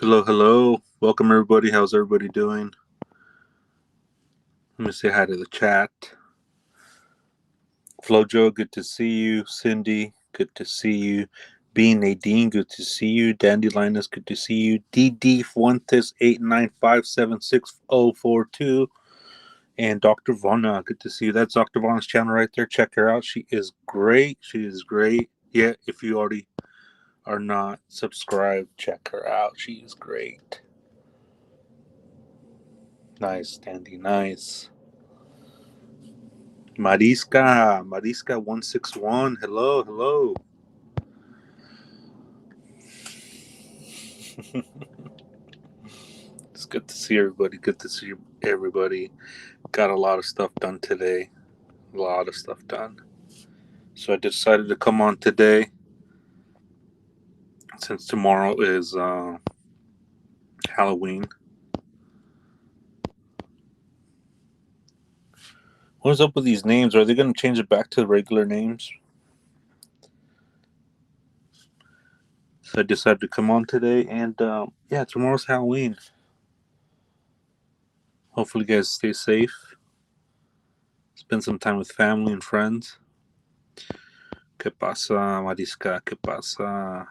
Hello, hello. Welcome, everybody. How's everybody doing? Let me say hi to the chat. Flojo, good to see you. Cindy, good to see you. B. Nadine, good to see you. Dandylinus, good to see you. DD Fuentes 895766042. And Dr. Vonna, good to see you. That's Dr. Vonna's channel right there. Check her out. She is great. She is great. Yeah, if you already are not subscribed, check her out. She is great. Nice, Dandy, nice. Mariska 161. Hello, hello. It's good to see everybody. Good to see everybody. Got a lot of stuff done today. A lot of stuff done. So I decided to come on today since tomorrow is Halloween. What's up with these names? Are they going to change it back to regular names? So I decided to come on today, and yeah, tomorrow's Halloween. Hopefully, you guys stay safe. Spend some time with family and friends. ¿Qué pasa, Mariska? ¿Qué pasa?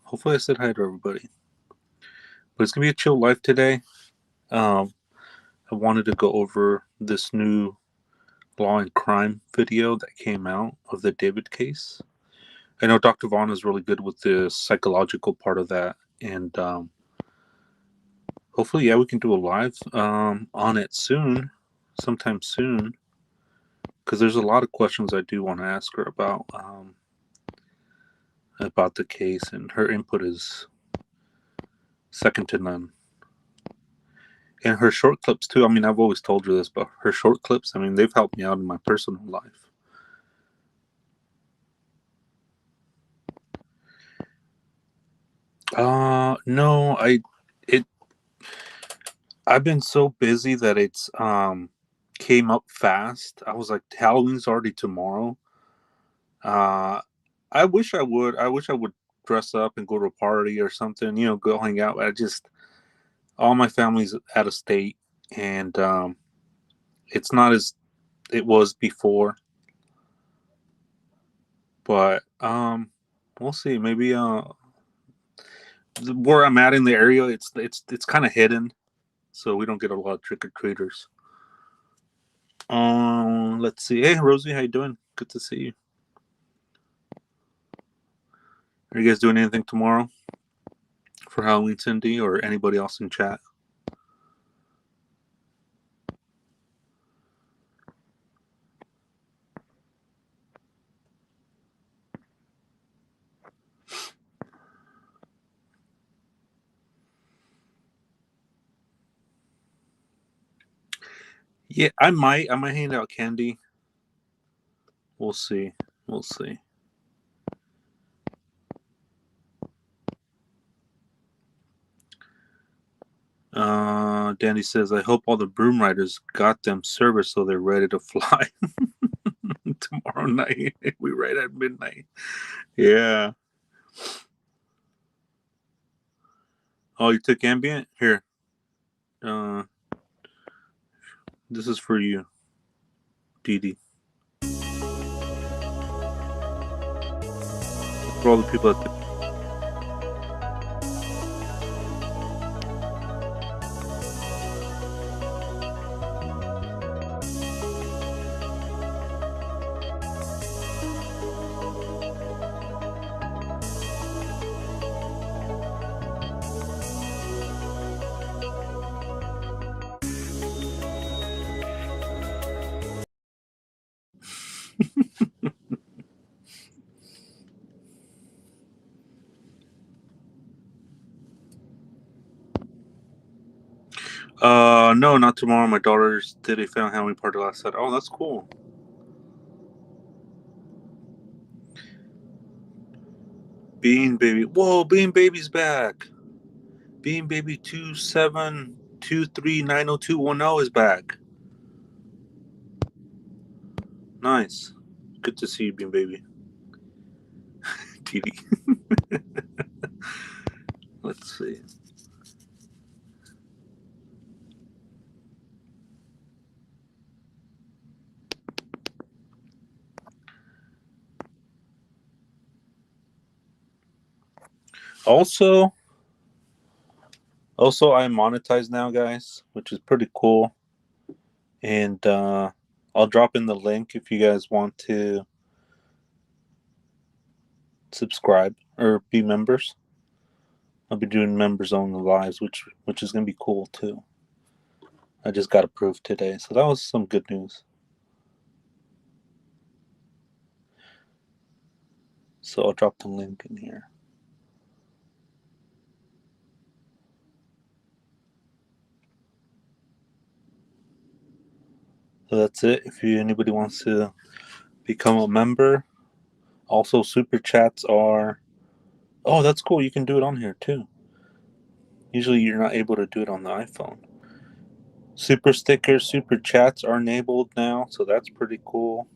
Hopefully, I said hi to everybody. But it's going to be a chill life today. I wanted to go over this new law and crime video that came out of the David case. I know Dr. Vaughn is really good with the psychological part of that. And hopefully, yeah, we can do a live on it soon, sometime soon. Because there's a lot of questions I do want to ask her about the case, and her input is second to none. And her short clips too. I mean, I've always told her this, but her short clips, I mean, they've helped me out in my personal life. No, I've been so busy that it's came up fast. I was like, Halloween's already tomorrow. I wish I would dress up and go to a party or something, go hang out. But all my family's out of state, and it's not as it was before. But we'll see. Maybe where I'm at in the area, it's kind of hidden, so we don't get a lot of trick or treaters. Let's see. Hey, Rosie, how you doing? Good to see you. Are you guys doing anything tomorrow for Halloween, Cindy, or anybody else in chat? Yeah, I might hand out candy. We'll see. We'll see. Danny says, I hope all the broom riders got them service so they're ready to fly tomorrow night. We ride at midnight. Yeah. Oh, you took ambient? Here. Uh, this is for you, Dee Dee. For all the people that took. No, not tomorrow. My daughters did a family Halloween party last night. Oh, that's cool. Bean Baby. Whoa, Bean Baby's back. Bean Baby 27239021 is back. Nice. Good to see you, Bean Baby. TD. Let's see. Also, I'm monetized now, guys, which is pretty cool. And I'll drop in the link if you guys want to subscribe or be members. I'll be doing members only lives, which is gonna be cool too. I just got approved today, so that was some good news. So I'll drop the link in here. So that's it. If anybody wants to become a member, also super chats are. Oh, that's cool. You can do it on here too. Usually you're not able to do it on the iPhone. Super stickers, super chats are enabled now, so that's pretty cool.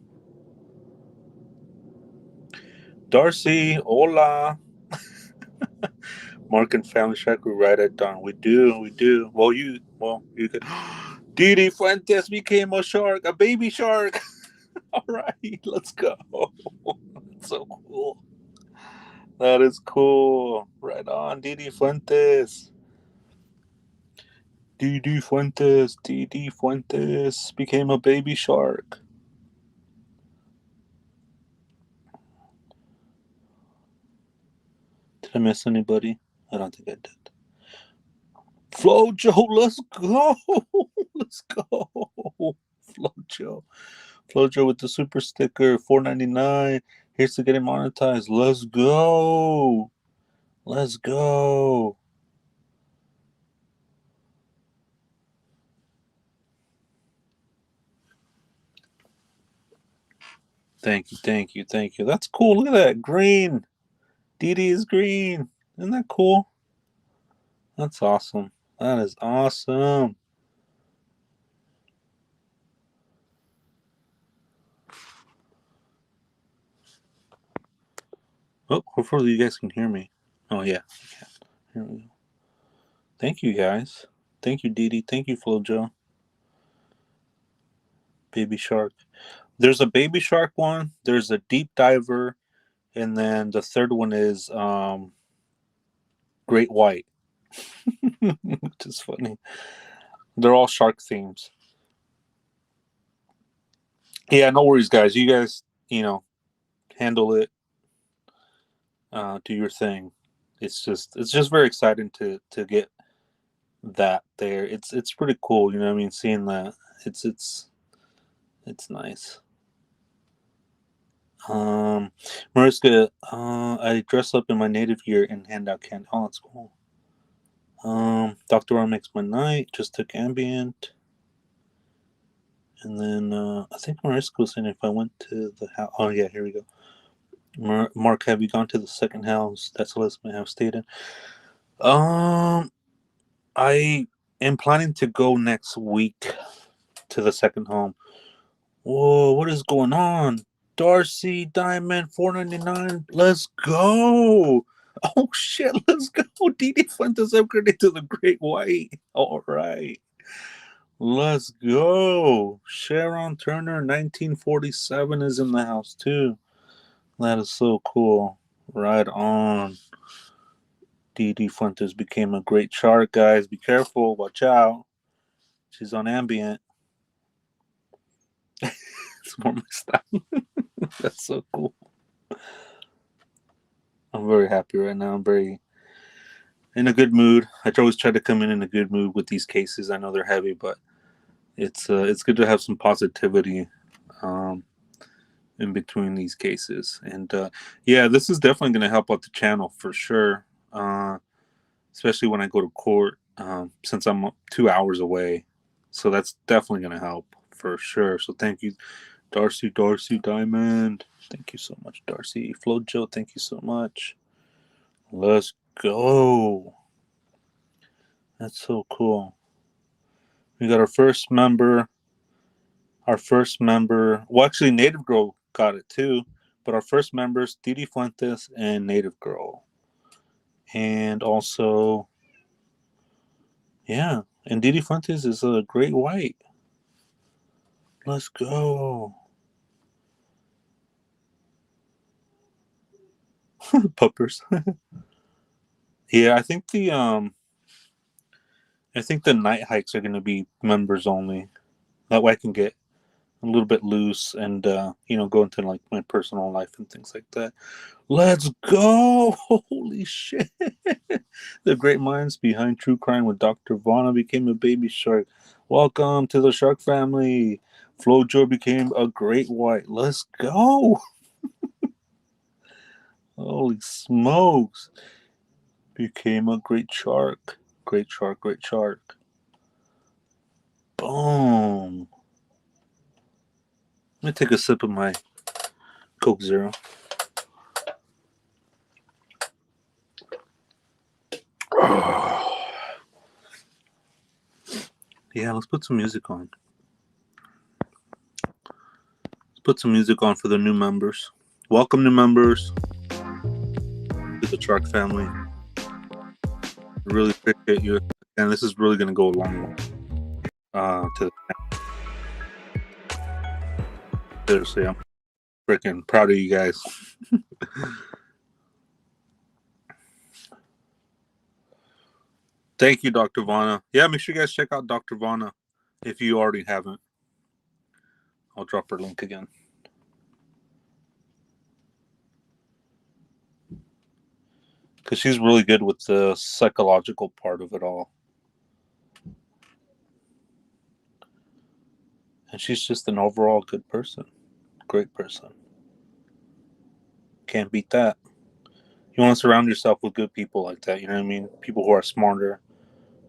Darcy, hola. Mark and Family Shack, we ride at dawn. We do. Well, you could. Didi Fuentes became a shark, a baby shark. All right, let's go. That's so cool. That is cool. Right on, Didi Fuentes. Didi Fuentes became a baby shark. Did I miss anybody? I don't think I did. Flojo, let's go. Let's go. Flojo. Flojo with the super sticker, $4.99. Here's to getting monetized. Let's go. Let's go. Thank you. That's cool. Look at that. Green. Didi is green. Isn't that cool? That's awesome. That is awesome. Oh, hopefully you guys can hear me. Oh, yeah. Here we go. Thank you, guys. Thank you, Didi. Thank you, Flojo. Baby Shark. There's a Baby Shark one. There's a Deep Diver. And then the third one is Great White. Which is funny. They're all shark themes. Yeah, no worries, guys. You guys, handle it. Do your thing. It's just very exciting to get that there. It's pretty cool. You know what I mean? Seeing that. It's nice. Mariska, I dress up in my native gear and hand out candy. Oh, that's cool. Dr. R makes my night. Just took ambient. And then I think Mariska was saying if I went to the house. Oh, yeah, here we go. Mark, have you gone to the second house that Celeste may have stayed in? I am planning to go next week to the second home. Whoa, what is going on? Darcy Diamond 499. Let's go. Oh shit, let's go. DD Fuentes upgraded to the Great White. All right. Let's go. Sharon Turner 1947 is in the house too. That is so cool. Right on. DD Fuentes became a great shark, guys. Be careful. Watch out. She's on ambient. It's more my style. That's so cool. I'm very happy right now. I'm very in a good mood. I always try to come in a good mood with these cases. I know they're heavy, but it's good to have some positivity um, in between these cases. And yeah, this is definitely going to help out the channel for sure. Especially when I go to court, since I'm 2 hours away. So that's definitely going to help for sure. So thank you, Darcy Diamond. Thank you so much, Darcy. Flojo, thank you so much. Let's go. That's so cool. We got our first member. Well, actually, Native Girl got it too. But our first members, Didi Fuentes and Native Girl. And also, yeah. And Didi Fuentes is a great white. Let's go. Puppers. Yeah, I think the night hikes are gonna be members only. That way I can get a little bit loose and go into like my personal life and things like that. Let's go! Holy shit! The great minds behind true crime with Dr. Vana became a baby shark. Welcome to the shark family. Flojo became a great white. Let's go! Holy smokes! Became a great shark. Great shark, great shark. Boom. Let me take a sip of my Coke Zero. Yeah, let's put some music on. Let's put some music on for the new members. Welcome, new members, to the Shark family. Really appreciate you. And this is really going to go a long way. To seriously, I'm freaking proud of you guys. Thank you, Dr. Vana. Yeah, make sure you guys check out Dr. Vana if you already haven't. I'll drop her link again. Because she's really good with the psychological part of it all. And she's just an overall good person. Great person. Can't beat that. You want to surround yourself with good people like that, you know what I mean? People who are smarter,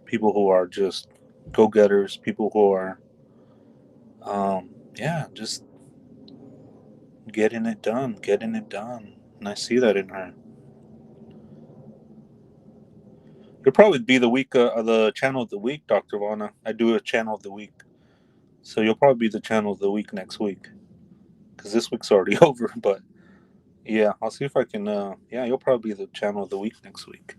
people who are just go-getters, people who are, just getting it done. And I see that in her. You'll probably be the channel of the week, Dr. Vana. I do a channel of the week. So you'll probably be the channel of the week next week. Because this week's already over, but yeah, I'll see if I can, you'll probably be the channel of the week next week.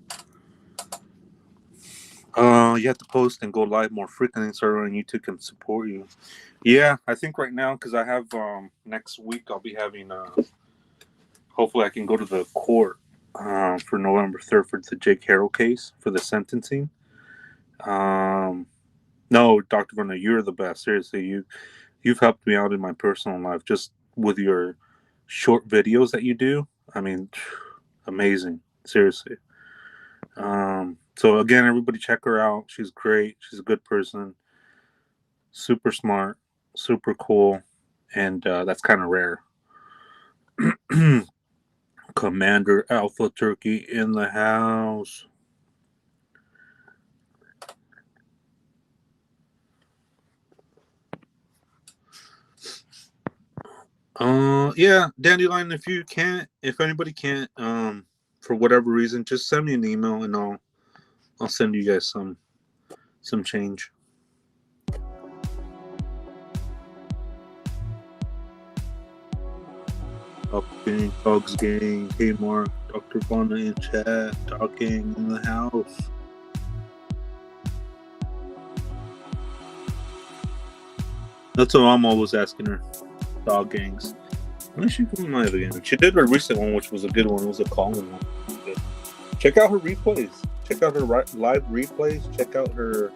You have to post and go live more frequently so everyone on YouTube can support you. Yeah, I think right now, because I have next week, I'll be having, hopefully I can go to the court for November 3rd for the Jake Harrell case for the sentencing. No, Dr. Verna, you're the best. Seriously, you've helped me out in my personal life just with your short videos that you do. I mean, amazing. Seriously. So again, everybody check her out. She's great. She's a good person. Super smart. Super cool. And that's kind of rare. Commander Alpha Turkey in the house. Yeah, Dandelion. If anybody can't, for whatever reason, just send me an email and I'll send you guys some change. Gang, Dogs Gang, hey Mark, Dr. Vonna in chat, Dog Gang in the house. That's what I'm always asking her. Dog Gangs. When is she coming live again? She did her recent one, which was a good one. It was a calling one. Check out her replays. Check out her live replays. Check out her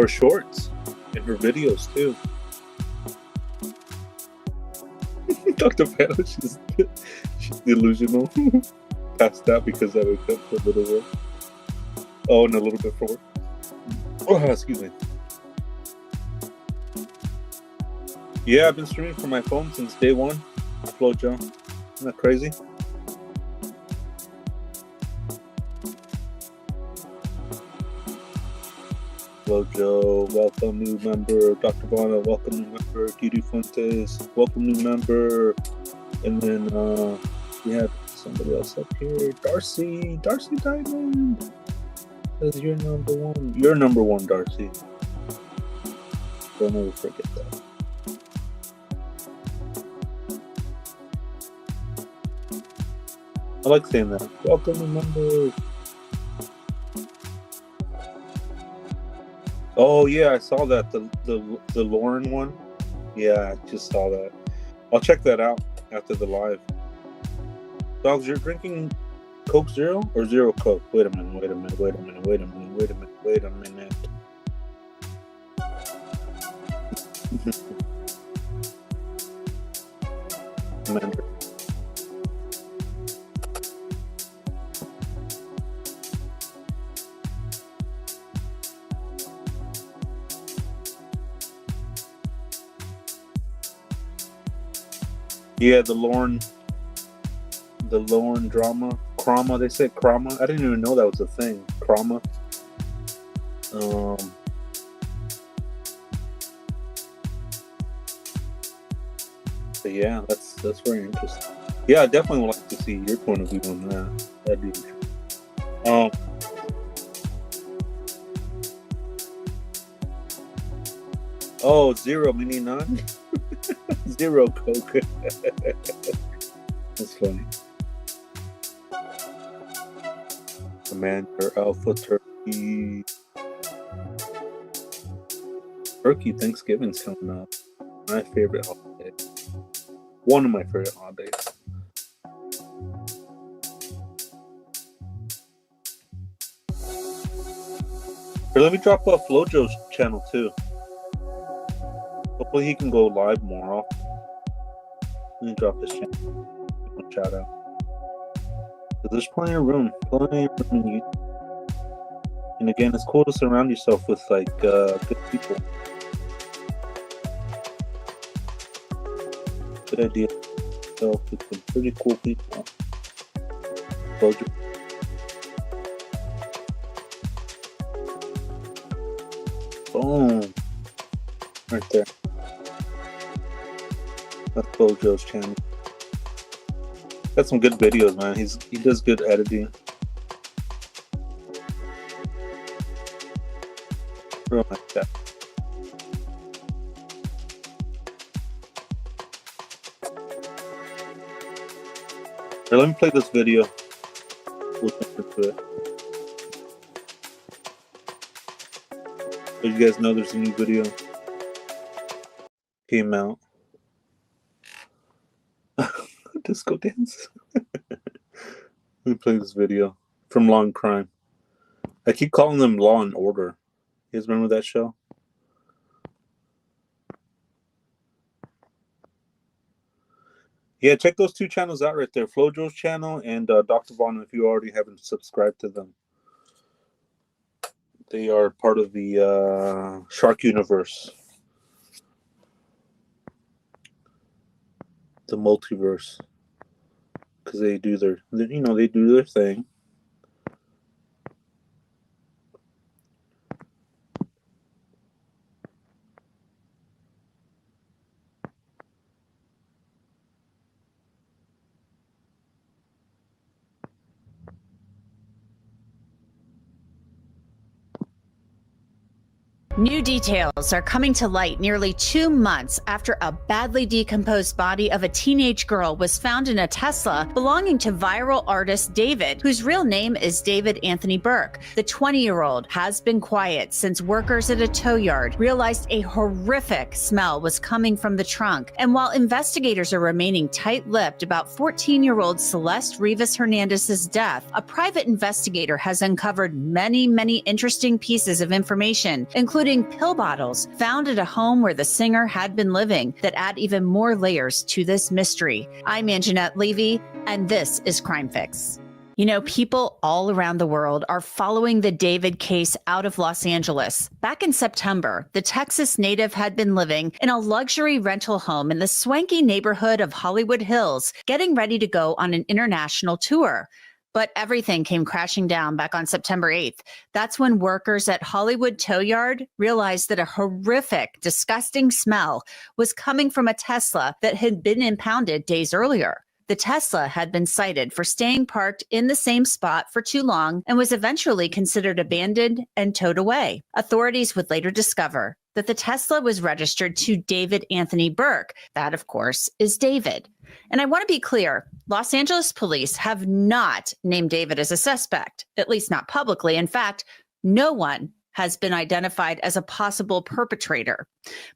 shorts and her videos too. Dr. Pano, she's delusional. Passed out because I woke up for a little work. Oh, and a little bit for work. Oh, excuse me. Yeah, I've been streaming from my phone since day one. Flojo. Isn't that crazy? Flojo, welcome new member. Dr. Vonna, welcome new member. D4VD Fuentes, welcome new member. And then we have somebody else up here. Darcy Diamond. Says you're number one. You're number one, Darcy. Don't ever forget that. I like saying that. Welcome new member. Oh yeah, I saw that the Lauren one. Yeah, I just saw that. I'll check that out after the live. Dogs, you're drinking Coke Zero or Zero Coke? Wait a minute. Commander. Yeah, the Lauren drama. Krama, they said Krama. I didn't even know that was a thing. Krama. But yeah, that's very interesting. Yeah, I definitely would like to see your point of view on that. That'd be interesting. Oh, zero, meaning none? Zero Coke. That's funny. Commander Alpha Turkey. Turkey Thanksgiving's coming up. My favorite holiday. One of my favorite holidays. Here, let me drop off Flojo's channel too. Hopefully he can go live more often. Let me drop his channel. Shout out. There's plenty of room in YouTube. And again, it's cool to surround yourself with like good people. Good idea. So with some pretty cool people. Flojo. Boom. Right there. That's Flojo's channel. Got some good videos, man. He does good editing. Real nice guy. Here, let me play this video. We'll jump into it. So you guys know there's a new video came out. Disco dance. Let me play this video from Law and Crime. I keep calling them Law and Order. You guys remember that show? Yeah, check those two channels out right there. Flojo's channel and Dr. Vonna, if you already haven't subscribed to them. They are part of the Shark Universe. The multiverse. Because they do they do their thing. New details are coming to light nearly 2 months after a badly decomposed body of a teenage girl was found in a Tesla belonging to viral artist David, whose real name is David Anthony Burke. The 20-year-old has been quiet since workers at a tow yard realized a horrific smell was coming from the trunk. And while investigators are remaining tight-lipped about 14-year-old Celeste Rivas Hernandez's death, a private investigator has uncovered many interesting pieces of information, including pill bottles found at a home where the singer had been living, that add even more layers to this mystery. I'm Anjanette Levy, and this is Crime Fix. You know, people all around the world are following the David case out of Los Angeles. Back in September, the Texas native had been living in a luxury rental home in the swanky neighborhood of Hollywood Hills, getting ready to go on an international tour. But everything came crashing down back on September 8th. That's when workers at Hollywood Tow Yard realized that a horrific, disgusting smell was coming from a Tesla that had been impounded days earlier. The Tesla had been cited for staying parked in the same spot for too long and was eventually considered abandoned and towed away. Authorities would later discover that the Tesla was registered to David Anthony Burke. That, of course, is David. And I want to be clear, Los Angeles police have not named David as a suspect, at least not publicly. In fact, no one has been identified as a possible perpetrator.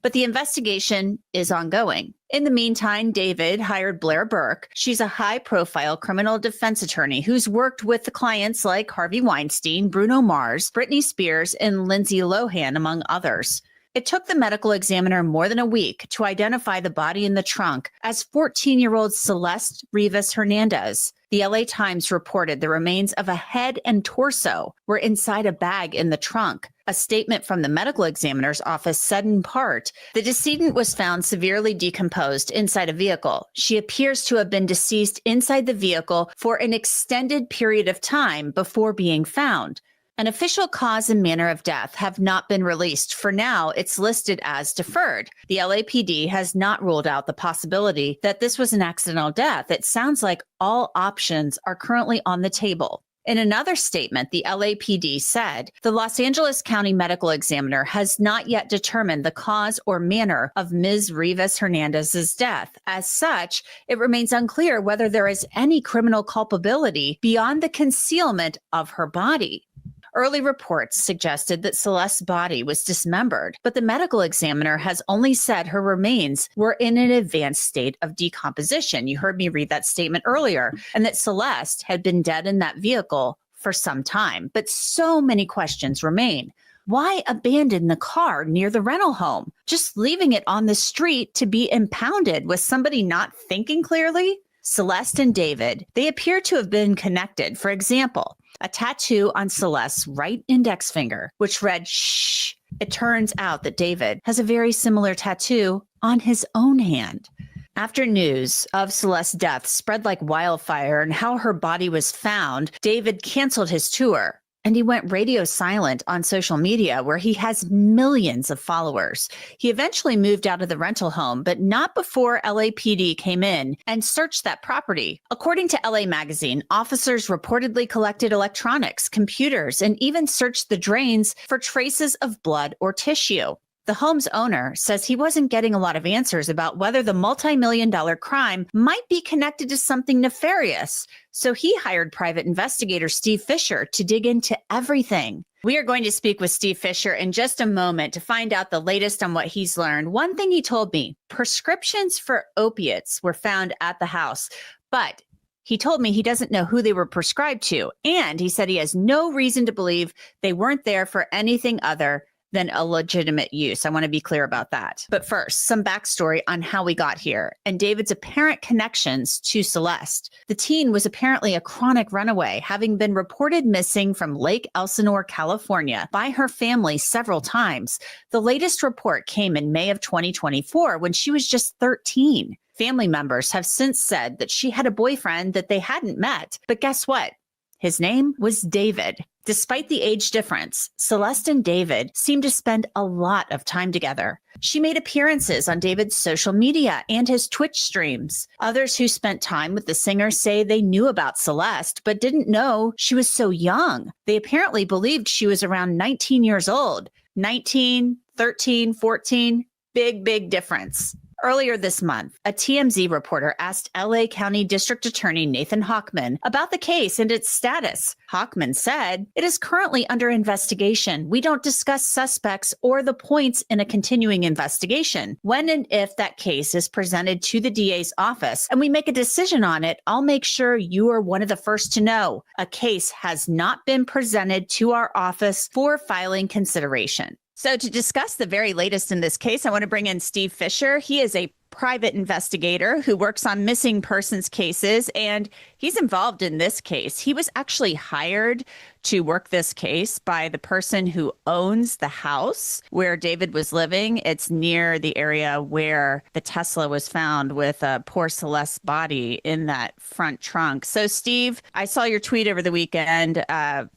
But the investigation is ongoing. In the meantime, David hired Blair Burke. She's a high-profile criminal defense attorney who's worked with the clients like Harvey Weinstein, Bruno Mars, Britney Spears, and Lindsay Lohan, among others. It took the medical examiner more than a week to identify the body in the trunk as 14-year-old Celeste Rivas Hernandez. The LA Times reported the remains of a head and torso were inside a bag in the trunk. A statement from the medical examiner's office said in part, the decedent was found severely decomposed inside a vehicle. She appears to have been deceased inside the vehicle for an extended period of time before being found. An official cause and manner of death have not been released. For now, it's listed as deferred. The LAPD has not ruled out the possibility that this was an accidental death. It sounds like all options are currently on the table. In another statement, the LAPD said, the Los Angeles County Medical Examiner has not yet determined the cause or manner of Ms. Rivas Hernandez's death. As such, it remains unclear whether there is any criminal culpability beyond the concealment of her body. Early reports suggested that Celeste's body was dismembered, but the medical examiner has only said her remains were in an advanced state of decomposition. You heard me read that statement earlier, and that Celeste had been dead in that vehicle for some time. But so many questions remain. Why abandon the car near the rental home? Just leaving it on the street to be impounded? Was somebody not thinking clearly? Celeste and David, they appear to have been connected. For example, a tattoo on Celeste's right index finger, which read, shh. It turns out that David has a very similar tattoo on his own hand. After news of Celeste's death spread like wildfire and how her body was found, David canceled his tour. And he went radio silent on social media, where he has millions of followers. He eventually moved out of the rental home, but not before LAPD came in and searched that property. According to LA Magazine, officers reportedly collected electronics, computers, and even searched the drains for traces of blood or tissue. The home's owner says he wasn't getting a lot of answers about whether the multi-million-dollar crime might be connected to something nefarious. So he hired private investigator Steve Fisher to dig into everything. We are going to speak with Steve Fisher in just a moment to find out the latest on what he's learned. One thing he told me, prescriptions for opiates were found at the house, but he told me he doesn't know who they were prescribed to. And he said he has no reason to believe they weren't there for anything other than a legitimate use. I want to be clear about that. But first, some backstory on how we got here and David's apparent connections to Celeste. The teen was apparently a chronic runaway, having been reported missing from Lake Elsinore, California, by her family several times. The latest report came in May of 2024 when she was just 13. Family members have since said that she had a boyfriend that they hadn't met. But guess what? His name was David. Despite the age difference, Celeste and David seemed to spend a lot of time together. She made appearances on David's social media and his Twitch streams. Others who spent time with the singer say they knew about Celeste, but didn't know she was so young. They apparently believed she was around 19 years old. 19, 13, 14, big difference. Earlier this month, a TMZ reporter asked LA County District Attorney Nathan Hochman about the case and its status. Hochman said, "It is currently under investigation. We don't discuss suspects or the points in a continuing investigation. When and if that case is presented to the DA's office and we make a decision on it, I'll make sure you are one of the first to know. A case has not been presented to our office for filing consideration." So to discuss the very latest in this case, I want to bring in Steve Fisher. He is a private investigator who works on missing persons cases, and he's involved in this case. He was actually hired to work this case by the person who owns the house where David was living. It's near the area where the Tesla was found with poor Celeste's body in that front trunk. So, Steve, I saw your tweet over the weekend.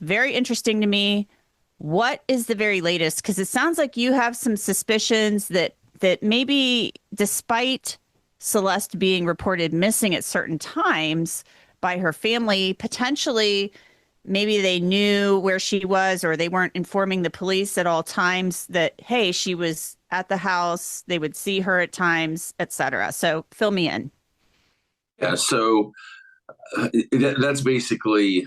Very interesting to me. What is the very latest? Because it sounds like you have some suspicions that maybe despite Celeste being reported missing at certain times by her family, potentially maybe they knew where she was or they weren't informing the police at all times that, hey, she was at the house, they would see her at times, etc. So fill me in. Yeah, so that's basically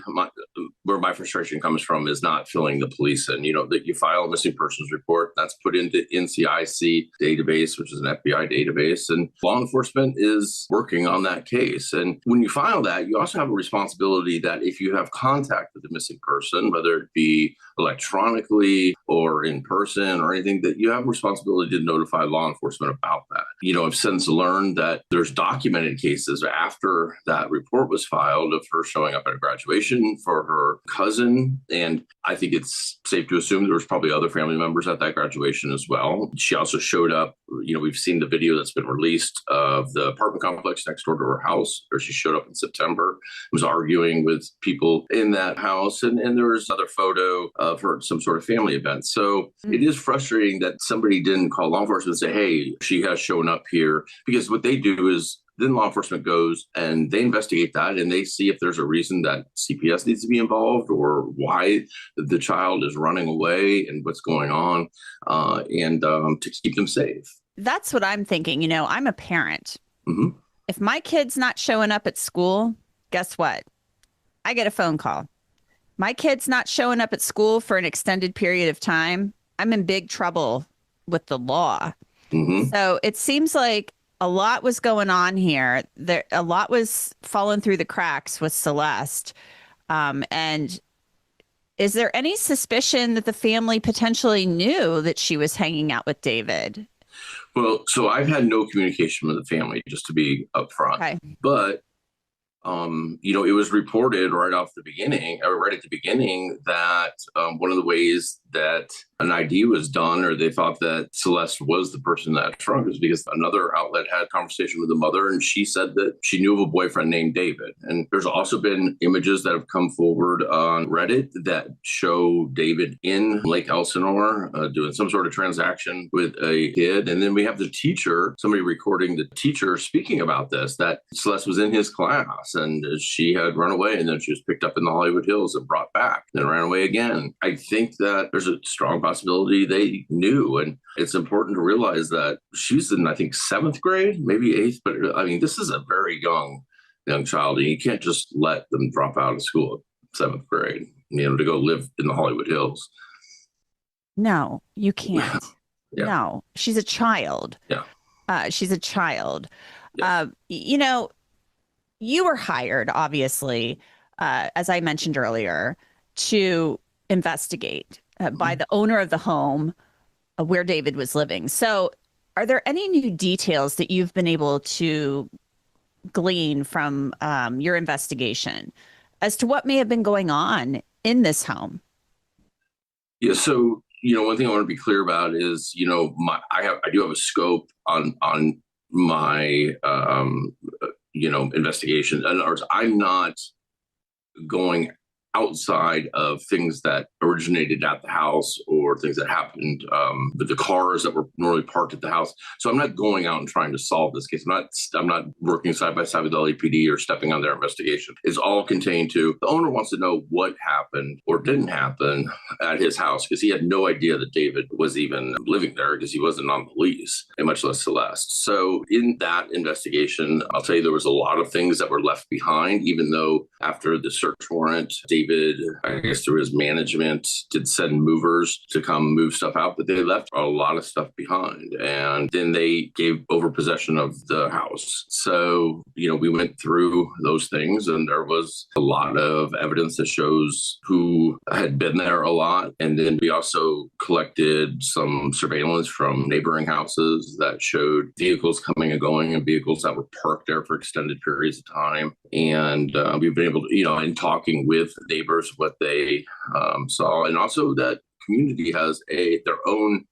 where my frustration comes from, is not filling the police in. That you file a missing persons report, that's put into NCIC database, which is an FBI database, and law enforcement is working on that case. And when you file that, you also have a responsibility that if you have contact with the missing person, whether it be electronically or in person or anything, that you have a responsibility to notify law enforcement about that. I've since learned that there's documented cases after that report was filed of her showing up at a graduation for her cousin. And I think it's safe to assume there was probably other family members at that graduation as well. She also showed up, we've seen the video that's been released of the apartment complex next door to her house, where she showed up in September, was arguing with people in that house. And there was another photo of her at some sort of family event. So it is frustrating that somebody didn't call law enforcement and say, hey, she has shown up here, because what they do is then law enforcement goes and they investigate that and they see if there's a reason that CPS needs to be involved or why the child is running away and what's going on, and to keep them safe. That's what I'm thinking. I'm a parent. Mm-hmm. If my kid's not showing up at school, guess what? I get a phone call. My kid's not showing up at school for an extended period of time, I'm in big trouble with the law. Mm-hmm. So it seems like a lot was going on here. A lot was falling through the cracks with Celeste. And is there any suspicion that the family potentially knew that she was hanging out with David? Well, so I've had no communication with the family, just to be upfront. Okay. But it was reported right at the beginning that one of the ways that an ID was done, or they thought that Celeste was the person that shrunk, was because another outlet had a conversation with the mother, and she said that she knew of a boyfriend named David. And there's also been images that have come forward on Reddit that show David in Lake Elsinore doing some sort of transaction with a kid. And then we have the teacher, somebody recording the teacher speaking about this, that Celeste was in his class and she had run away, and then she was picked up in the Hollywood Hills and brought back, then ran away again. I think that there's a strong possibility they knew. And it's important to realize that she's in, I think, 7th grade, maybe 8th. But I mean, this is a very young child, and you can't just let them drop out of school at 7th grade, to go live in the Hollywood Hills. No, you can't. Yeah. No, she's a child. Yeah. She's a child. Yes. You were hired, obviously, as I mentioned earlier, to investigate by the owner of the home where David was living. So are there any new details that you've been able to glean from your investigation as to what may have been going on in this home? Yeah. So, one thing I want to be clear about is, I do have a scope on my, investigation. In other words, I'm not going outside of things that originated at the house or things that happened with the cars that were normally parked at the house. So I'm not going out and trying to solve this case. I'm not working side by side with LAPD or stepping on their investigation. It's all contained to the owner wants to know what happened or didn't happen at his house, because he had no idea that David was even living there, because he wasn't on the lease, and much less Celeste. So in that investigation, I'll tell you, there was a lot of things that were left behind, even though after the search warrant, David, I guess through his management, did send movers to come move stuff out, but they left a lot of stuff behind. And then they gave over possession of the house. So, we went through those things, and there was a lot of evidence that shows who had been there a lot. And then we also collected some surveillance from neighboring houses that showed vehicles coming and going, and vehicles that were parked there for extended periods of time. And we've been able to, in talking with neighbors, what they saw, and also that community has their own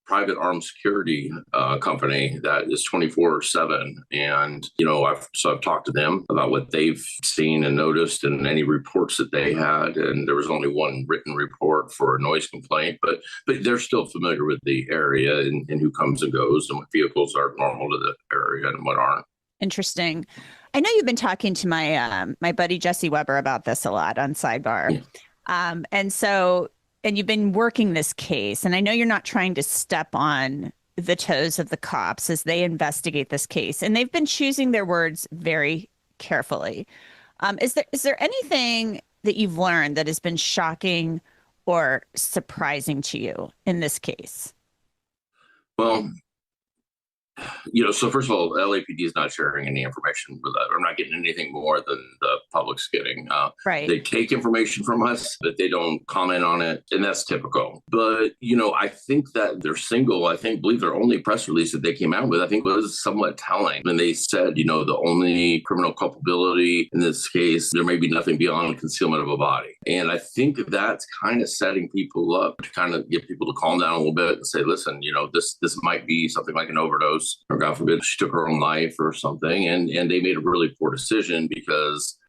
private armed security company that is 24/7. And, I've talked to them about what they've seen and noticed and any reports that they had. And there was only one written report for a noise complaint, but they're still familiar with the area and who comes and goes and what vehicles are normal to the area and what aren't. Interesting. I know you've been talking to my my buddy Jesse Weber about this a lot on Sidebar. Yeah. And you've been working this case, and I know you're not trying to step on the toes of the cops as they investigate this case, and they've been choosing their words very carefully. Is there anything that you've learned that has been shocking or surprising to you in this case? Well, so first of all, LAPD is not sharing any information with us. I'm not getting anything more than the public's getting. Right. They take information from us, but they don't comment on it, and that's typical. But, I think that their believe their only press release that they came out with, I think was somewhat telling. When they said, the only criminal culpability in this case, there may be nothing beyond concealment of a body. And I think that's kind of setting people up to kind of get people to calm down a little bit and say, listen, this might be something like an overdose, or God forbid, she took her own life or something. And they made a really poor decision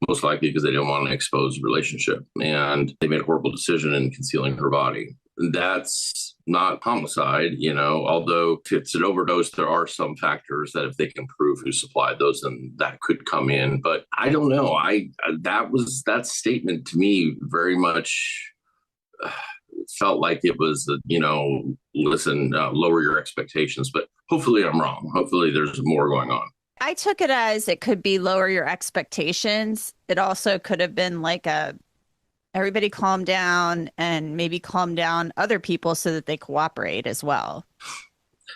most likely because they didn't want to expose the relationship. And they made a horrible decision in concealing her body. That's not homicide, although if it's an overdose, there are some factors that if they can prove who supplied those, then that could come in. But I don't know. That statement to me very much felt like it was, listen, lower your expectations. But hopefully I'm wrong. Hopefully there's more going on. I took it as it could be lower your expectations. It also could have been like everybody calm down and maybe calm down other people so that they cooperate as well.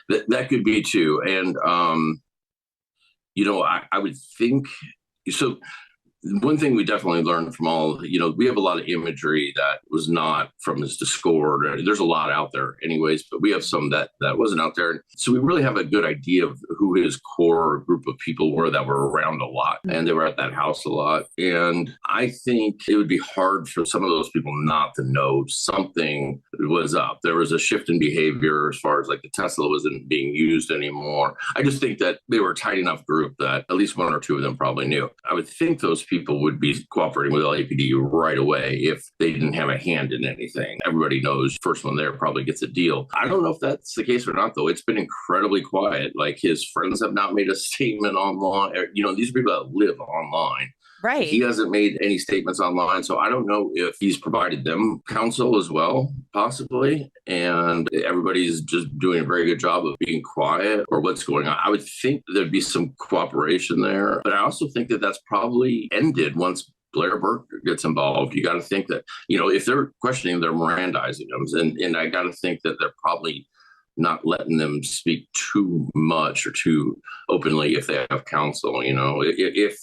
That could be too. And, I would think so. One thing we definitely learned from we have a lot of imagery that was not from this Discord. There's a lot out there anyways, but we have some that wasn't out there. So we really have a good idea of who his core group of people were that were around a lot, and they were at that house a lot. And I think it would be hard for some of those people not to know something was up. There was a shift in behavior as far as like the Tesla wasn't being used anymore. I just think that they were a tight enough group that at least one or two of them probably knew. I would think those people would be cooperating with LAPD right away if they didn't have a hand in anything. Everybody knows first one there probably gets a deal. I don't know if that's the case or not, though. It's been incredibly quiet. Like his friends have not made a statement online. These are people that live online. Right. He hasn't made any statements online. So I don't know if he's provided them counsel as well, possibly. And everybody's just doing a very good job of being quiet or what's going on. I would think there'd be some cooperation there. But I also think that that's probably ended once Blair Burke gets involved. You got to think that, if they're questioning, they're Mirandizing them. And I got to think that they're probably not letting them speak too much or too openly if they have counsel, if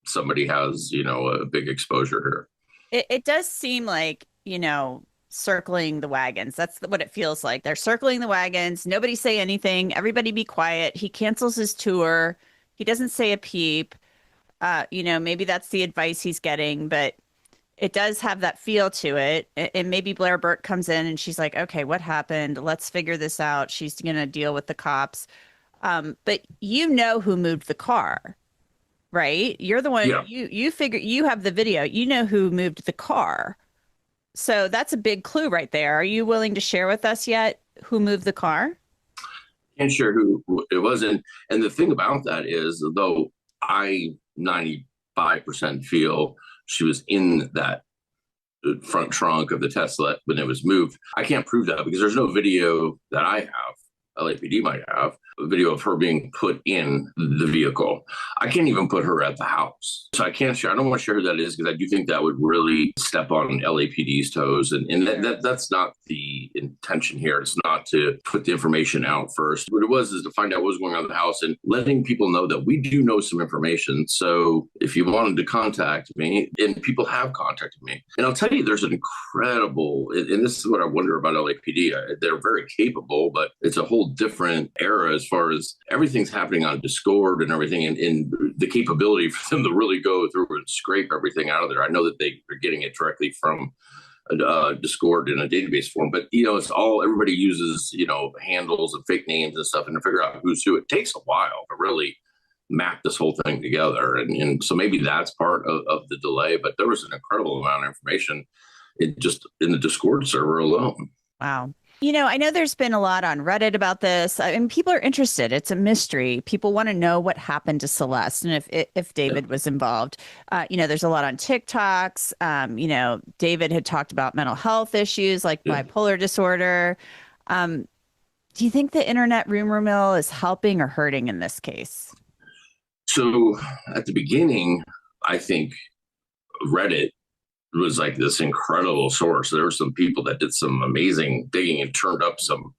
somebody has, a big exposure here. It does seem like, circling the wagons. That's what it feels like. They're circling the wagons. Nobody say anything. Everybody be quiet. He cancels his tour. He doesn't say a peep. Maybe that's the advice he's getting, but it does have that feel to it. And maybe Blair Burke comes in and she's like, okay, what happened? Let's figure this out. She's going to deal with the cops. But who moved the car. right? You're the one, Yeah. you figure you have the video, you know who moved the car. So that's a big clue right there. Are you willing to share with us yet who moved the car? Can't share who it was. And the thing about that is, though I 95% feel she was in that front trunk of the Tesla when it was moved, I can't prove that because there's no video that I have. LAPD might have a video of her being put in the vehicle. I can't even put her at the house. So I can't share. I don't want to share who that is because I do think that would really step on LAPD's toes. And that's not the intention here. It's not to put the information out first. What it was is to find out what was going on in the house and letting people know that we do know some information. So if you wanted to contact me, and people have contacted me, and I'll tell you, there's an incredible, and this is what I wonder about LAPD. They're very capable, but it's a whole different era as far as everything's happening on Discord and everything, and the capability for them to really go through and scrape everything out of there. I know that they are getting it directly from Discord in a database form, but it's all, everybody uses handles and fake names and stuff, and to figure out who's who, it takes a while to really map this whole thing together, and so maybe that's part of the delay. But there was an incredible amount of information just in the Discord server alone. Wow. I know there's been a lot on Reddit about this. I mean, people are interested. It's a mystery. People want to know what happened to Celeste and if David was involved. There's a lot on TikToks. David had talked about mental health issues like bipolar disorder. Do you think the internet rumor mill is helping or hurting in this case? So at the beginning, I think Reddit was like this incredible source. There were some people that did some amazing digging and turned up some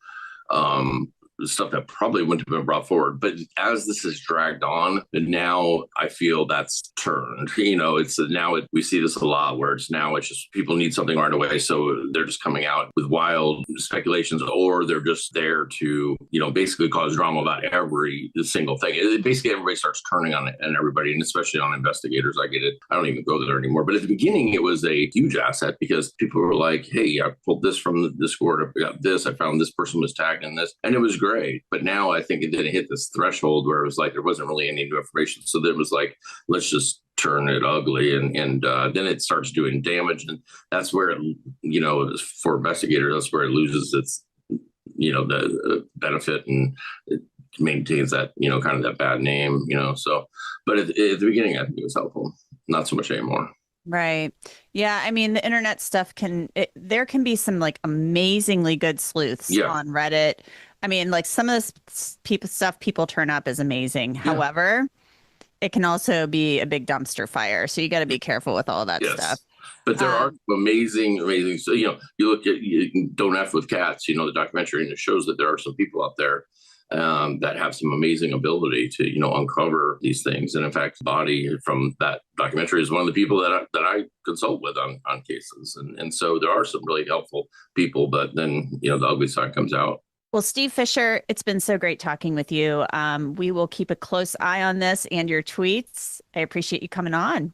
stuff that probably wouldn't have been brought forward. But as this is dragged on, and now I feel that's turned. We see this a lot where it's just people need something right away, so they're just coming out with wild speculations, or they're just there to basically cause drama about every single thing. Basically, everybody starts turning on it, and everybody, and especially on investigators. I get it. I don't even go there anymore. But at the beginning, it was a huge asset because people were like, "Hey, I pulled this from the Discord. I got this. I found this person was tagged in this," and it was great. But now I think it didn't hit this threshold where it was like there wasn't really any new information. So then it was like, let's just turn it ugly, and then it starts doing damage, and that's where for investigators, that's where it loses its the benefit, and it maintains that kind of that bad name. So, but at the beginning, I think it was helpful. Not so much anymore. Right. Yeah. I mean, the internet stuff there can be some like amazingly good sleuths on Reddit. I mean, like some of this stuff people turn up is amazing. Yeah. However, it can also be a big dumpster fire. So you got to be careful with all that stuff. But there are amazing. So, you look at Don't F with Cats, the documentary, and it shows that there are some people out there that have some amazing ability to, uncover these things. And in fact, Body from that documentary is one of the people that I consult with on cases. And so there are some really helpful people, but then, the ugly side comes out. Well, Steve Fisher, it's been so great talking with you. We will keep a close eye on this and your tweets. I appreciate you coming on.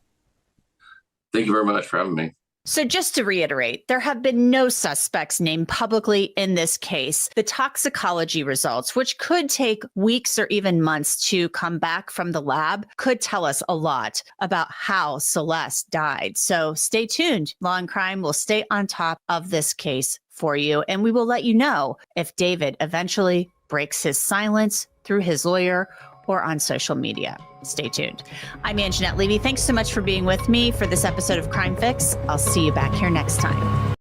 Thank you very much for having me. So just to reiterate, there have been no suspects named publicly in this case. The toxicology results, which could take weeks or even months to come back from the lab, could tell us a lot about how Celeste died. So stay tuned. Law and Crime will stay on top of this case for you, and we will let you know if David eventually breaks his silence through his lawyer or on social media. Stay tuned. I'm Anjanette Levy. Thanks so much for being with me for this episode of Crime Fix. I'll see you back here next time.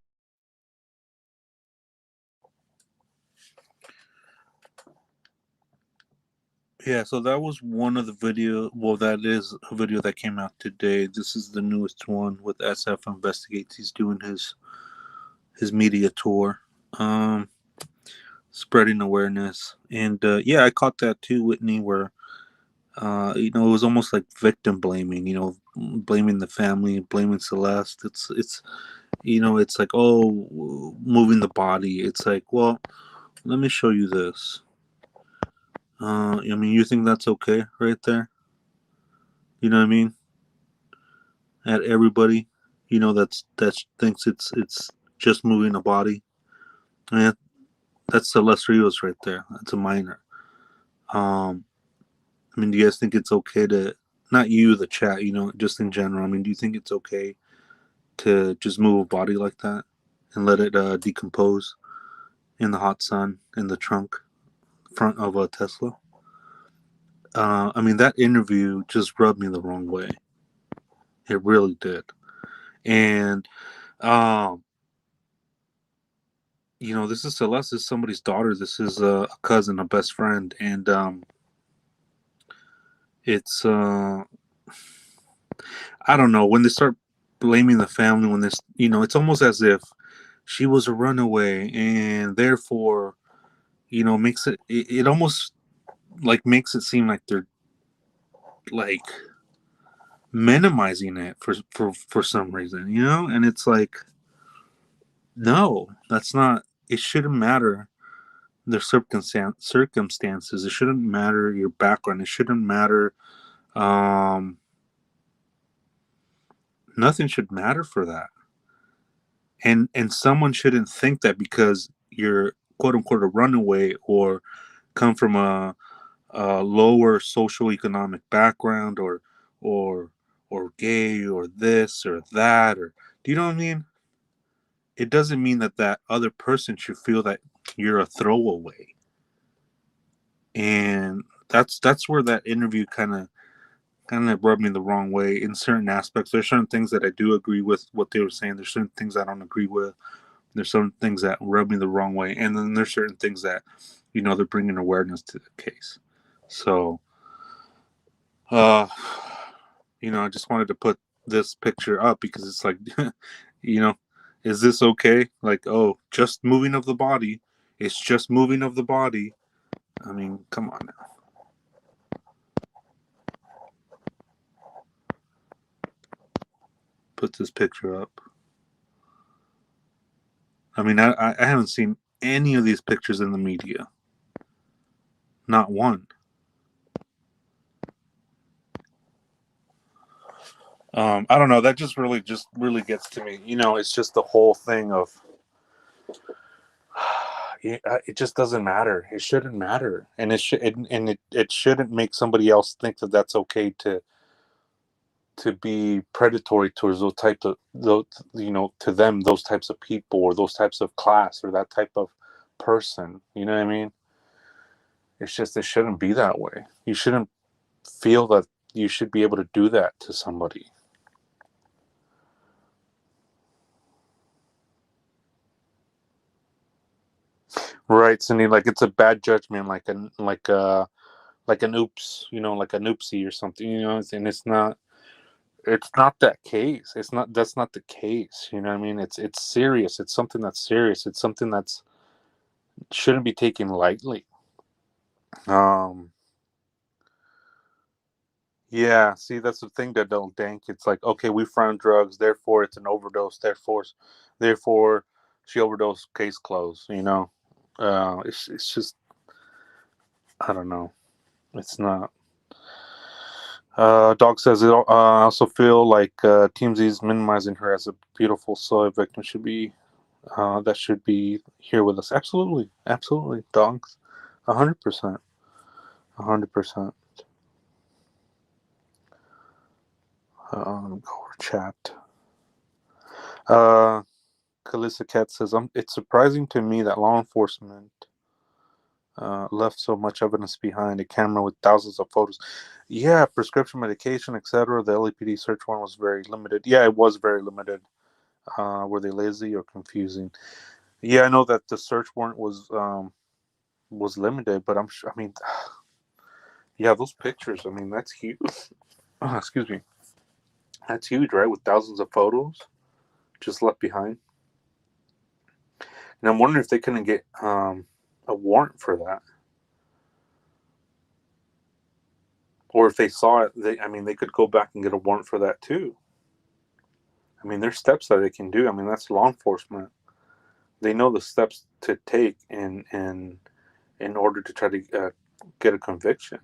Yeah, so that was one of the video. Well, that is a video that came out today. This is the newest one with SF Investigates. He's doing his media tour, spreading awareness. And I caught that too, Whitney, where it was almost like victim blaming, blaming the family, blaming Celeste. It's like, oh, moving the body. It's like, well, let me show you this. You think that's okay right there? You know what I mean? At everybody, that thinks it's just moving a body. And that's Celeste Rios right there. That's a minor. Do you guys think it's okay to not you, the chat, just in general. I mean, do you think it's okay to just move a body like that and let it decompose in the hot sun in the front of a Tesla? I mean, that interview just rubbed me the wrong way. It really did. And, this is Celeste. This is somebody's daughter. This is a cousin, a best friend. And it's, I don't know, when they start blaming the family, when this, it's almost as if she was a runaway and therefore, makes it almost like makes it seem like they're like minimizing it for some reason, and it's like, no, that's not. It shouldn't matter the circumstances. It shouldn't matter your background. It shouldn't matter. Um, Nothing should matter for that. And someone shouldn't think that because you're quote unquote a runaway or come from a lower social economic background or or gay or this or that, or do you know what I mean? It doesn't mean that that other person should feel that you're a throwaway. And that's where that interview kind of rubbed me the wrong way in certain aspects. There's certain things that I do agree with what they were saying. There's certain things I don't agree with. There's some things that rub me the wrong way, and then there's certain things that they're bringing awareness to the case. So I just wanted to put this picture up because it's like, you know, is this okay? Like, oh, just moving of the body. It's just moving of the body. I mean, come on now. Put this picture up. I mean, I haven't seen any of these pictures in the media. Not one. I don't know. That just really gets to me. It's just the whole thing of it just doesn't matter. It shouldn't matter, and it shouldn't make somebody else think that that's okay to be predatory towards those types of those to them, those types of people or those types of class or that type of person. You know what I mean? It's just it shouldn't be that way. You shouldn't feel that you should be able to do that to somebody. Right, Cindy. Like it's a bad judgment, like an oops, like an oopsie or something, and it's not. It's not that case. It's not. That's not the case. You know what I mean? It's serious. It's something that's serious. It's something that's shouldn't be taken lightly. Um. Yeah. See, that's the thing that don't dank. It's like, okay, we found drugs, therefore it's an overdose. Therefore, she overdosed. Case closed. It's just I don't know. It's not. Dog says, I also feel like TMZ is minimizing her as a beautiful soy victim that should be here with us. Absolutely. Absolutely. Dogs. 100%. 100%. Go over chat. Kalissa Cat says, it's surprising to me that law enforcement left so much evidence behind, a camera with thousands of photos. Yeah, prescription medication, etc. The LAPD search warrant was very limited. Yeah, it was very limited. Were they lazy or confusing? Yeah, I know that the search warrant was limited, but I'm sure. I mean, yeah, those pictures. I mean, that's huge. Excuse me. That's huge, right? With thousands of photos just left behind. And I'm wondering if they couldn't get a warrant for that. Or if they saw it, they could go back and get a warrant for that too. I mean, there's steps that they can do. I mean, that's law enforcement. They know the steps to take in order to try to get a conviction.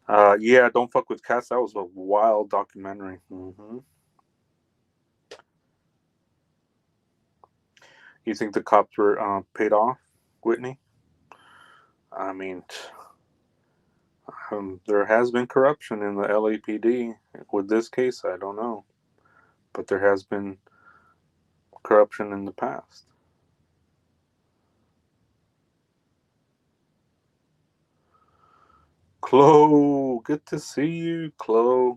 Yeah, Don't Fuck with Cats. That was a wild documentary. Mm-hmm. You think the cops were paid off, Whitney? I mean, There has been corruption in the LAPD. With this case, I don't know. But there has been corruption in the past. Chloe, good to see you, Chloe.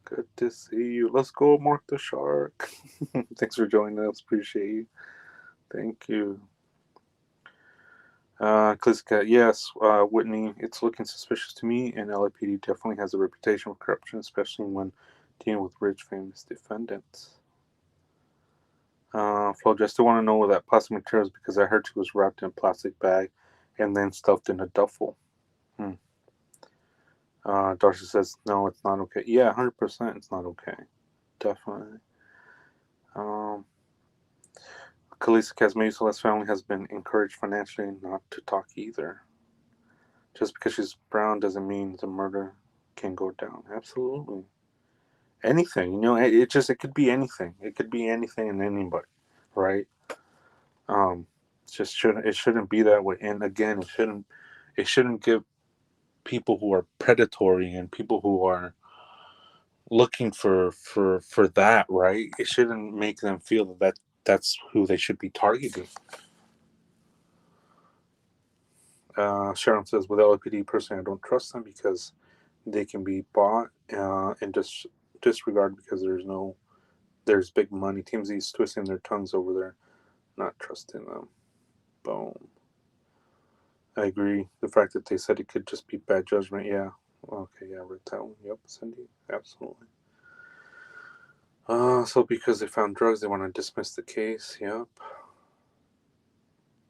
Good to see you. Let's go, Mark the Shark. Thanks for joining us. Appreciate you. Thank you. Klizkat, yes, Whitney, it's looking suspicious to me, and LAPD definitely has a reputation for corruption, especially when dealing with rich, famous defendants. Flo, I still want to know where that plastic material is because I heard she was wrapped in a plastic bag and then stuffed in a duffel. Darcy says, no, it's not okay. Yeah, 100% it's not okay. Definitely. Kalisa Kazmi Celeste's family has been encouraged financially not to talk either. Just because she's brown doesn't mean the murder can go down. Absolutely. Anything, it could be anything. It could be anything and anybody, right? It shouldn't be that way. And again, it shouldn't give people who are predatory and people who are looking for that, right? It shouldn't make them feel that that's who they should be targeting. Sharon says, with LAPD, personally, I don't trust them because they can be bought and just disregarded because there's big money. TMZ's twisting their tongues over there, not trusting them. Boom. I agree. The fact that they said it could just be bad judgment, yeah. Okay, yeah, I read that one. Yep, Cindy, absolutely. So because they found drugs, they want to dismiss the case. Yep.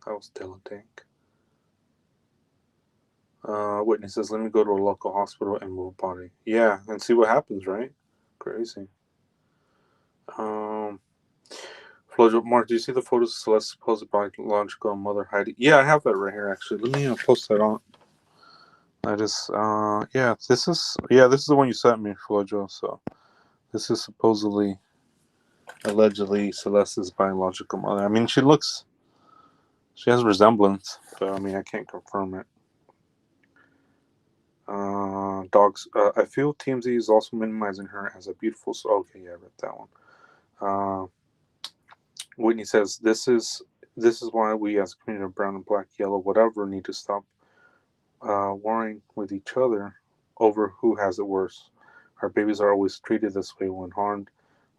That was Dylan Dank. Whitney says, let me go to a local hospital and move a body. Yeah, and see what happens, right? Crazy. Flojo, Mark, do you see the photos of Celeste's supposed biological mother Heidi? Yeah, I have that right here, actually. Let me post that on. This is the one you sent me, Flojo. So this is allegedly Celeste's biological mother. I mean, she has resemblance, but I mean, I can't confirm it. Dogs. I feel TMZ is also minimizing her as a beautiful. Okay, yeah, I read that one. Whitney says this is why we as a community of brown and black, yellow, whatever, need to stop warring with each other over who has it worse. Our babies are always treated this way when harmed.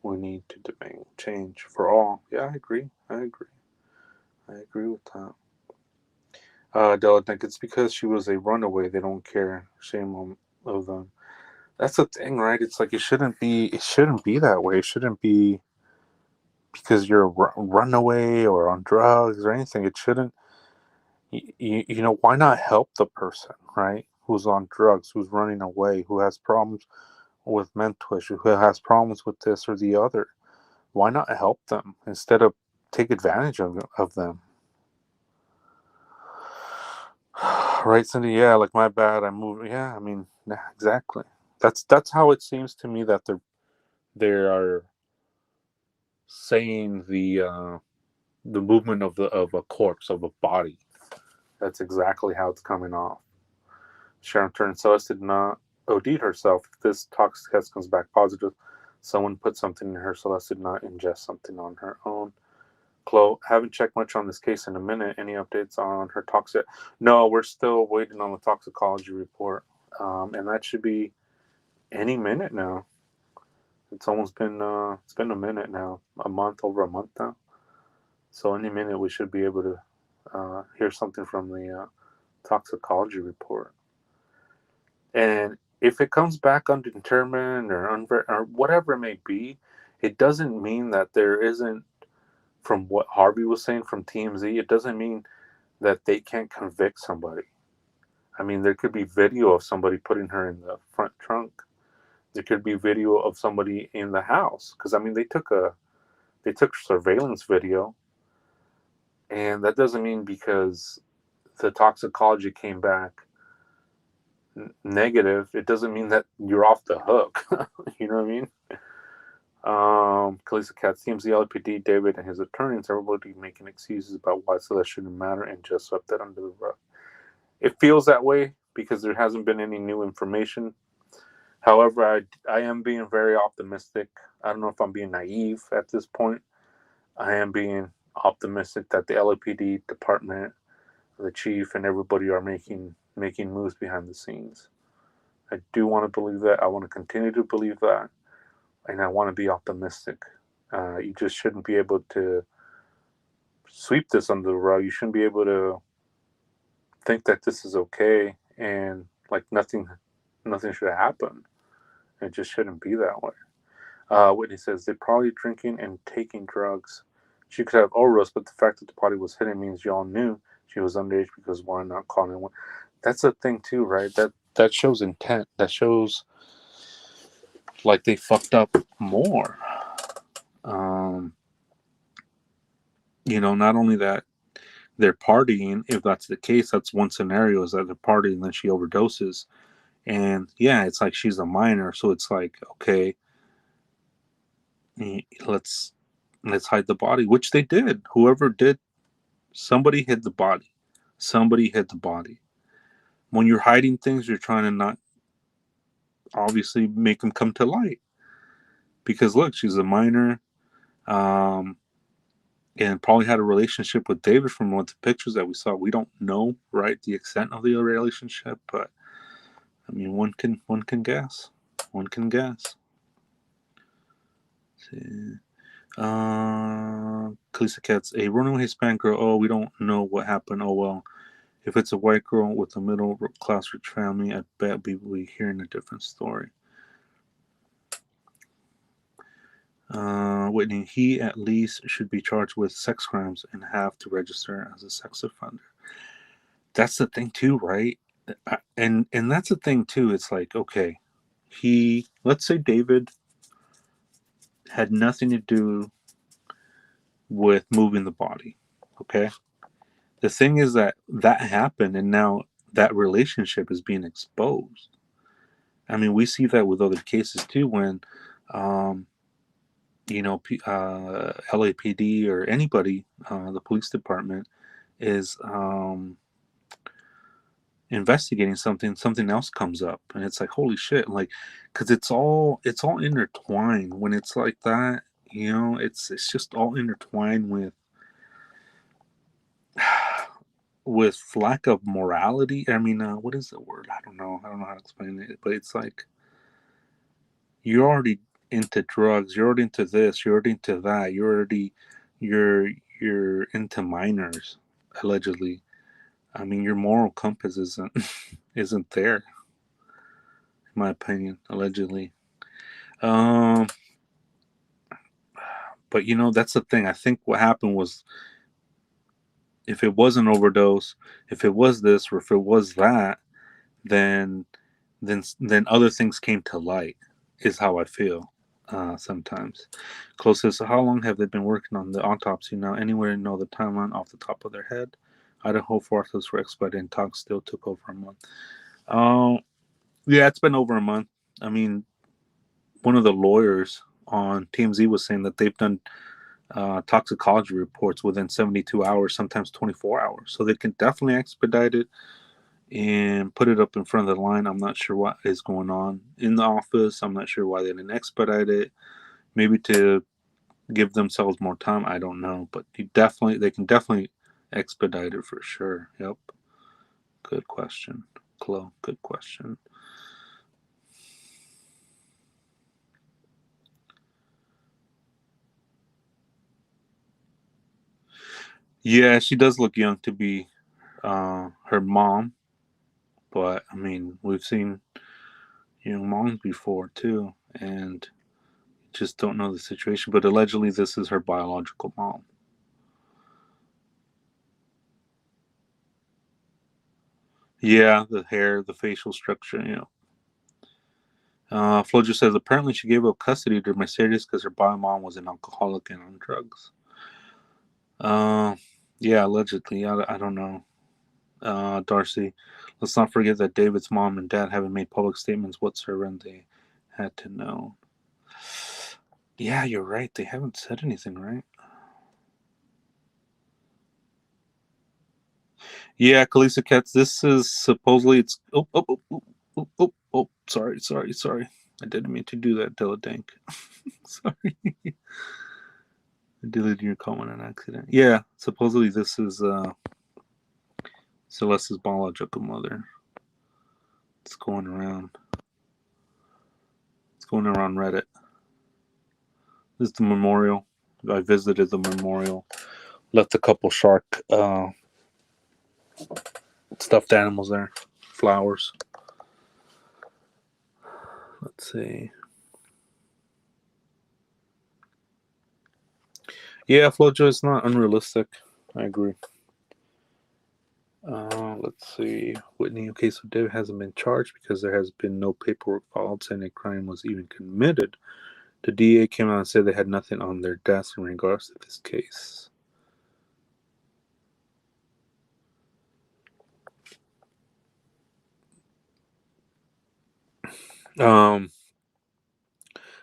We need to demand change for all. Yeah, I agree with that. Della think it's because she was a runaway. They don't care. Shame of them. That's the thing, right? It's like it shouldn't be that way. It shouldn't be because you're a runaway or on drugs or anything. It shouldn't. Why not help the person, right? Who's on drugs, who's running away, who has problems with mental issues, who has problems with this or the other. Why not help them instead of take advantage of them? Right, Cindy? Yeah, like my bad, I moved. Yeah, I mean, yeah, exactly. That's how it seems to me that they are saying the movement of a corpse, of a body. That's exactly how it's coming off. Sharon Turner Celeste did not OD herself. If this toxic test comes back positive, someone put something in her. Celeste did not ingest something on her own. Chloe, haven't checked much on this case in a minute. Any updates on her toxic? No, we're still waiting on the toxicology report, and that should be any minute now. It's almost been it's been a minute now, over a month now. So any minute we should be able to hear something from the toxicology report. And if it comes back undetermined or whatever it may be, it doesn't mean that there isn't, from what Harvey was saying from TMZ, it doesn't mean that they can't convict somebody. I mean, there could be video of somebody putting her in the front trunk. There could be video of somebody in the house. Because, I mean, they took surveillance video. And that doesn't mean because the toxicology came back negative, it doesn't mean that you're off the hook. You know what I mean? Kalisa Cat seems the LAPD, David, and his attorneys, everybody making excuses about why Celeste shouldn't matter and just swept that under the rug. It feels that way because there hasn't been any new information. However, I am being very optimistic. I don't know if I'm being naive at this point. I am being optimistic that the LAPD department, the chief, and everybody are making moves behind the scenes. I do want to believe that. I want to continue to believe that, and I want to be optimistic. You just shouldn't be able to sweep this under the rug. You shouldn't be able to think that this is okay and like nothing should happen. It just shouldn't be that way. Whitney says they're probably drinking and taking drugs. She could have overdosed, but the fact that the body was hidden means y'all knew she was underage because why not call anyone? That's a thing too, right? That shows intent. That shows like they fucked up more. Not only that they're partying. If that's the case, that's one scenario: is that they're partying and then she overdoses. And yeah, it's like she's a minor, so it's like, okay, let's hide the body, which they did. Whoever did, somebody hid the body. Somebody hid the body. When you're hiding things, you're trying to not obviously make them come to light. Because look, she's a minor, and probably had a relationship with David from what the pictures that we saw. We don't know, right, the extent of the relationship, but I mean, one can guess. One can guess. Let's see. Kalisa Cats, a runaway Hispanic girl. Oh, we don't know what happened. Oh well. If it's a white girl with a middle class rich family, I bet we will be hearing a different story. Whitney, he at least should be charged with sex crimes and have to register as a sex offender. That's the thing too, right? And that's the thing too. It's like, okay, let's say David had nothing to do with moving the body. Okay. The thing is that happened, and now that relationship is being exposed. I mean, we see that with other cases too, when, LAPD or anybody, the police department is investigating something else comes up, and it's like, holy shit, like, because it's all intertwined when it's like that. It's just all intertwined with lack of morality. I mean, what is the word? I don't know how to explain it, but it's like you're already into drugs, you're already into this, you're already into that, you're into minors, allegedly. I mean, your moral compass isn't there, in my opinion, allegedly. But that's the thing. I think what happened was, if it was an overdose, if it was this, or if it was that, then other things came to light, is how I feel sometimes. Close says, so how long have they been working on the autopsy now? Anywhere know the timeline off the top of their head? Idaho forces were expedited and talks still took over a month. Yeah, it's been over a month. I mean, one of the lawyers on TMZ was saying that they've done toxicology reports within 72 hours, sometimes 24 hours. So they can definitely expedite it and put it up in front of the line. I'm not sure what is going on in the office. I'm not sure why they didn't expedite it. Maybe to give themselves more time. I don't know. But they can definitely expedite it for sure. Yep. Good question, Chloe. Good question. Yeah, she does look young to be her mom. But I mean, we've seen moms before too, and just don't know the situation. But allegedly, this is her biological mom. Yeah, the hair, the facial structure. Flo just says apparently she gave up custody to Mercedes because her bio mom was an alcoholic and on drugs. Yeah, allegedly. I don't know. Darcy, let's not forget that David's mom and dad haven't made public statements whatsoever, and they had to know. Yeah, you're right. They haven't said anything, right? Yeah, Kalisa Cats. This is supposedly it's. Sorry. I didn't mean to do that, Dilladank. Sorry. I deleted your comment on accident. Yeah, supposedly this is Celeste's biological mother. It's going around. It's going around Reddit. This is the memorial. I visited the memorial. Left a couple shark stuffed animals there. Flowers. Let's see. Yeah, Flojo is not unrealistic. I agree. Let's see. Whitney, okay, so David hasn't been charged because there has been no paperwork filed saying a crime was even committed. The DA came out and said they had nothing on their desk in regards to this case.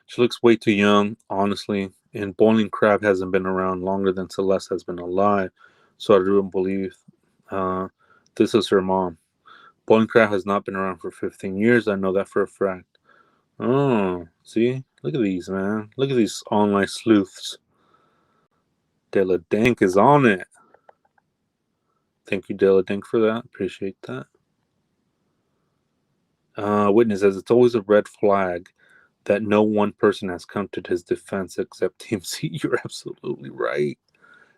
She looks way too young, honestly. And Boiling Crab hasn't been around longer than Celeste has been alive, so I don't believe this is her mom. Boiling Crab has not been around for 15 years. I know that for a fact. Oh, see? Look at these, man. Look at these online sleuths. Della Dank is on it. Thank you, Della Dank, for that. Appreciate that. Witness says it's always a red flag that no one person has come to his defense except TMC. You're absolutely right.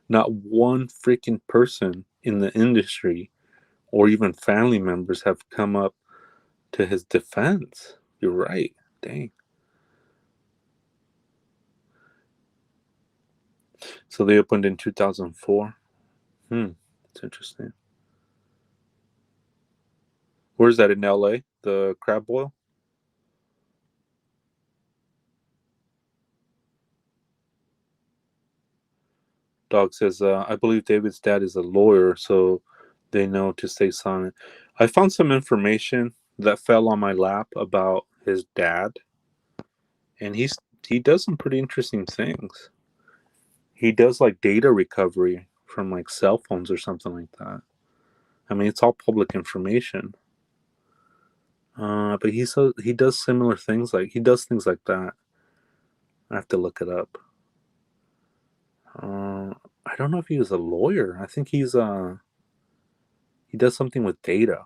Not one freaking person in the industry or even family members have come up to his defense. You're right. Dang. So they opened in 2004. It's interesting. Where's that, in LA? The Crab Boil? Dog says, I believe David's dad is a lawyer, so they know to stay silent. I found some information that fell on my lap about his dad, and he does some pretty interesting things. He does like data recovery from like cell phones or something like that. I mean, it's all public information. But he does similar things, like he does things like that. I have to look it up. I don't know if he was a lawyer. I think he does something with data.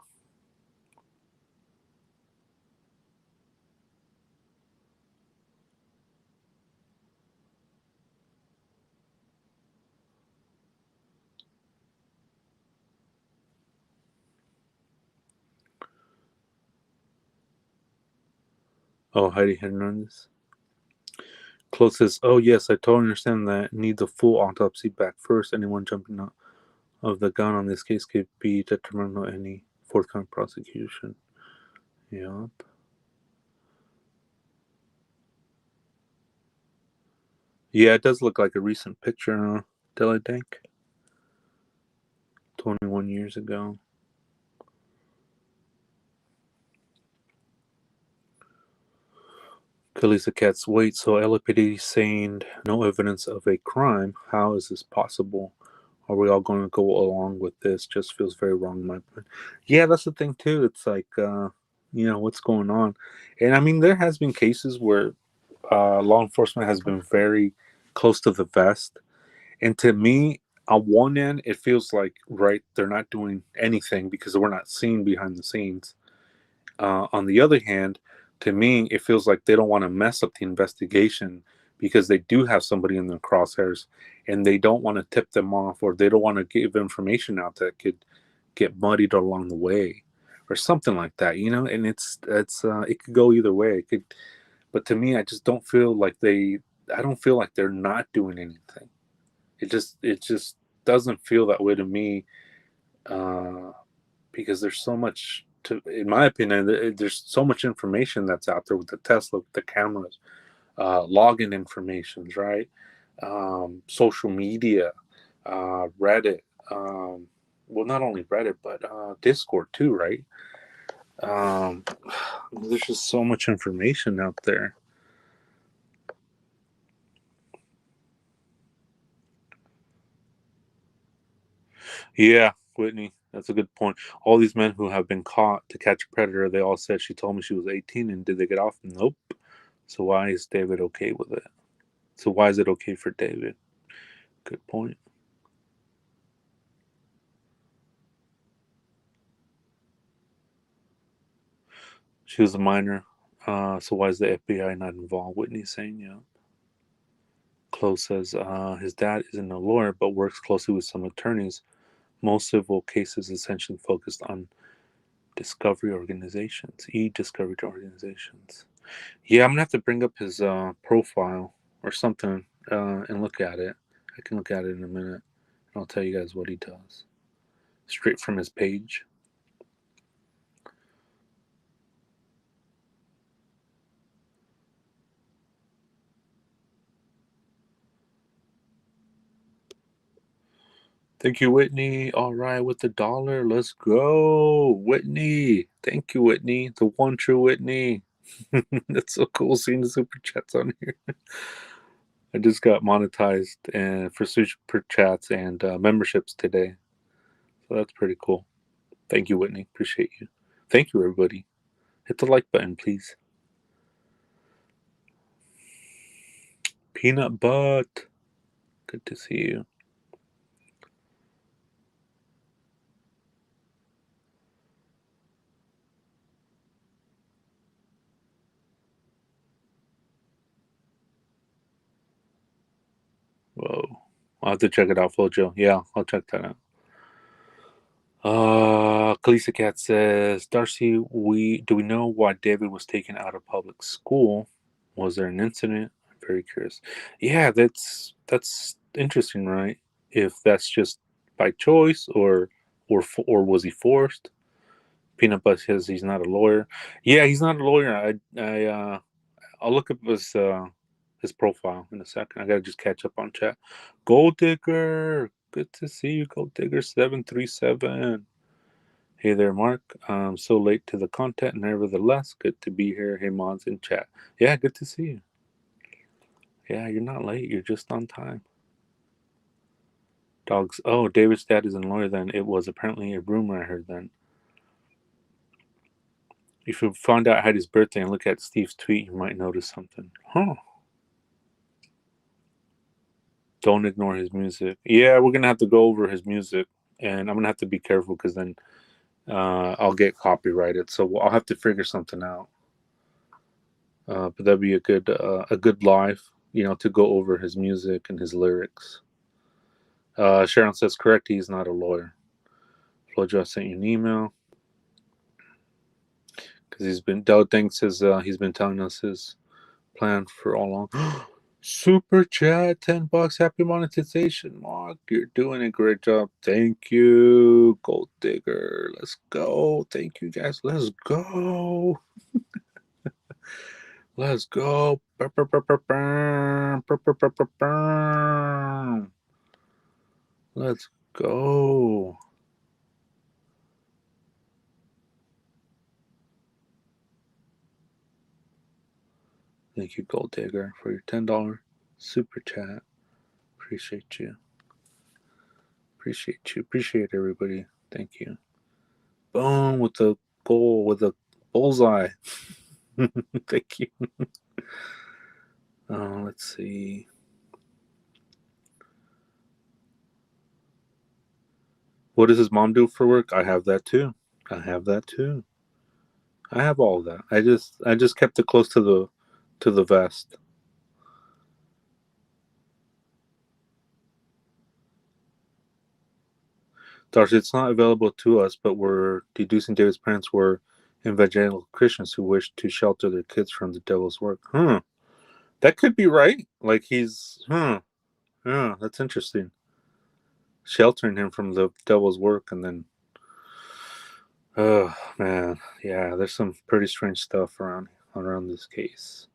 Oh, Heidi Hernandez. Close says, oh yes, I totally understand that. Need the full autopsy back first. Anyone jumping out of the gun on this case could be detrimental to any forthcoming prosecution. Yup. Yeah, it does look like a recent picture, Deli Dank. 21 years ago. Kalisa Cats, wait, so LAPD saying no evidence of a crime. How is this possible? Are we all going to go along with this? Just feels very wrong in my opinion. Yeah, that's the thing too. It's like, what's going on? And I mean, there has been cases where law enforcement has been very close to the vest. And to me, on one end, it feels like, right, they're not doing anything because we're not seen behind the scenes. On the other hand, to me, it feels like they don't want to mess up the investigation because they do have somebody in their crosshairs and they don't want to tip them off, or they don't want to give information out that could get muddied along the way or something like that, and it could go either way. But to me, I just don't feel like I don't feel like they're not doing anything. It just doesn't feel that way to me, because there's so much in my opinion, there's so much information that's out there with the Tesla, with the cameras, login informations, right? Social media, Reddit, well, not only Reddit, but Discord too, right? There's just so much information out there. Yeah, Whitney. That's a good point. All these men who have been caught to catch a predator, they all said she told me she was 18, and did they get off? Nope. So why is David okay with it? So why is it okay for David? Good point. She was a minor. So why is the FBI not involved? Whitney's saying, yeah. Chloe says his dad isn't a lawyer, but works closely with some attorneys. Most civil cases essentially focused on discovery organizations, e-discovery organizations. Yeah, I'm gonna have to bring up his profile or something and look at it. I can look at it in a minute, and I'll tell you guys what he does. Straight from his page. Thank you, Whitney. All right, with the $1. Let's go. Whitney. Thank you, Whitney. The one true Whitney. That's so cool seeing the super chats on here. I just got monetized and for super chats and memberships today. So that's pretty cool. Thank you, Whitney. Appreciate you. Thank you, everybody. Hit the like button, please. Peanut Butt. Good to see you. Whoa. I'll have to check it out, Flojo. Yeah, I'll check that out. Kalisa Cat says, Darcy, do we know why David was taken out of public school? Was there an incident? I'm very curious. Yeah, that's interesting, right? If that's just by choice or was he forced? Peanut Butter says he's not a lawyer. Yeah, he's not a lawyer. I'll look up his profile in a second. I gotta just catch up on chat. Gold Digger, good to see you, Gold Digger 737. Hey there, Mark. I'm so late to the content, nevertheless, good to be here. Hey, mods in chat. Yeah, good to see you. Yeah, you're not late. You're just on time. Dogs. Oh, David's dad isn't a lawyer then. It was apparently a rumor I heard then. If you found out I had his birthday and look at Steve's tweet, you might notice something. Huh. Don't ignore his music. Yeah, we're going to have to go over his music, and I'm going to have to be careful because then I'll get copyrighted. So I'll have to figure something out. But that'd be a good live, to go over his music and his lyrics. Sharon says, correct, he's not a lawyer. Flojo, I sent you an email. Because Dowd thinks he's been telling us his plan for all along. Super chat, $10. Happy monetization, Mark. You're doing a great job. Thank you, Gold Digger. Let's go. Thank you, guys. Let's go. Let's go. Let's go. Thank you, Gold Digger, for your $10 super chat. Appreciate you. Appreciate everybody. Thank you. Boom, with the goal, with a bullseye. Thank you. Let's see. What does his mom do for work? I have that too. I have all of that. I just kept it close to the vest. Darcy, it's not available to us, but we're deducing David's parents were evangelical Christians who wished to shelter their kids from the devil's work. That could be right. Like he's, yeah, that's interesting. Sheltering him from the devil's work, and then, oh man, yeah, there's some pretty strange stuff around this case.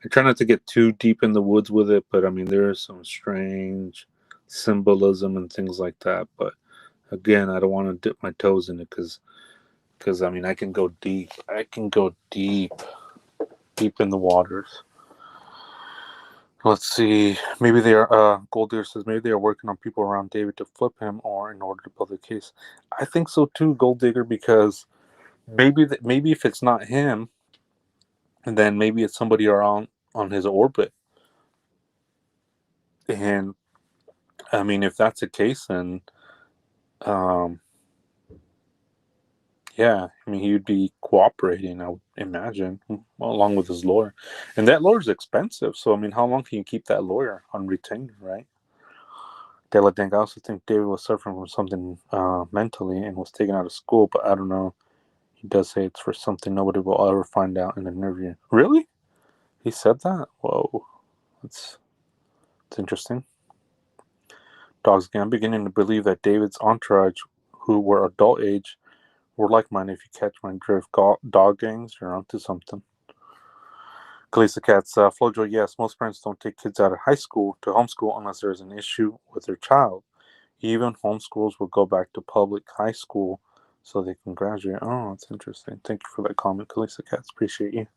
I try not to get too deep in the woods with it, but I mean, there is some strange symbolism and things like that. But again, I don't want to dip my toes in it because I mean, I can go deep. Deep in the waters. Let's see. Maybe they are. Gold Digger says maybe they are working on people around David to flip him, or in order to build a case. I think so too, Gold Digger, because maybe if it's not him, then maybe it's somebody around on his orbit. And I mean, if that's the case, then yeah, I mean, he would be cooperating, I would imagine, along with his lawyer. And that lawyer's expensive, so I mean, how long can you keep that lawyer on retainer, right? I also think David was suffering from something mentally and was taken out of school, but I don't know. He does say it's for something nobody will ever find out in an interview. Really? He said that? Whoa. That's interesting. Dogs again. I'm beginning to believe that David's entourage, who were adult age, were like-minded. If you catch my drift. Dog gangs, you're onto something. Kalisa Cats, Flojo, yes, most parents don't take kids out of high school to homeschool unless there's an issue with their child. Even homeschools will go back to public high school so they can graduate. Oh, that's interesting. Thank you for that comment, Kalisa Cats. Appreciate you.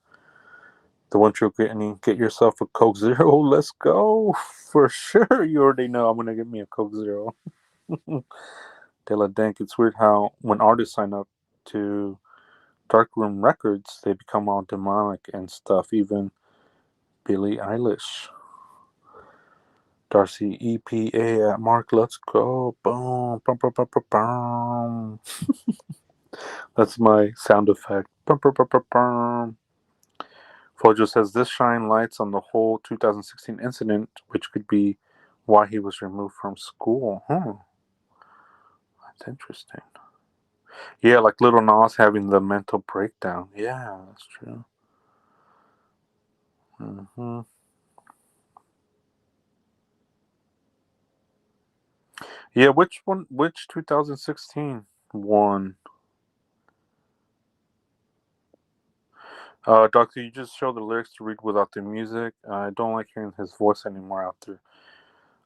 The one trick get yourself a Coke Zero. Let's go. For sure. You already know I'm going to get me a Coke Zero. Dela Dank, it's weird how when artists sign up to Darkroom Records, they become all demonic and stuff. Even Billie Eilish. Darcy EPA at Mark. Let's go. Boom. Bum, bum, bum, bum, bum. That's my sound effect. Bum, bum, bum, bum, bum. Flojo says this shine lights on the whole 2016 incident, which could be why he was removed from school. That's interesting. Yeah, like Little Nas having the mental breakdown. Yeah, that's true. Mm-hmm. Yeah, which one? Which 2016 one? Doctor, you just show the lyrics to read without the music. I don't like hearing his voice anymore out there.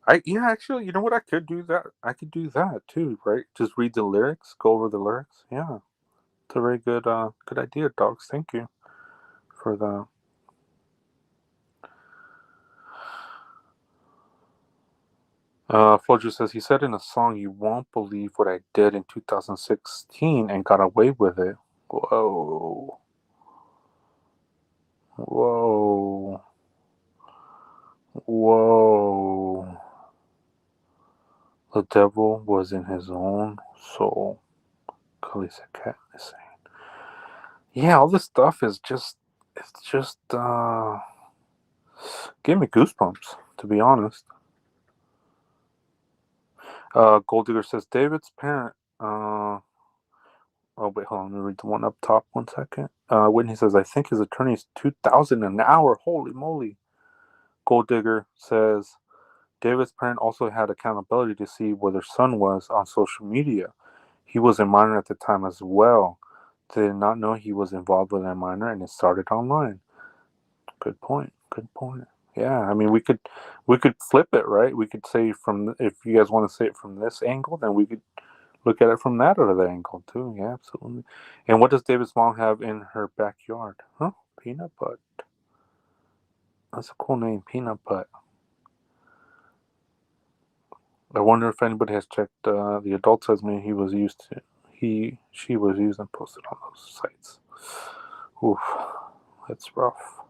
Actually, you know what? I could do that. I could do that too, right? Just read the lyrics, go over the lyrics. Yeah, it's a very good idea, dogs. Thank you for the. Flojo says he said in a song, "You won't believe what I did in 2016 and got away with it." Whoa, whoa, whoa! The devil was in his own soul. Kalisa Cat is saying. Yeah, all this stuff is it's just give me goosebumps, to be honest. Gold Digger says David's parent oh wait, hold on, let me read the one up top 1 second. Whitney says I think his attorney is $2,000 an hour. Holy moly. Gold Digger says David's parent also had accountability to see where their son was on social media. He was a minor at the time as well. They did not know he was involved with a minor and it started online. Good point. Good point. Yeah, I mean we could flip it, right? We could say from if you guys want to say it from this angle, then we could look at it from that other angle too. Yeah, absolutely. And what does David's mom have in her backyard? Huh? Peanut Butt. That's a cool name, Peanut Butt. I wonder if anybody has checked the adult says me she was used and posted on those sites. Oof, that's rough.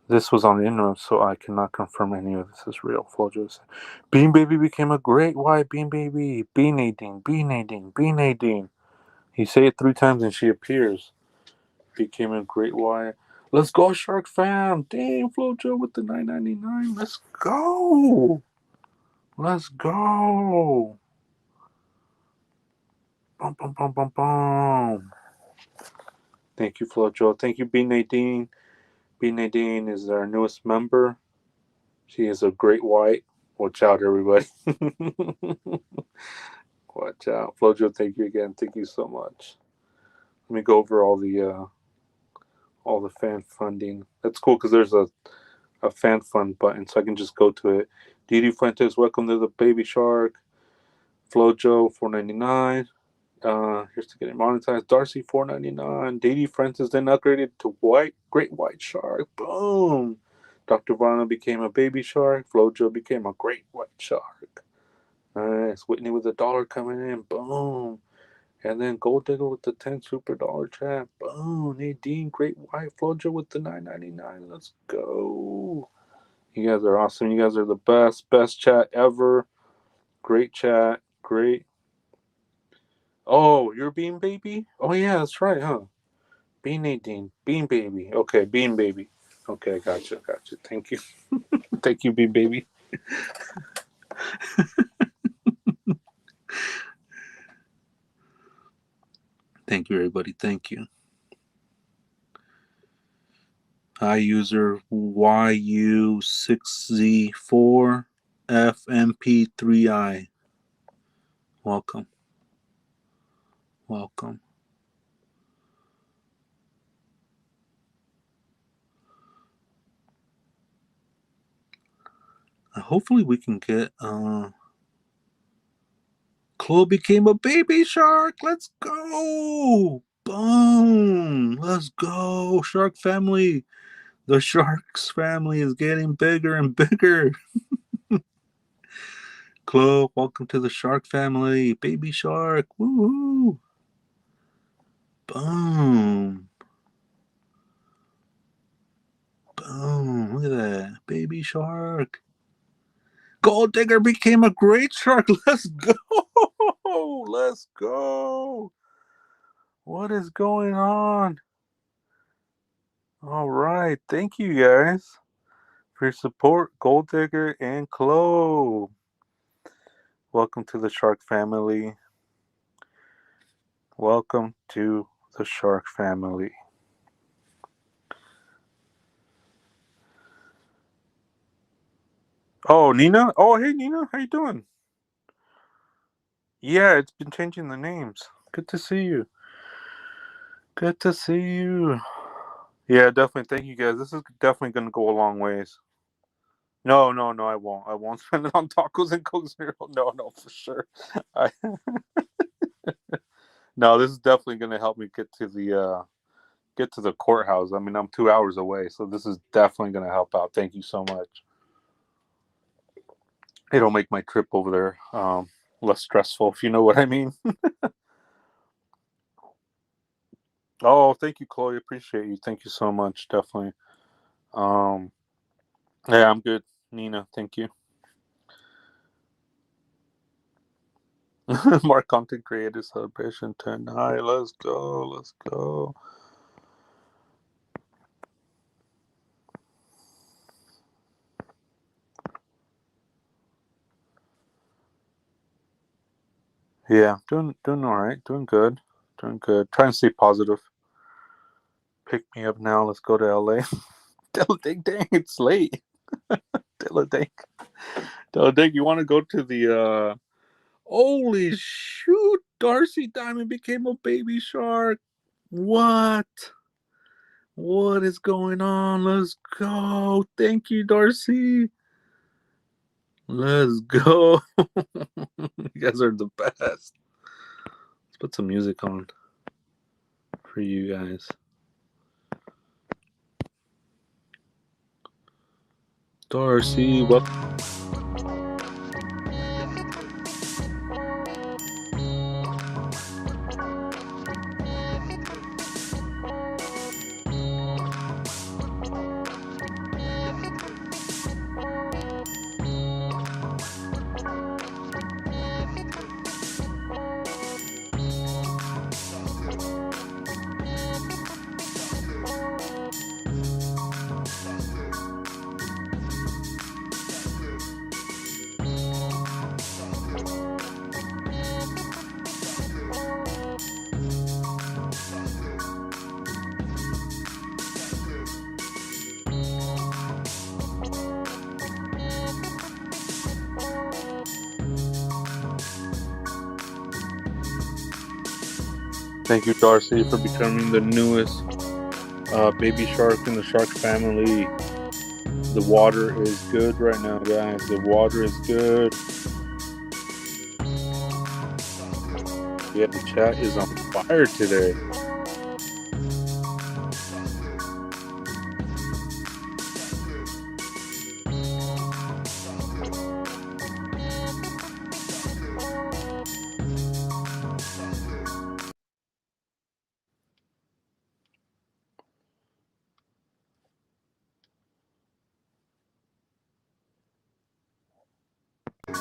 This was on the internet, so I cannot confirm any of this is real. Flojo said, Bean Baby became a great white Bean Baby. Bean Nadine, Bean Nadine, Bean Nadine. He say it 3 times and she appears. Became a great white. Let's go, Shark Fam. Damn, Flojo with the $9.99. Let's go. Let's go. Bum, bum, bum, bum, bum. Thank you, Flojo. Thank you, B. Nadine. B. Nadine is our newest member. She is a great white. Watch out, everybody. Watch out. Flojo, thank you again. Thank you so much. Let me go over all the fan funding. That's cool because there's a fan fund button, so I can just go to it. Didi Fuentes, welcome to the Baby Shark. Flojo, $4.99. Here's to get it monetized. Darcy, $4.99. Didi Francis then upgraded to Great White Shark. Boom. Dr. Vana became a baby shark. Flojo became a great white shark. Nice. Whitney with $1 coming in. Boom. And then Gold Digger with the 10 super dollar chat. Boom. Nadine, great white. Flojo with the $9.99. Let's go. You guys are awesome. You guys are the best. Best chat ever. Great chat. Great. Oh, you're Bean Baby? Oh, yeah, that's right, huh? Bean Nadine. Bean Baby. Okay, Bean Baby. Okay, gotcha. Thank you. Thank you, Bean Baby. Thank you, everybody. Thank you. Hi, user YU6Z4FMP3I. Welcome. Hopefully we can get Chloe became a baby shark. Let's go. Boom. Let's go. Shark family. The Sharks family is getting bigger and bigger. Chloe, welcome to the Shark family. Baby shark. Woohoo. Boom. Look at that. Baby shark. Gold Digger became a great shark. Let's go. What is going on? All right. Thank you guys for your support, Gold Digger and Chloe. Welcome to the Shark family. Welcome to the Shark family. Oh, Nina? Oh, hey, Nina. How you doing? Yeah, it's been changing the names. Good to see you. Yeah, definitely. Thank you, guys. This is definitely going to go a long ways. No, I won't. I won't spend it on tacos and Coke Zero. No, for sure. No, this is definitely going to help me get to the courthouse. I mean, I'm 2 hours away, so this is definitely going to help out. Thank you so much. It'll make my trip over there less stressful, if you know what I mean. Oh, thank you, Chloe. Appreciate you. Thank you so much. Definitely. Yeah, I'm good. Nina, thank you. More content creator celebration 10. Hi, let's go. Yeah, doing all right. Doing good. Trying to stay positive. Pick me up now. Let's go to LA. Dang, it's late. Dang, you want to go to the holy shoot, Darcy Diamond became a baby shark. What is going on? Let's go. Thank you, Darcy. Let's go. You guys are the best. Let's put some music on for you guys. Darcy, welcome. Thank you, Darcy, for becoming the newest baby shark in the shark family. The water is good right now, guys. The water is good. Yeah, the chat is on fire today. See,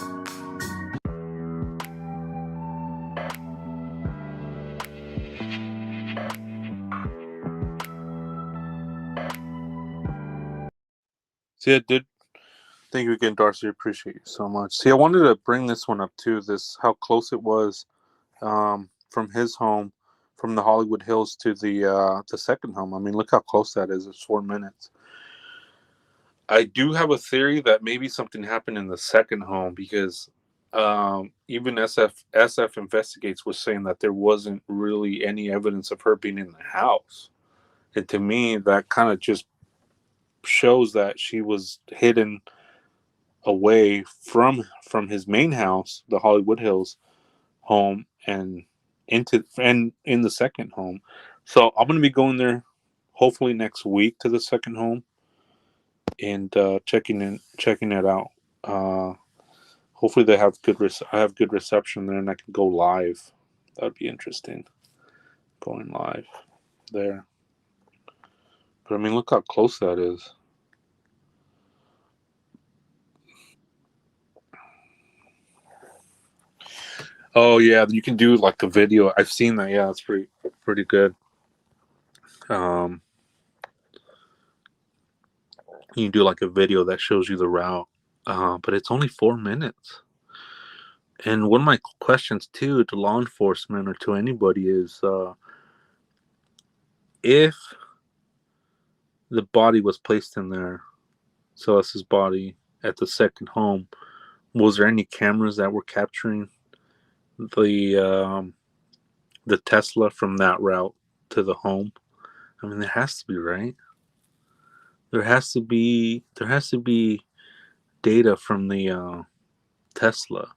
I did. Thank you again, Darcy. Appreciate you so much. See, I wanted to bring this one up too. This how close it was from his home, from the Hollywood Hills to the second home. I mean, look how close that is. It's 4 minutes. I do have a theory that maybe something happened in the second home because even SF Investigates was saying that there wasn't really any evidence of her being in the house. And to me, that kind of just shows that she was hidden away from his main house, the Hollywood Hills home, and in the second home. So I'm gonna be going there hopefully next week to the second home and checking it out. Hopefully they have I have good reception there, and I can go live. That would be interesting, going live there. But I mean, look how close that is. Oh yeah, you can do like a video. I've seen that. Yeah, it's pretty good. You can do like a video that shows you the route, but it's only 4 minutes. And one of my questions too to law enforcement or to anybody is, if the body was placed in there, Celeste's body at the second home, was there any cameras that were capturing the Tesla from that route to the home? I mean, there has to be, right? There has to be data from the Tesla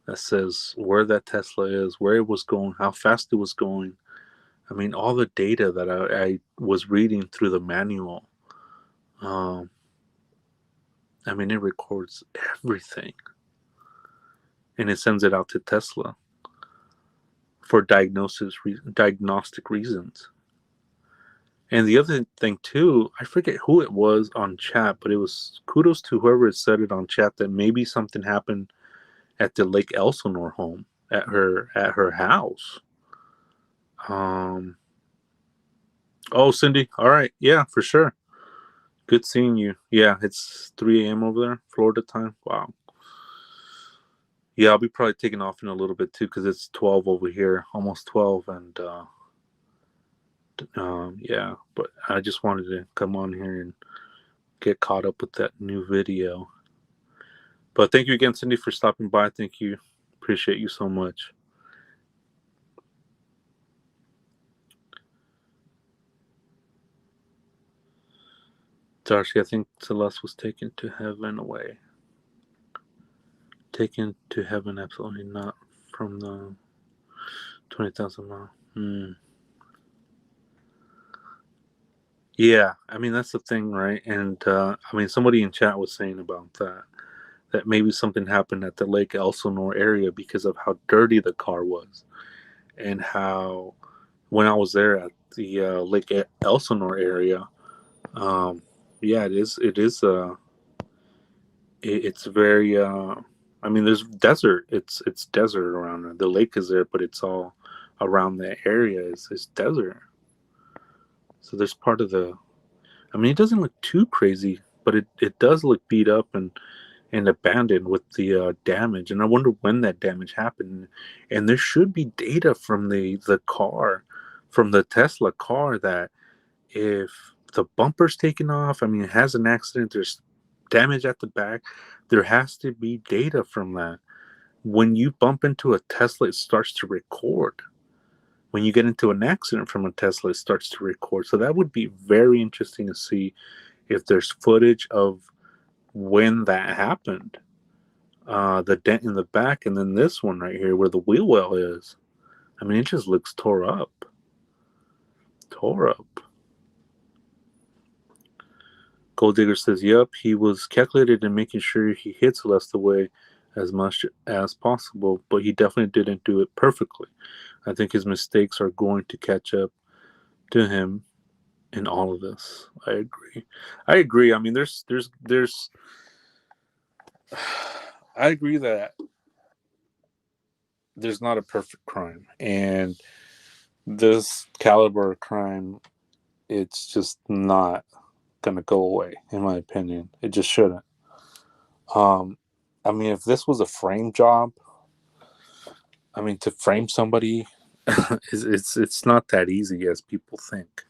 that says where that Tesla is, where it was going, how fast it was going. I mean, all the data that I was reading through the manual. I mean, it records everything, and it sends it out to Tesla for diagnostic reasons. And the other thing too, I forget who it was on chat, but it was kudos to whoever said it on chat that maybe something happened at the Lake Elsinore home at her house. Oh, Cindy. All right. Yeah, for sure. Good seeing you. Yeah, it's 3 a.m. over there, Florida time. Wow. Yeah, I'll be probably taking off in a little bit too because it's 12 over here, almost 12. And yeah, but I just wanted to come on here and get caught up with that new video. But thank you again, Cindy, for stopping by. Thank you. Appreciate you so much. Darcy, I think Celeste was taken to heaven away. Taken to heaven, absolutely not from the 20,000 mile. Yeah, I mean, that's the thing, right? And I mean, somebody in chat was saying about that maybe something happened at the Lake Elsinore area because of how dirty the car was, and how when I was there at the Lake Elsinore area, yeah, it's very. I mean, there's desert. It's desert around there. The lake is there, but it's all around the area is desert. So there's part of the. I mean, it doesn't look too crazy, but it does look beat up and abandoned with the damage. And I wonder when that damage happened. And there should be data from the car, from the Tesla car, that if the bumper's taken off, I mean, it has an accident, there's damage at the back, there has to be data from that. When you bump into a Tesla, it starts to record. When you get into an accident from a Tesla, it starts to record. So that would be very interesting to see if there's footage of when that happened. The dent in the back, and then this one right here where the wheel well is. I mean, it just looks tore up. Tore up. Gold Digger says, yep, he was calculated in making sure he hit Celeste away as much as possible, but he definitely didn't do it perfectly. I think his mistakes are going to catch up to him in all of this. I agree. I mean, there's I agree that there's not a perfect crime, and this caliber of crime, it's just not gonna go away, in my opinion. It just shouldn't. I mean, if this was a frame job, I mean, to frame somebody, it's not that easy as people think.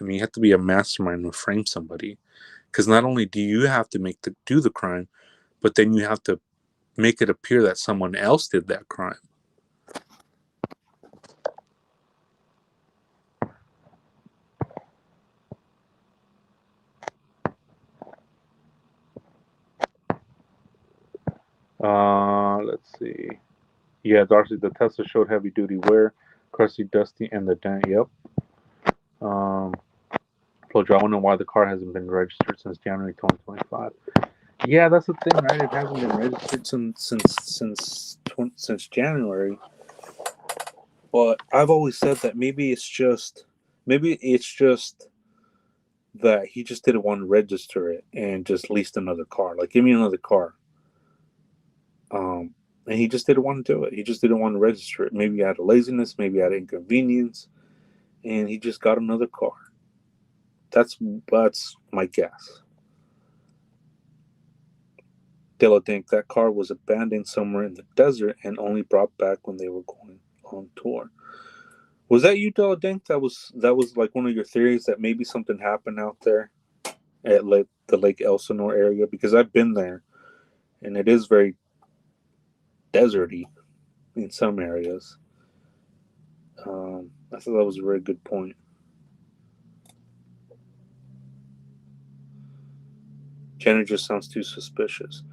I mean, you have to be a mastermind to frame somebody, because not only do you have to do the crime, but then you have to make it appear that someone else did that crime. Let's see. Yeah, Darcy, the Tesla showed heavy duty wear, crusty, dusty, and the dent. Yep. Flojo, I wonder why the car hasn't been registered since January 2025. Yeah, that's the thing, right? It hasn't been registered since January. But I've always said that maybe it's just that he just didn't want to register it and just leased another car. Like, give me another car. And he just didn't want to do it. He just didn't want to register it. Maybe out of laziness, maybe out of inconvenience, and he just got another car. That's my guess. They'll think that car was abandoned somewhere in the desert and only brought back when they were going on tour. Was that you, Deladink? That was like one of your theories that maybe something happened out there at the Lake Elsinore area, because I've been there, and it is very deserty in some areas. I thought that was a very good point. Jenny just sounds too suspicious.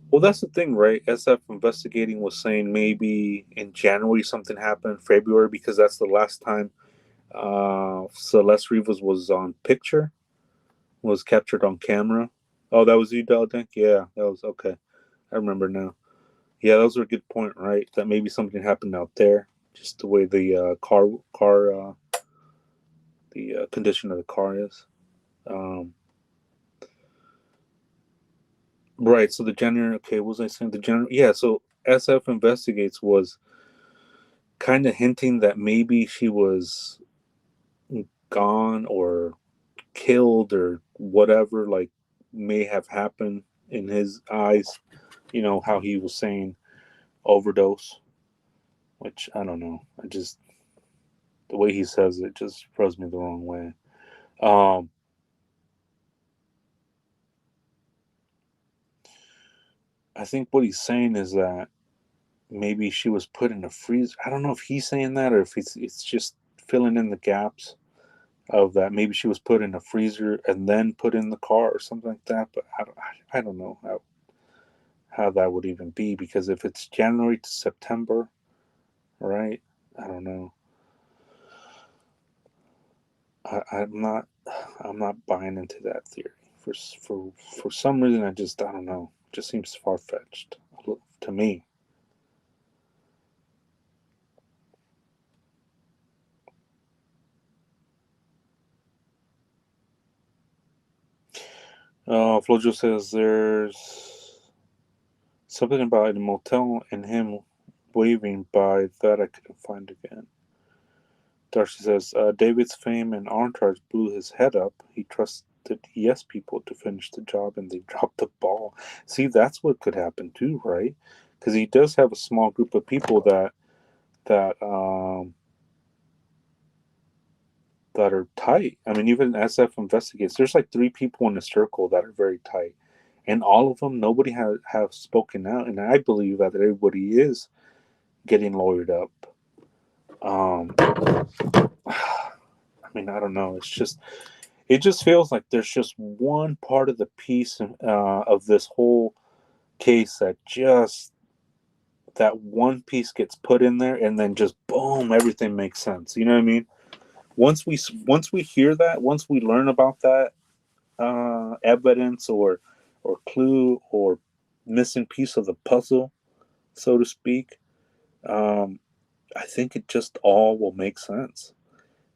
Well, that's the thing, right? SF Investigating was saying maybe in January something happened, February, because that's the last time Celeste Rivas was on picture, was captured on camera. Oh, that was you, Deladink? Yeah, that was okay. I remember now. Yeah, that was a good point, right? That maybe something happened out there, just the way the the condition of the car is. Right. So the January. Okay, what was I saying? The January. Yeah. So SF Investigates was kind of hinting that maybe she was gone or killed or whatever, like may have happened in his eyes. You know how he was saying overdose, which I don't know. I just the way he says it just rubs me the wrong way. I think what he's saying is that maybe she was put in a freezer. I don't know if he's saying that or if it's just filling in the gaps of that. Maybe she was put in a freezer and then put in the car or something like that. But I don't know how that would even be, because if it's January to September, right? I don't know. I'm not buying into that theory for some reason. I don't know. It just seems far fetched to me. Flojo says there's something about a motel and him waving by that I couldn't find again. Darcy says David's fame and entourage blew his head up. He trusted yes people to finish the job, and they dropped the ball. See, that's what could happen too, right? Because he does have a small group of people that are tight. I mean, even SF Investigates, there's like 3 people in the circle that are very tight, and all of them, nobody have spoken out, and I believe that everybody is getting lawyered up. I mean, I don't know. It just feels like there's just one part of the piece of this whole case that one piece gets put in there, and then just boom, everything makes sense. You know what I mean? Once we hear that, once we learn about that evidence or clue or missing piece of the puzzle, so to speak, I think it just all will make sense,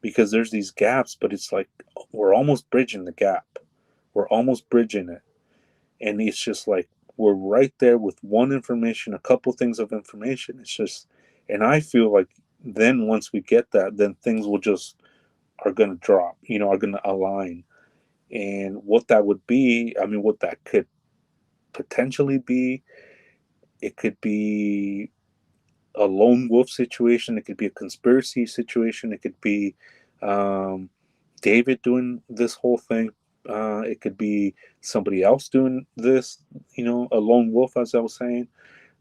because there's these gaps, but it's like we're almost bridging the gap. We're almost bridging it, and it's just like we're right there with one information, a couple things of information. It's just, and I feel like then once we get that, then things will just are going to drop, are going to align. And what that would be, I mean, what that could potentially be, it could be a lone wolf situation. It could be a conspiracy situation. It could be David doing this whole thing. It could be somebody else doing this, a lone wolf, as I was saying.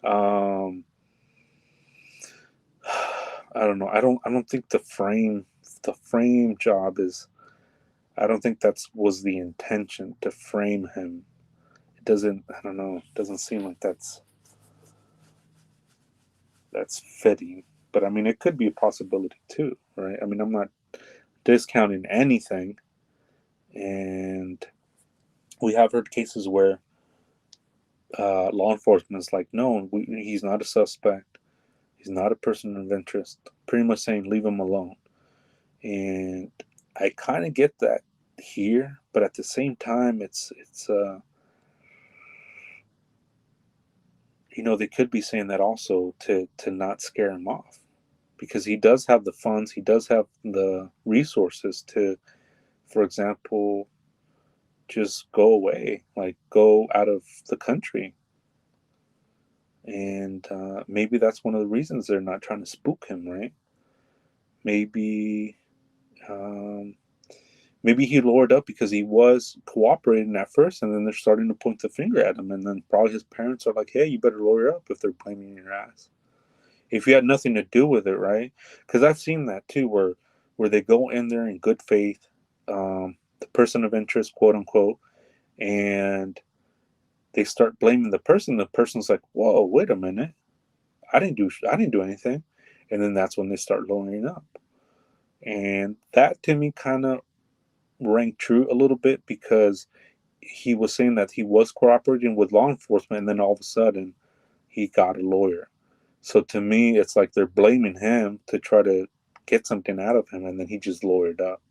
I don't know. I don't think the frame job is. I don't think that's was the intention to frame him. It doesn't. I don't know. It doesn't seem like that's fitting. But I mean, it could be a possibility too, right? I mean, I'm not discounting anything, and we have heard cases where law enforcement is like, no, he's not a suspect. He's not a person of interest. Pretty much saying, leave him alone. And I kind of get that here, but at the same time, it's they could be saying that also to not scare him off, because he does have the funds, he does have the resources to, for example, just go away, like go out of the country. And maybe that's one of the reasons they're not trying to spook him, right? Maybe maybe he lowered up because he was cooperating at first, and then they're starting to point the finger at him, and then probably his parents are like, hey, you better lower up if they're blaming your ass. If you had nothing to do with it, right? Because I've seen that too, where they go in there in good faith, the person of interest, quote unquote, and they start blaming the person. The person's like, whoa, wait a minute, I didn't do anything. And then that's when they start lowering up. And that to me kind of rang true a little bit, because he was saying that he was cooperating with law enforcement, and then all of a sudden he got a lawyer. So to me, it's like they're blaming him to try to get something out of him, and then he just lowered up.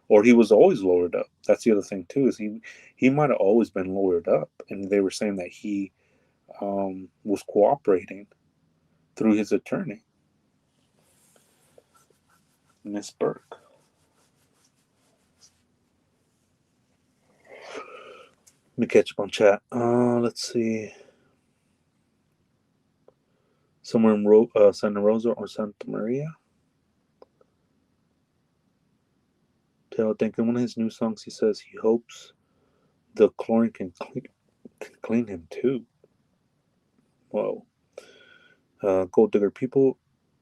Or he was always lowered up. That's the other thing too, is he might have always been lowered up, and they were saying that he was cooperating through his attorney, Miss Burke. Let me catch up on chat. Let's see. Somewhere in Santa Rosa or Santa Maria. Taylor think in one of his new songs he says he hopes the chlorine can clean him too. Whoa. Gold digger, people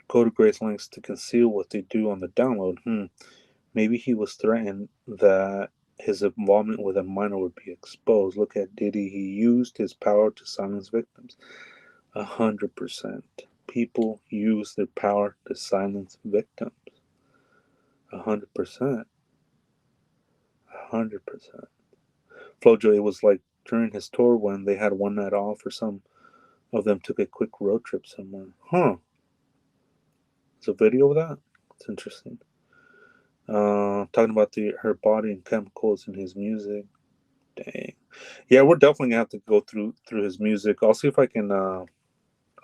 go to great lengths to conceal what they do on the download. Maybe he was threatened that his involvement with a minor would be exposed. Look at Diddy. He used his power to silence victims. 100%. People use their power to silence victims. 100%. 100%. Flojo, it was like during his tour when they had one night off, or some of them took a quick road trip somewhere. Huh. There's a video of that? It's interesting. Talking about her body and chemicals in his music. Dang. Yeah, we're definitely gonna have to go through his music. I'll see if I can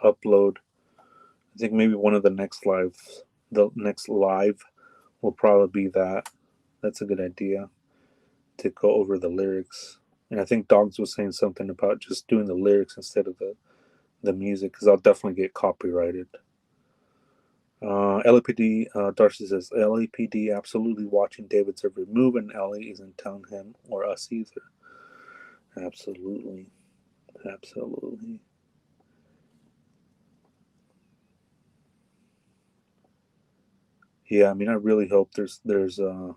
upload. I think maybe one of the next live will probably be that. That's a good idea, to go over the lyrics. And I think Dogs was saying something about just doing the lyrics instead of the music, because I'll definitely get copyrighted. LAPD, Darcy says, LAPD absolutely watching David's every move, and LA isn't telling him or us either. Absolutely. Absolutely. Yeah, I mean, I really hope there's a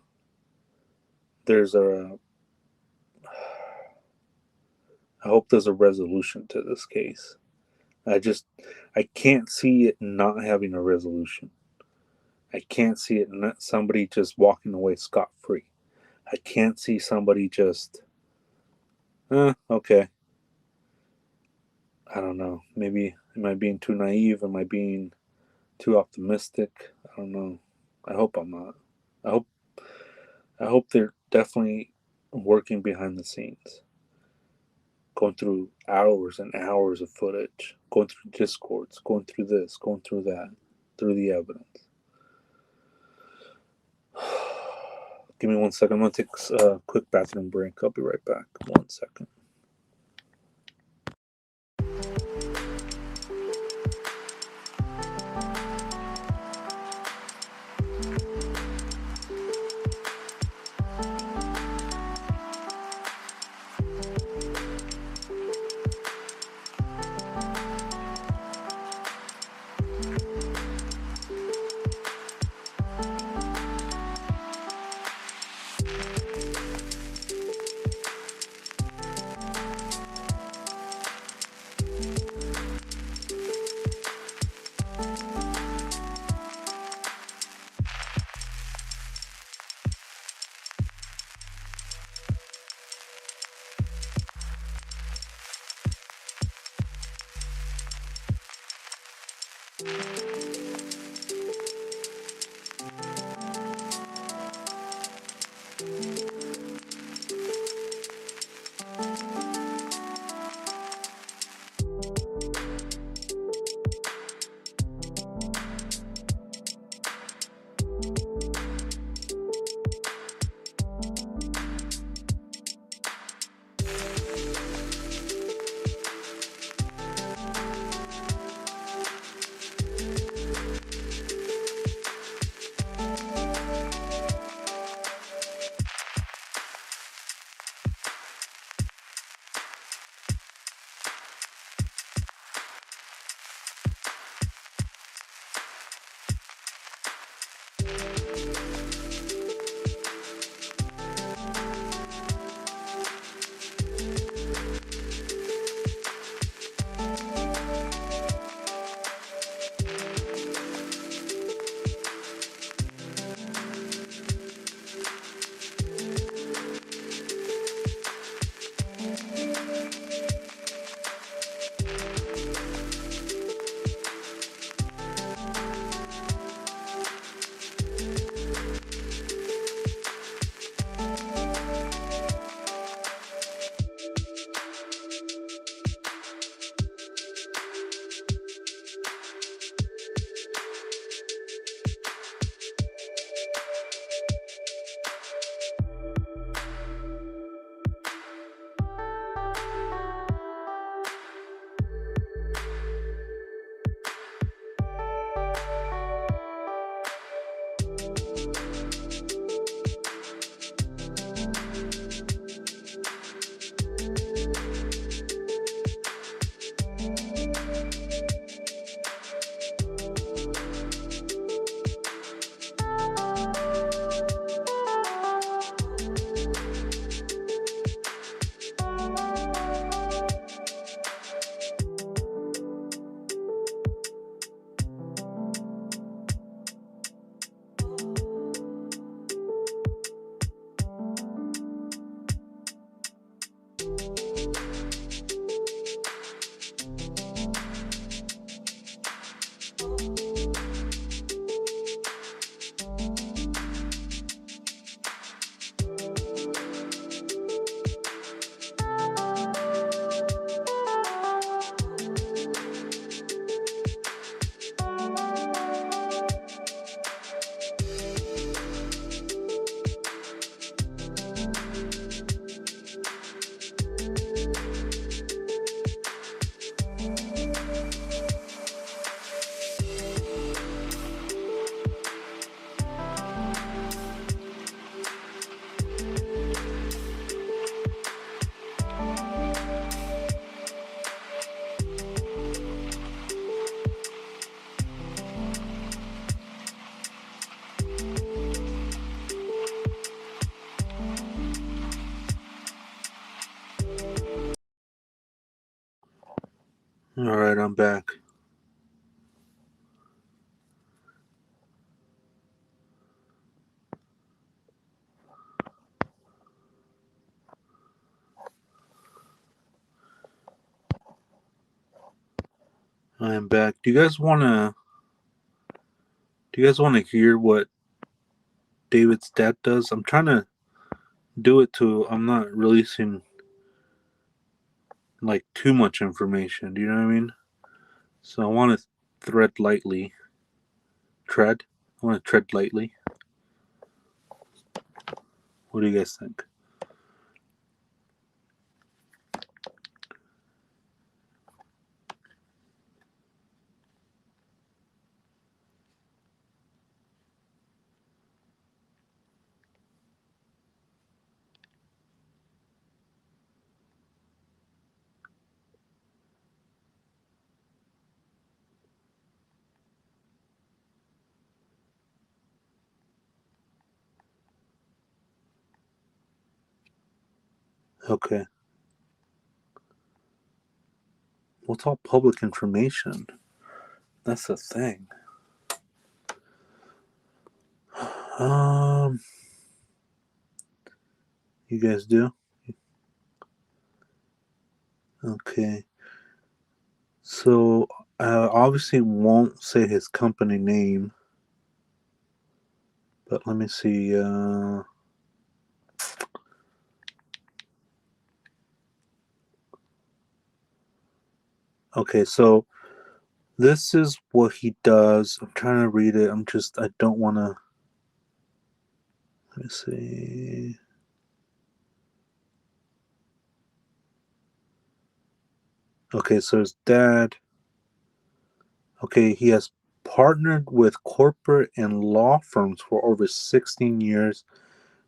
I hope there's a resolution to this case. I can't see it not having a resolution. I can't see it not somebody just walking away scot-free. I can't see somebody just, okay. I don't know. Maybe am I being too naive? Am I being too optimistic? I don't know. I hope I'm not. I hope they're definitely working behind the scenes. going through hours and hours of footage, going through discords, going through this, going through that, through the evidence. Give me 1 second. I'm going to take a quick bathroom break. I'll be right back. 1 second. All right, I'm back. I am back. Do you guys want to hear what David's dad does? I'm trying to do it to I'm not releasing like too much information. Do you know what I mean? So I want to tread lightly. I want to tread lightly. What do you guys think? Okay. What's all public information? That's the thing. You guys do? Okay. So I obviously won't say his company name, but let me see. Okay, so this is what he does. I'm trying to read it. I don't want to. Let me see. Okay, so his dad. Okay, he has partnered with corporate and law firms for over 16 years,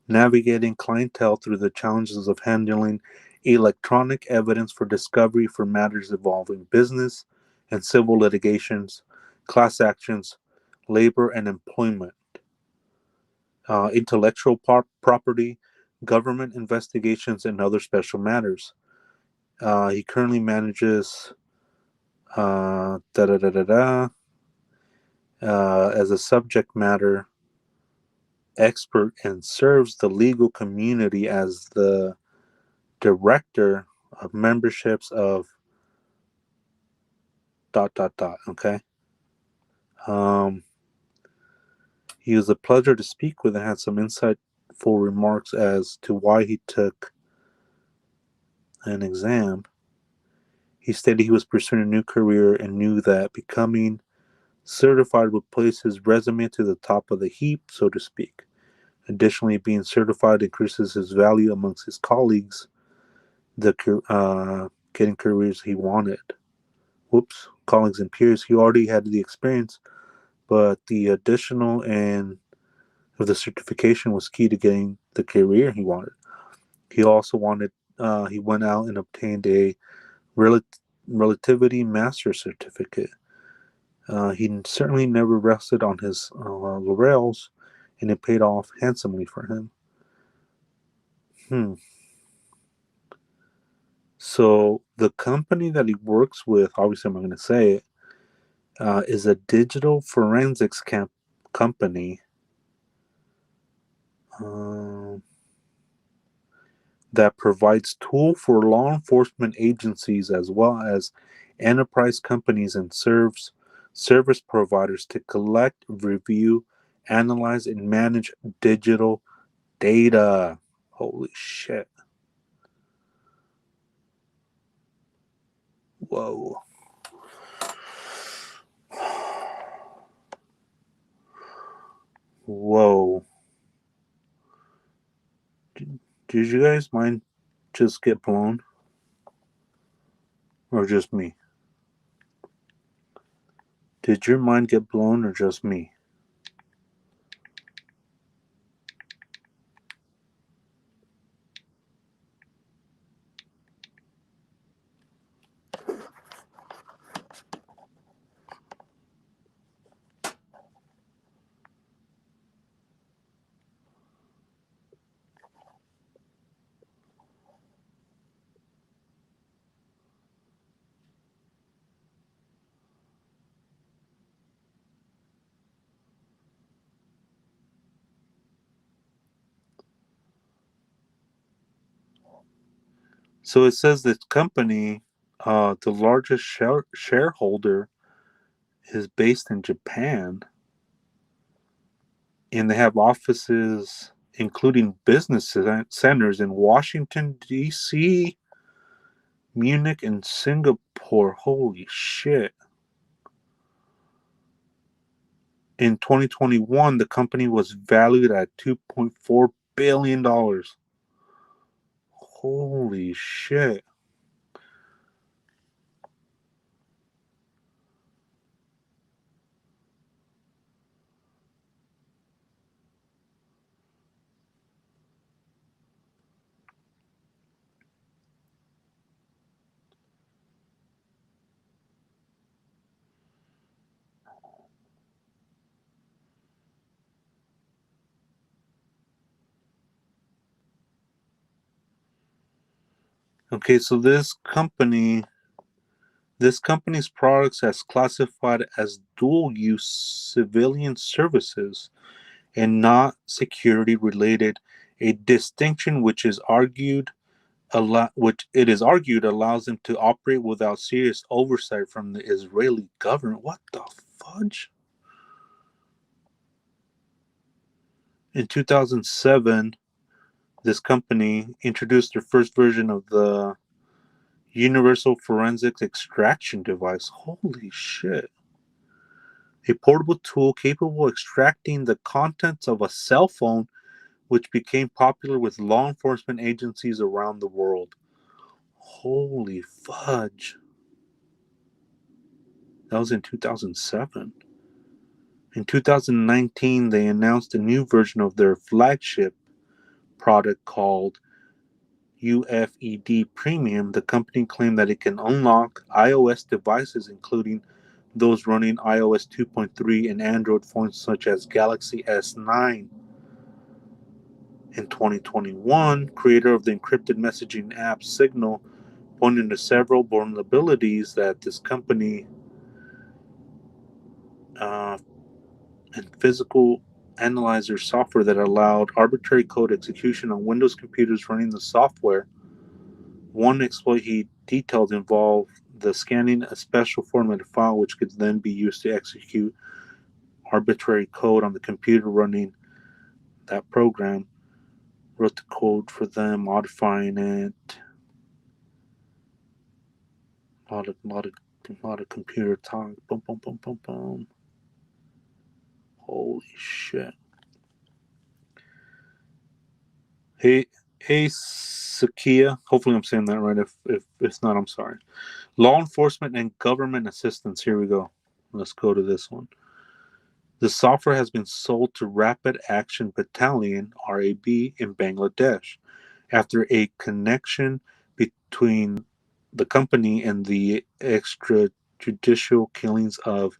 navigating clientele through the challenges of handling electronic evidence for discovery for matters involving business and civil litigations, class actions, labor and employment, intellectual property, government investigations, and other special matters. He currently manages as a subject matter expert and serves the legal community as the director of memberships of ... Okay. He was a pleasure to speak with and had some insightful remarks as to why he took an exam. He stated he was pursuing a new career and knew that becoming certified would place his resume to the top of the heap, so to speak. Additionally, being certified increases his value amongst his colleagues, getting careers he wanted. Colleagues and peers. He already had the experience, but the additional and of the certification was key to getting the career he wanted. He also he went out and obtained a relativity master certificate. He certainly never rested on his laurels, and it paid off handsomely for him. So the company that he works with, obviously I'm not going to say it, is a digital forensics company that provides tools for law enforcement agencies as well as enterprise companies and service providers to collect, review, analyze, and manage digital data. Holy shit. Whoa. Whoa. Did you guys mind just get blown? Or just me? Did your mind get blown or just me? So it says this company, the largest shareholder, is based in Japan, and they have offices, including business centers in Washington, D.C., Munich, and Singapore. Holy shit. In 2021, the company was valued at $2.4 billion. Holy shit. Okay, so this company's products as classified as dual-use civilian services and not security related, a distinction which is argued allows them to operate without serious oversight from the Israeli government. What the fudge? In 2007, this company introduced their first version of the Universal Forensics Extraction Device. Holy shit. A portable tool capable of extracting the contents of a cell phone, which became popular with law enforcement agencies around the world. Holy fudge. That was in 2007. In 2019, they announced a new version of their flagship product called UFED Premium. The company claimed that it can unlock iOS devices, including those running iOS 2.3 and Android phones such as Galaxy S9. In 2021, creator of the encrypted messaging app Signal pointed to several vulnerabilities that this company and physical analyzer software that allowed arbitrary code execution on Windows computers running the software. One exploit he detailed involved the scanning a special formatted file which could then be used to execute arbitrary code on the computer running that program. Wrote the code for them, modifying it. A lot of computer talk. Boom, boom, boom, boom, boom. Holy shit. Hey, Sakia. Hopefully, I'm saying that right. If it's not, I'm sorry. Law enforcement and government assistance. Here we go. Let's go to this one. The software has been sold to Rapid Action Battalion (RAB) in Bangladesh after a connection between the company and the extrajudicial killings of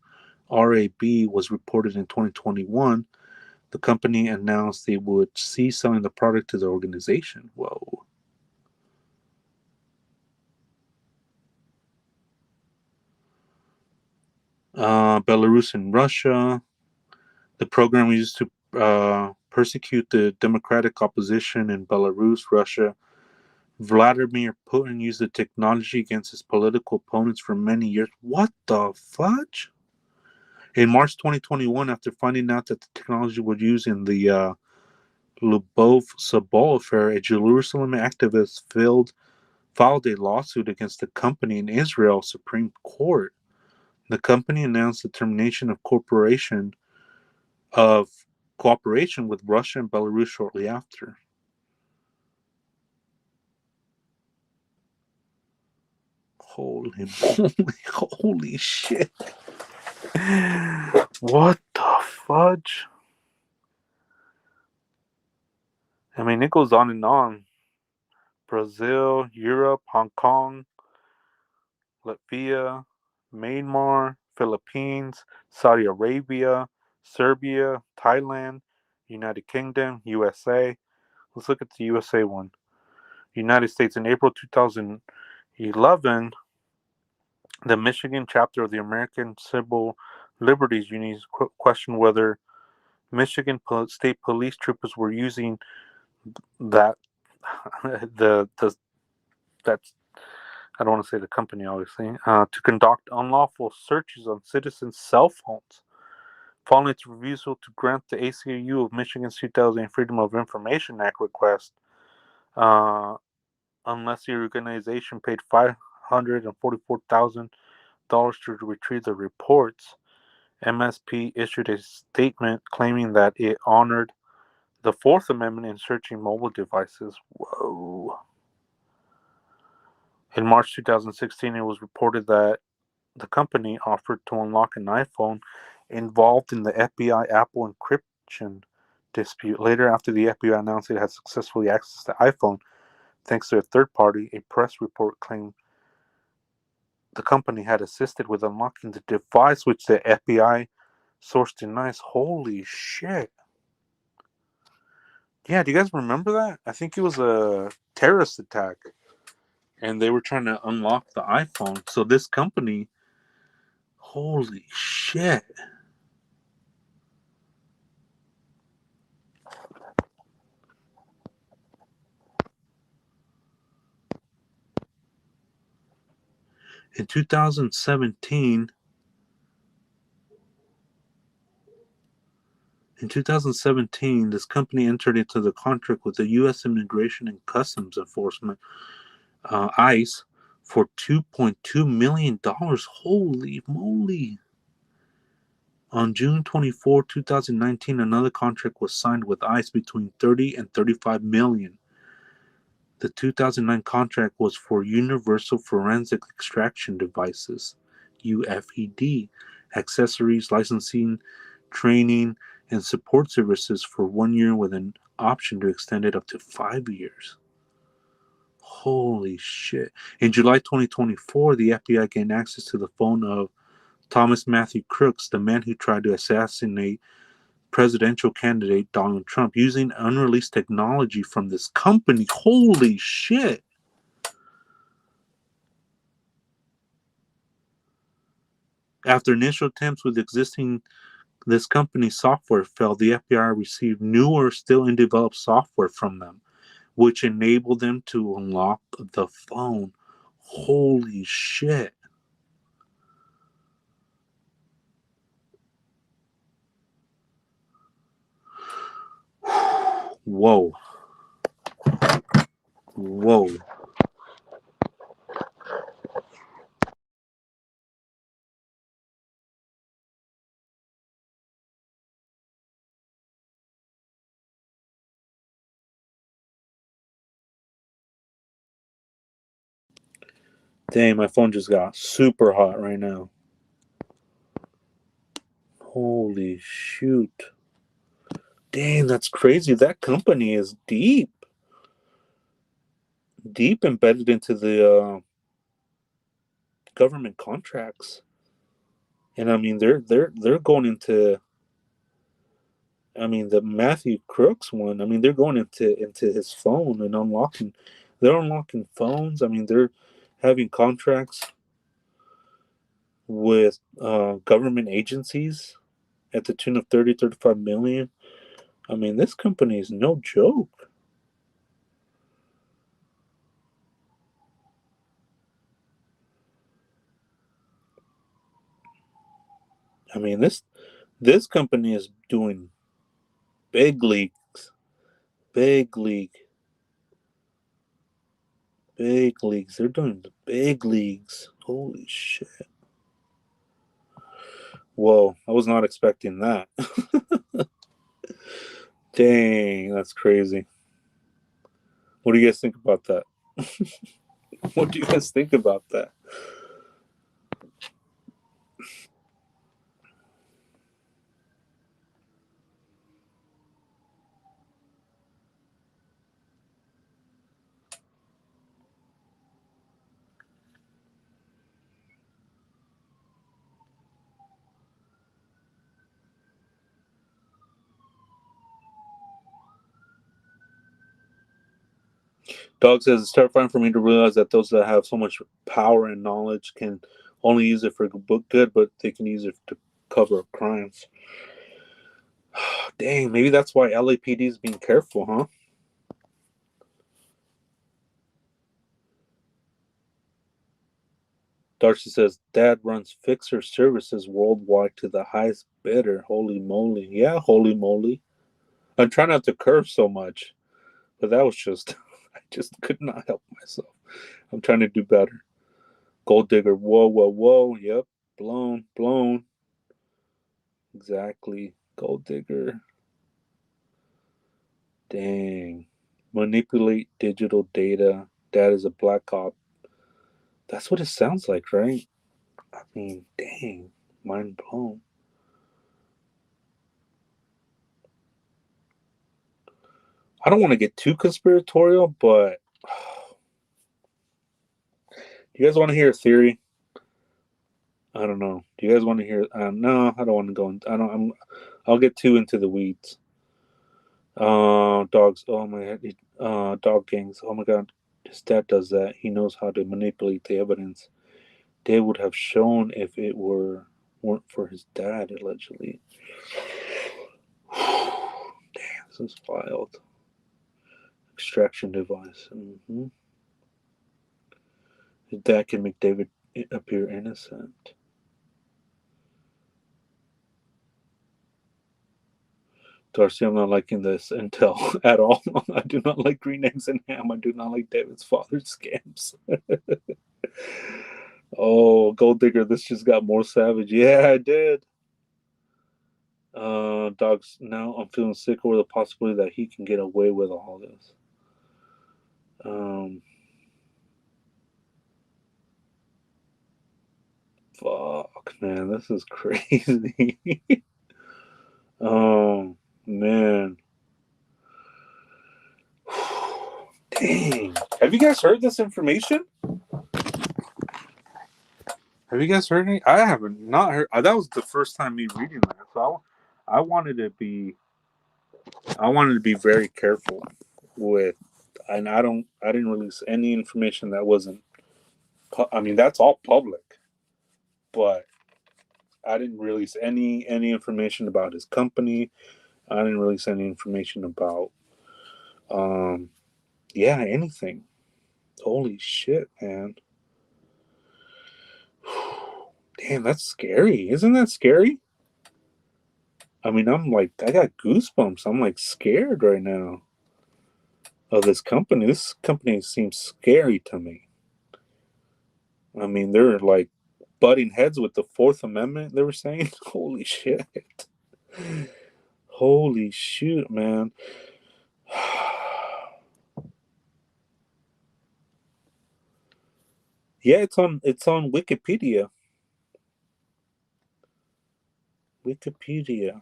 RAB was reported in 2021. The company announced they would cease selling the product to the organization. Whoa. Belarus and Russia. The program was used to persecute the democratic opposition in Belarus, Russia. Vladimir Putin used the technology against his political opponents for many years. What the fudge? In March 2021, after finding out that the technology was used in the Lubov-Sobol affair, a Jerusalem activist filed a lawsuit against the company in Israel Supreme Court. The company announced the termination of cooperation with Russia and Belarus shortly after. Holy moly, holy shit. What the fudge? I mean, it goes on and on. Brazil, Europe, Hong Kong, Latvia, Myanmar, Philippines, Saudi Arabia, Serbia, Thailand, United Kingdom, USA. Let's look at the USA one. United States. In April 2011, the Michigan chapter of the American Civil Liberties Union questioned whether Michigan State Police troopers were using that that's I don't want to say the company, obviously, to conduct unlawful searches on citizens' cell phones. Following its refusal to grant the ACLU of Michigan's 2000 Freedom of Information Act request, unless the organization paid $544,000 to retrieve the reports. MSP issued a statement claiming that it honored the Fourth Amendment in searching mobile devices. Whoa. In March 2016, it was reported that the company offered to unlock an iPhone involved in the FBI Apple encryption dispute. Later, after the FBI announced it had successfully accessed the iPhone thanks to a third party, a press report claimed the company had assisted with unlocking the device, which the FBI source denies. Holy shit. Yeah, do you guys remember that? I think it was a terrorist attack, and they were trying to unlock the iPhone. So this company, holy shit. In 2017, this company entered into the contract with the U.S. Immigration and Customs Enforcement, ICE, for $2.2 million. Holy moly. On June 24, 2019, another contract was signed with ICE between $30 and $35 million. The 2009 contract was for Universal Forensic Extraction Devices, UFED, accessories, licensing, training, and support services for 1 year with an option to extend it up to 5 years. Holy shit. In July 2024, the FBI gained access to the phone of Thomas Matthew Crooks, the man who tried to assassinate presidential candidate Donald Trump, using unreleased technology from this company. Holy shit. After initial attempts with this company's software failed, the FBI received newer, still in developed software from them, which enabled them to unlock the phone. Holy shit. Whoa. Whoa. Dang, my phone just got super hot right now. Holy shoot. Dang, that's crazy. That company is deep embedded into the government contracts. And I mean, they're going into. I mean, the Matthew Crooks one. I mean, they're going into his phone and unlocking. They're unlocking phones. I mean, they're having contracts with government agencies at the tune of 35 million. I mean, this company is no joke. I mean, this company is doing big leagues, big league, big leagues. They're doing the big leagues. Holy shit. Whoa, I was not expecting that. Dang, that's crazy. What do you guys think about that? What do you guys think about that? Dog says it's terrifying for me to realize that those that have so much power and knowledge can only use it for good, but they can use it to cover up crimes. Dang, maybe that's why LAPD is being careful, huh? Darcy says, Dad runs fixer services worldwide to the highest bidder. Holy moly. Yeah, holy moly. I'm trying not to curse so much, but that was just I just could not help myself. I'm trying to do better. Gold digger. Whoa, whoa, whoa. Yep. Blown. Exactly. Gold digger. Dang. Manipulate digital data. That is a black op. That's what it sounds like, right? I mean, dang. Mind blown. I don't want to get too conspiratorial, but do you guys want to hear a theory? I don't know. Do you guys want to hear? No, I don't want to go. I'll get too into the weeds. Dogs. Oh my god. Dog gangs. Oh my god. His dad does that. He knows how to manipulate the evidence. They would have shown if it weren't for his dad, allegedly. Damn, this is wild. Extraction device. His dad can make David appear innocent. Darcy, I'm not liking this intel at all. I do not like green eggs and ham. I do not like David's father's scams. Oh, Gold Digger, this just got more savage. Yeah, I did. Dogs, now I'm feeling sick over the possibility that he can get away with all this. Fuck, man, this is crazy. Oh, man. Dang. Have you guys heard this information? Have you guys heard any? I haven't not heard. That was the first time me reading that. So I wanted to be very careful with, and I didn't release any information that wasn't. I mean, that's all public, but I didn't release any information about his company. I didn't release any information about, anything. Holy shit, man. Damn, that's scary. Isn't that scary? I mean, I got goosebumps. I'm like scared right now of this company. This company seems scary to me. I mean, they're like butting heads with the Fourth Amendment, they were saying. Holy shit. Holy shoot, man. Yeah, it's on Wikipedia. Wikipedia.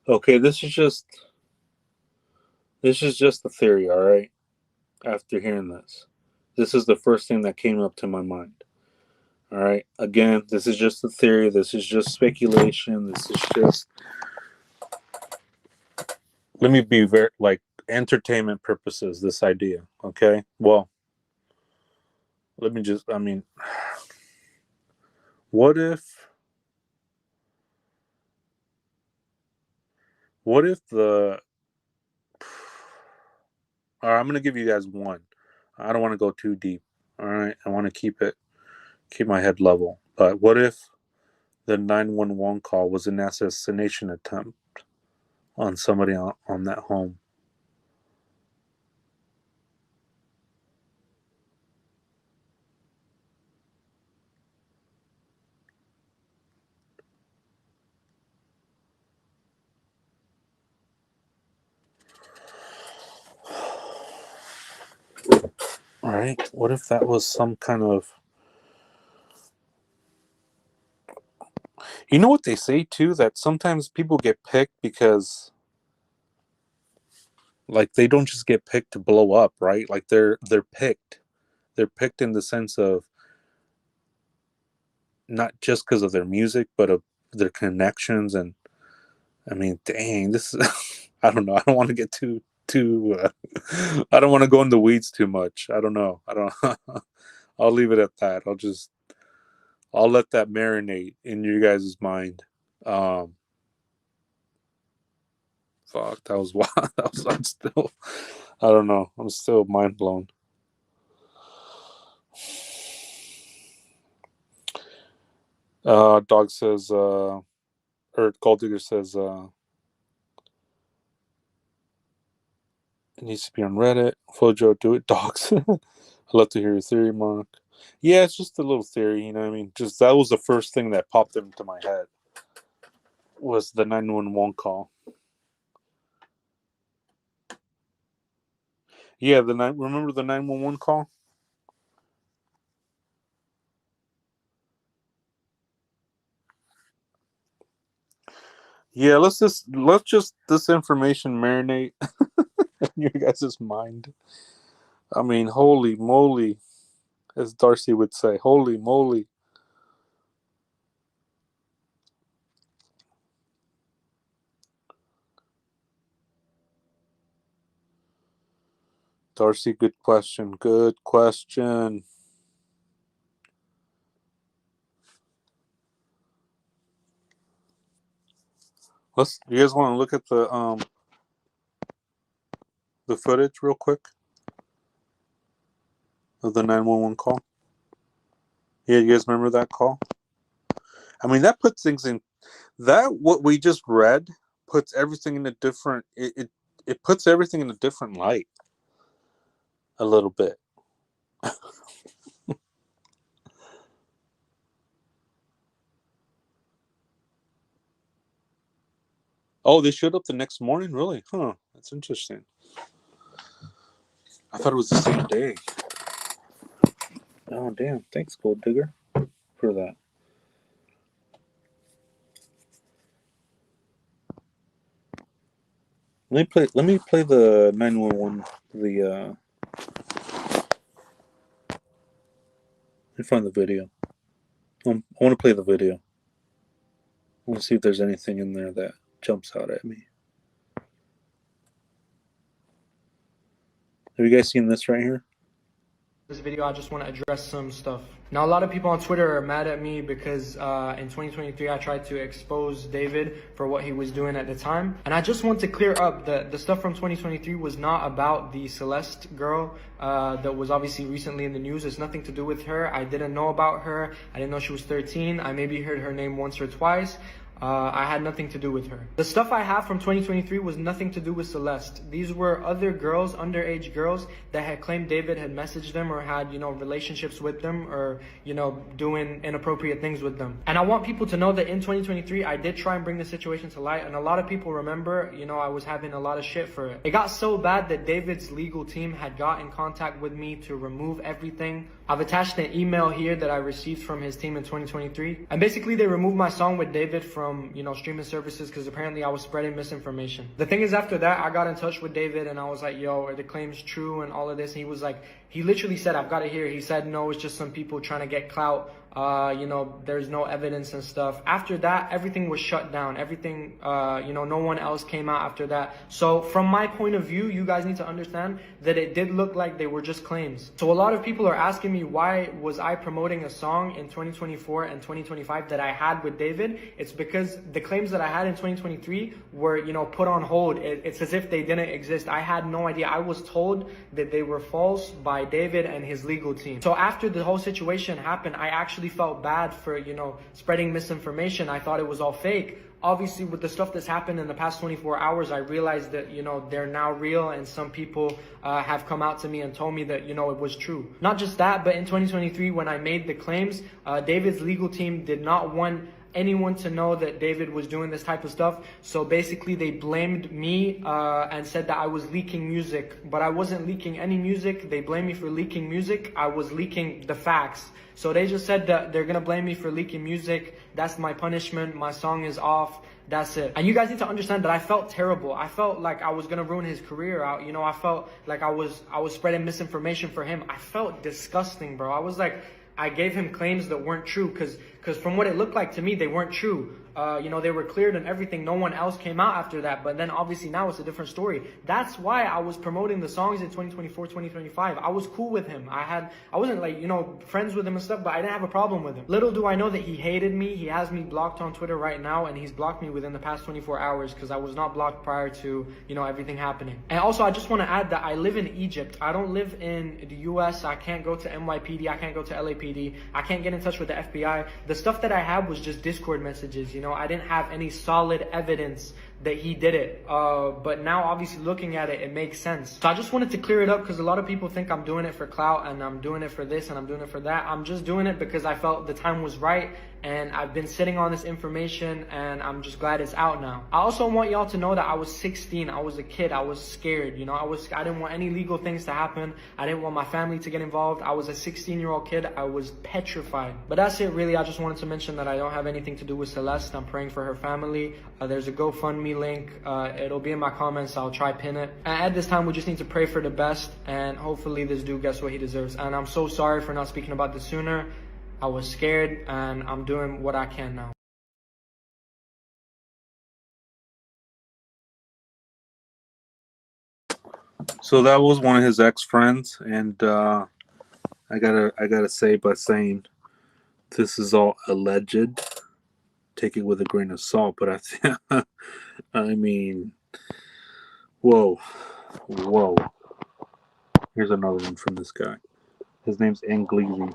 Okay, this is just a theory, all right? After hearing this is the first thing that came up to my mind. All right. Again, this is just a theory. This is just speculation. This is just. Let me be very entertainment purposes. This idea, okay? Well, let me just. I mean, what if the? All right, I'm gonna give you guys one. I don't want to go too deep. All right, I want to keep my head level. But what if the 911 call was an assassination attempt on somebody on that home? All right, what if that was some kind of. You know what they say too, that sometimes people get picked because they don't just get picked to blow up, right? Like they're picked. They're picked in the sense of not just because of their music, but of their connections. And I mean, dang, this is I don't know. I don't want to get too I don't want to go in the weeds too much. I don't know. I don't I'll leave it at that. I'll let that marinate in you guys' mind. Fuck, that was wild. I'm still, I don't know. I'm still mind blown. Dog says, or Gold Digger says, it needs to be on Reddit. Flojo, do it, dogs. I'd love to hear your theory, Mark. Yeah, it's just a little theory, you know what I mean? Just that was the first thing that popped into my head, was the 911 call. Yeah, remember the 911 call? Yeah, let's just this information marinate in your guys' mind. I mean, holy moly, as Darcy would say, holy moly. Darcy, good question. Good question. You guys want to look at the footage real quick of the 911 call? Yeah, you guys remember that call? I mean, that puts things in what we just read puts everything in a different it puts everything in a different light a little bit. Oh, they showed up the next morning? Really? Huh. That's interesting. I thought it was the same day. Oh, damn. Thanks, Gold Digger, for that. Let me play the 911, let me find the video. I want to play the video. I want to see if there's anything in there that jumps out at me. Have you guys seen this right here? This video, I just want to address some stuff. Now, a lot of people on Twitter are mad at me because in 2023, I tried to expose David for what he was doing at the time. And I just want to clear up that the stuff from 2023 was not about the Celeste girl that was obviously recently in the news. It's nothing to do with her. I didn't know about her. I didn't know she was 13. I maybe heard her name once or twice. I had nothing to do with her. The stuff I have from 2023 was nothing to do with Celeste. These were other girls, underage girls, that had claimed David had messaged them or had, relationships with them or, doing inappropriate things with them. And I want people to know that in 2023, I did try and bring the situation to light. And a lot of people remember, I was having a lot of shit for it. It got so bad that David's legal team had got in contact with me to remove everything. I've attached an email here that I received from his team in 2023. And basically they removed my song with David from, streaming services because apparently I was spreading misinformation. The thing is, after that, I got in touch with David and I was like, yo, are the claims true and all of this? And he was like, he literally said, I've got it here. He said, no, it's just some people trying to get clout. There's no evidence and stuff. After that, everything was shut down. Everything, no one else came out after that. So from my point of view, you guys need to understand that it did look like they were just claims. So a lot of people are asking me, why was I promoting a song in 2024 and 2025 that I had with David? It's because the claims that I had in 2023 were, put on hold. It's as if they didn't exist. I had no idea. I was told that they were false by David and his legal team. So after the whole situation happened, I actually felt bad for, spreading misinformation. I thought it was all fake. Obviously, with the stuff that's happened in the past 24 hours, I realized that, they're now real, and some people have come out to me and told me that, it was true. Not just that, but in 2023, when I made the claims, David's legal team did not want anyone to know that David was doing this type of stuff. So basically they blamed me and said that I was leaking music, but I wasn't leaking any music. They blamed me for leaking music. I was leaking the facts. So they just said that they're gonna blame me for leaking music. That's my punishment. My song is off. That's it. And you guys need to understand that I felt terrible. I felt like I was gonna ruin his career out. I felt like I was spreading misinformation for him. I felt disgusting, bro. I was like, I gave him claims that weren't true because from what it looked like to me, they weren't true. They were cleared and everything. No one else came out after that. But then obviously now it's a different story. That's why I was promoting the songs in 2024, 2025. I was cool with him. I wasn't like, friends with him and stuff, but I didn't have a problem with him. Little do I know that he hated me. He has me blocked on Twitter right now, and he's blocked me within the past 24 hours because I was not blocked prior to, everything happening. And also, I just want to add that I live in Egypt. I don't live in the US. I can't go to NYPD. I can't go to LAPD. I can't get in touch with the FBI. The stuff that I had was just Discord messages, you know. I didn't have any solid evidence that he did it. But now obviously looking at it, it makes sense. So I just wanted to clear it up because a lot of people think I'm doing it for clout and I'm doing it for this and I'm doing it for that. I'm just doing it because I felt the time was right, and I've been sitting on this information and I'm just glad it's out now. I also want y'all to know that I was 16. I was a kid. I was scared, you know. I didn't want any legal things to happen. I didn't want my family to get involved. I was a 16-year-old kid. I was petrified. But that's it really. I just wanted to mention that I don't have anything to do with Celeste. I'm praying for her family. There's a GoFundMe link. It'll be in my comments. I'll try pin it. And at this time, we just need to pray for the best, and hopefully this dude gets what he deserves. And I'm so sorry for not speaking about this sooner. I was scared, and I'm doing what I can now. So that was one of his ex-friends, and I gotta say, by saying this is all alleged, take it with a grain of salt. But I think, I mean, whoa. Here's another one from this guy. His name's Anglisi.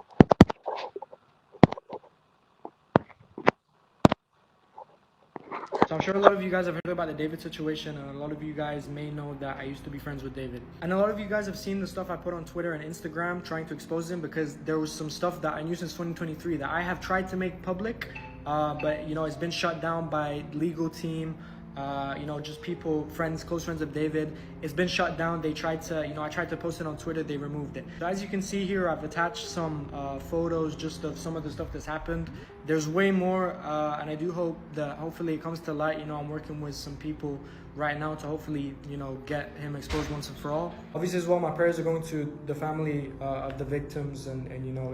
So I'm sure a lot of you guys have heard about the David situation, and a lot of you guys may know that I used to be friends with David. And a lot of you guys have seen the stuff I put on Twitter and Instagram trying to expose him, because there was some stuff that I knew since 2023 that I have tried to make public, but you know, it's been shut down by legal team. You know, just people, friends, close friends of David. It's been shut down. They tried to, you know, I tried to post it on Twitter, they removed it. So as you can see here, I've attached some photos just of some of the stuff that's happened. There's way more, and I do hope that hopefully it comes to light. You know, I'm working with some people right now to hopefully, you know, get him exposed once and for all. Obviously as well, my prayers are going to the family of the victims, and you know,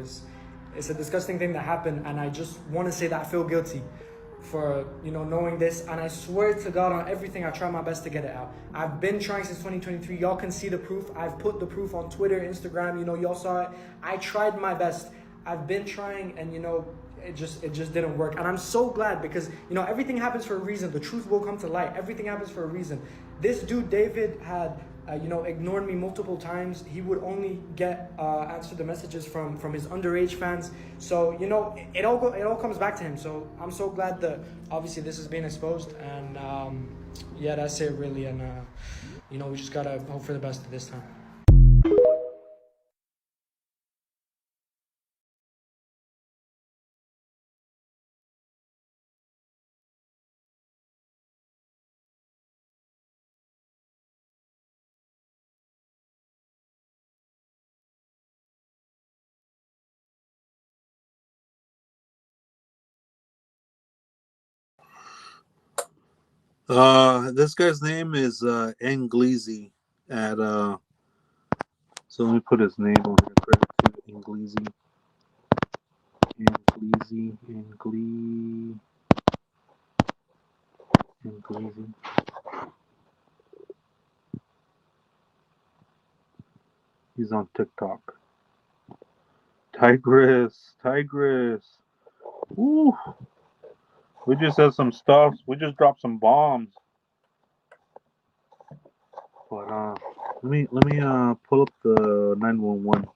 it's a disgusting thing that happened, and I just want to say that I feel guilty for, you know, knowing this, and I swear to God on everything, I try my best to get it out. I've been trying since 2023. Y'all can see the proof. I've put the proof on Twitter, Instagram, you know, y'all saw it. I tried my best. I've been trying, and you know, it just didn't work. And I'm so glad, because you know, everything happens for a reason. The truth will come to light. Everything happens for a reason. This dude David had you know, ignored me multiple times. He would only get answer the messages from his underage fans. So you know, it all comes back to him. So I'm so glad that obviously this is being exposed, and yeah, that's it really. And you know, we just gotta hope for the best this time. This guy's name is Anglisi at so let me put his name on here. Credit to Anglisi. Anglisi. He's on TikTok. Tigress. Woo. We just said some stuff. We just dropped some bombs. But let me pull up the 911.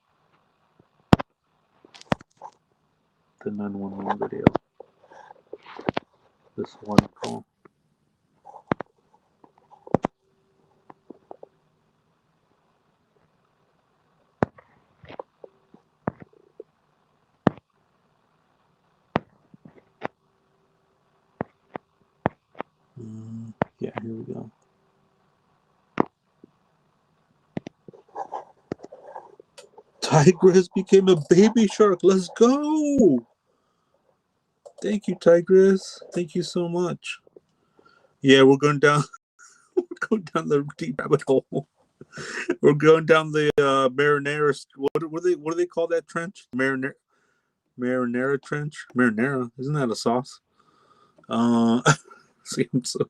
The 911 video. This one call. Yeah, here we go. Tigress became a baby shark. Let's go. Thank you, Tigress. Thank you so much. Yeah, we're going down. We're going down the deep rabbit hole. We're going down the marinara. What do they call that trench? Marinara trench. Marinara, isn't that a sauce? Seems so.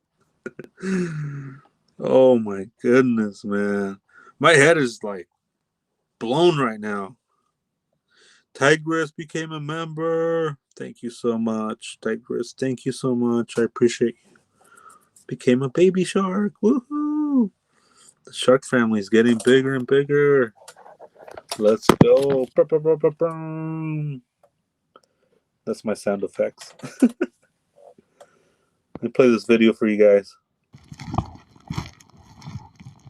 Oh my goodness, man. My head is like blown right now. Tigress became a member. Thank you so much, Tigress. Thank you so much. I appreciate you. Became a baby shark. Woohoo! The shark family is getting bigger and bigger. Let's go. That's my sound effects. Let me play this video for you guys.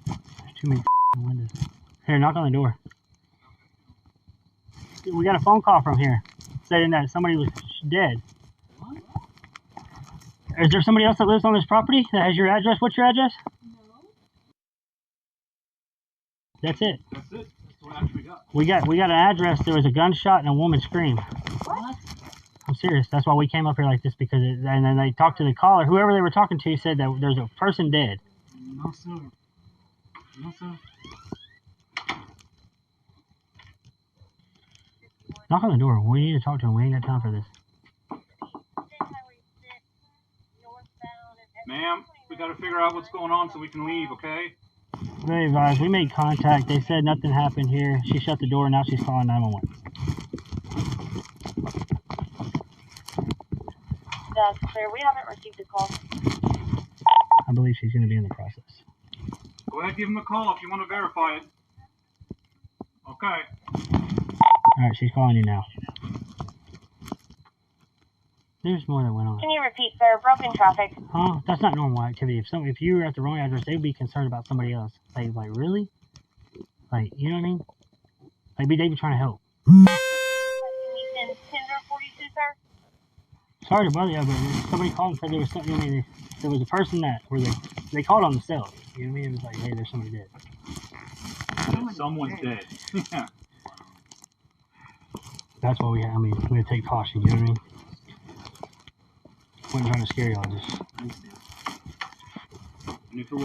There's too many windows. Here, knock on the door. We got a phone call from here saying that somebody was dead. What? Is there somebody else that lives on this property that has your address? What's your address? No. That's it. That's it. That's what actually got. We got an address. There was a gunshot and a woman scream. What? I'm serious. That's why we came up here like this, because and then they talked to the caller. Whoever they were talking to said that there's a person dead. No, sir. No, sir. Knock on the door. We need to talk to him. We ain't got time for this. Ma'am, we got to figure out what's going on so we can leave, okay? Very advised. We made contact. They said nothing happened here. She shut the door. Now she's calling 911. That's clear. We haven't received a call. I believe she's going to be in the process. Go ahead, give him a call if you want to verify it. Okay. All right, she's calling you now. There's more that went on. Can you repeat, sir? Broken traffic. Huh? That's not normal activity. If you were at the wrong address, they'd be concerned about somebody else. Like really? Like, you know what I mean? Like, they'd be trying to help. Can you send Tinder 42, sir? Sorry to bother you, but somebody called and said there was something. I mean, there was a person that they called on themselves. You know what I mean? It was like, hey, there's somebody dead. Someone's dead. Yeah. That's why we had to take caution. You know what I mean? Wasn't trying to scare y'all. Just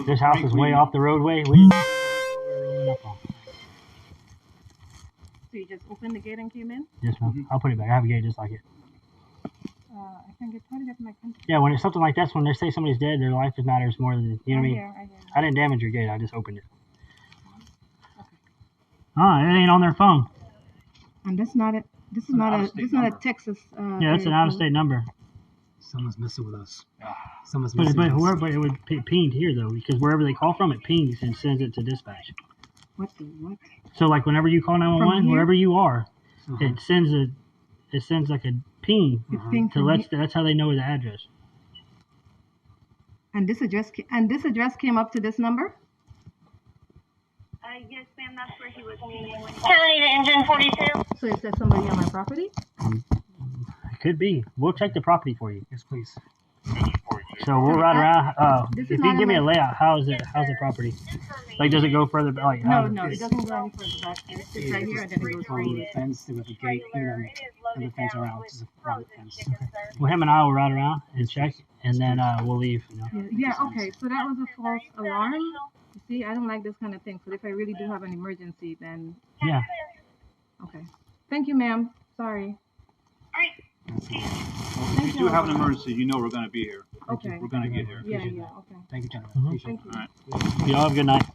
this house is way off the roadway. We didn't know what we were rolling up on. So you just opened the gate and came in? Yes, ma'am. I'll put it back. I have a gate just like it. I can try to get to my country. Yeah, when it's something like this, when they say somebody's dead, their life matters more than, you know what I mean? I hear. I didn't damage your gate. I just opened it. Okay. Oh, it ain't on their phone. And this is not a Texas. Yeah, it's an out-of-state number. Someone's messing with us. But it would pinged here though, because wherever they call from, it pings and sends it to dispatch. What? So like whenever you call 911, wherever you are, it sends like a ping that's how they know the address. And this address came up to this number? Yes, ma'am. That's where he was meeting. County to engine 42. So is that somebody on my property? It could be. We'll check the property for you. Yes, please. So we'll ride around. If you can give me a layout, how's the property? Like, does it go further? Like, No, it doesn't go any further back. It's right here, and then it goes On the fence, there was a gate, and the fence around, which is a private fence. Well, him and I will ride around and check, and then we'll leave. You know? Yeah, okay. So that was a false alarm. You see, I don't like this kind of thing. So if I really do have an emergency, then... Yeah. Okay. Thank you, ma'am. Sorry. Well, if you do have an emergency, you know we're going to be here. Okay. We're going to get here. Yeah, okay. Thank you, gentlemen. Mm-hmm. Appreciate Thank you. All right. Y'all have a good night.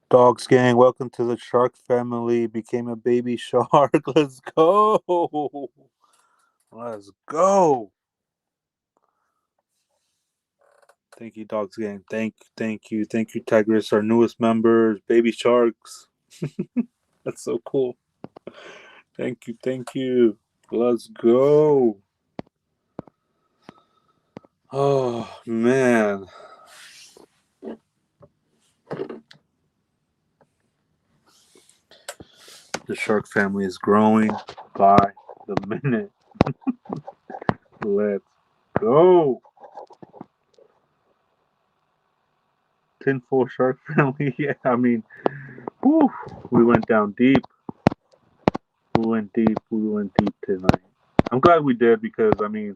Dogs gang, welcome to the shark family. Became a baby shark. Let's go. Let's go. Thank you, Dogs gang. Thank you, Tigress, our newest members, baby sharks. That's so cool. Thank you. Let's go. Oh man. The shark family is growing by the minute. Let's go. Tinfoil shark family. Yeah, I mean, whew, we went down deep. We went deep tonight. I'm glad we did, because I mean,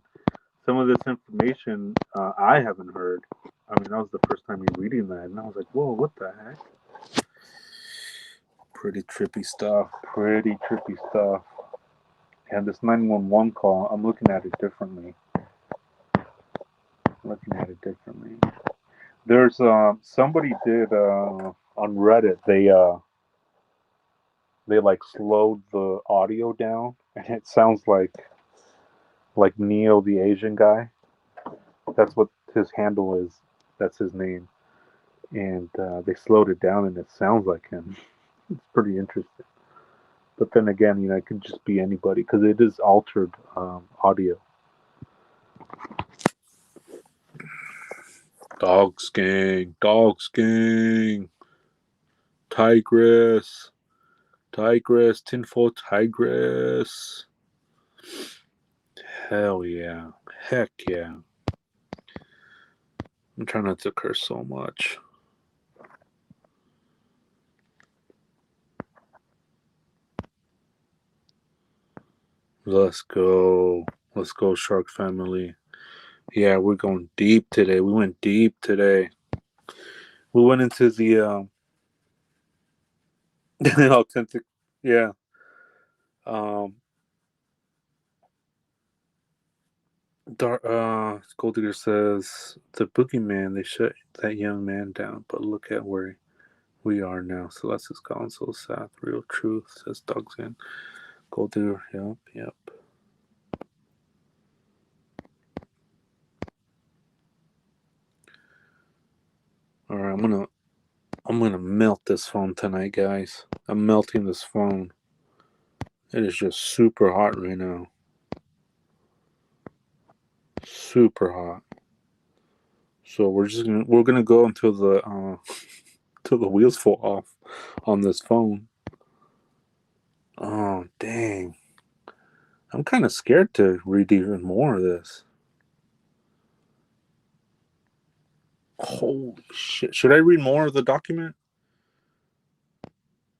some of this information I haven't heard. I mean, that was the first time me reading that, and I was like, whoa, what the heck? Pretty trippy stuff. And this 911 call, I'm looking at it differently. There's somebody did on Reddit. They like slowed the audio down, and it sounds like Neo, the Asian guy. That's what his handle is. That's his name. and they slowed it down, and it sounds like him. It's pretty interesting. But then again, you know, it could just be anybody because it is altered audio. Dogs gang, tigress, tinfoil tigress. Hell yeah, heck yeah. I'm trying not to curse so much. Let's go, Shark Family. Yeah, we're going deep today. We went deep today. We went into the authentic, yeah. Um, Gold Digger says the boogeyman. They shut that young man down, but look at where we are now. Celeste is gone. So sad. Real truth says Dogs in. Gold Digger. Yep. All right, I'm gonna melt this phone tonight, guys. I'm melting this phone. It is just super hot right now. Super hot. So we're gonna go until the till the wheels fall off on this phone. Oh dang! I'm kind of scared to read even more of this. Holy shit! Should I read more of the document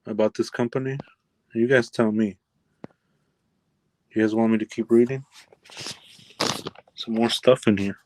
about this company? You guys tell me. You guys want me to keep reading? Some more stuff in here.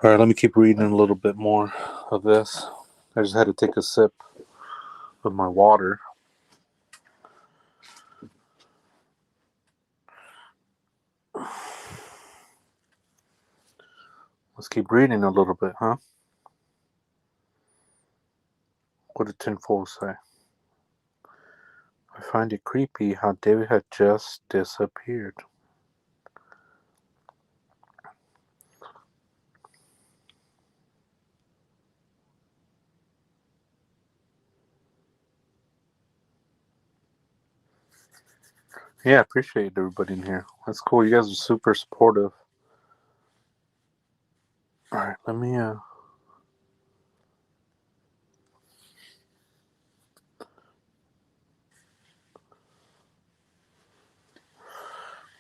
All right, let me keep reading a little bit more of this. I just had to take a sip of my water. Let's keep reading a little bit, huh? What did Tinfoil say? I find it creepy how David had just disappeared. Yeah, I appreciate everybody in here. That's cool. You guys are super supportive. All right, let me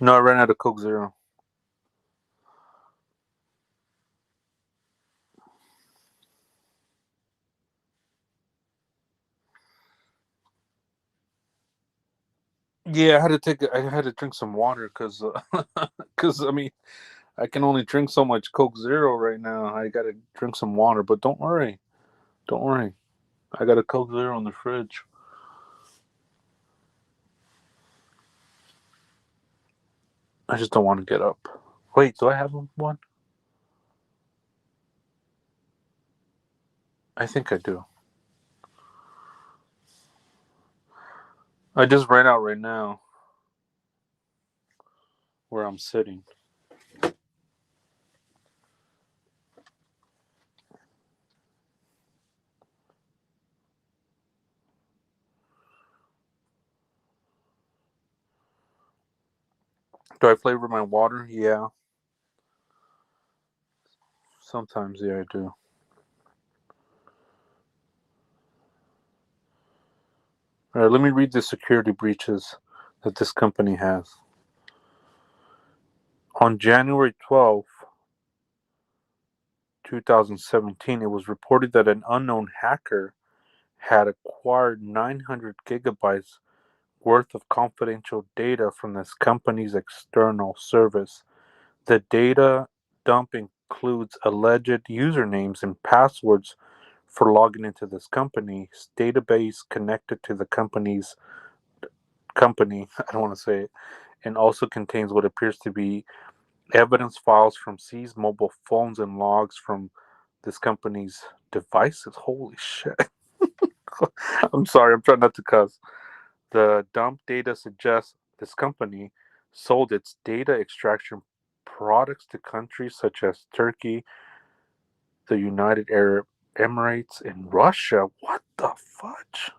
No, I ran out of Coke Zero. Yeah, I had to drink some water because, I mean, I can only drink so much Coke Zero right now. I gotta drink some water, but don't worry, I got a Coke Zero in the fridge. I just don't want to get up. Wait, do I have one? I think I do. I just ran out right now where I'm sitting. Do I flavor my water? Yeah. Sometimes, yeah, I do. All right, let me read the security breaches that this company has. On January 12th, 2017, it was reported that an unknown hacker had acquired 900 gigabytes worth of confidential data from this company's external service. The data dump includes alleged usernames and passwords for logging into this company's database connected to the company, I don't want to say it, and also contains what appears to be evidence files from seized mobile phones and logs from this company's devices. Holy shit. I'm sorry, I'm trying not to cuss. The dump data suggests this company sold its data extraction products to countries such as Turkey, the United Arab Emirates, and Russia. What the fudge?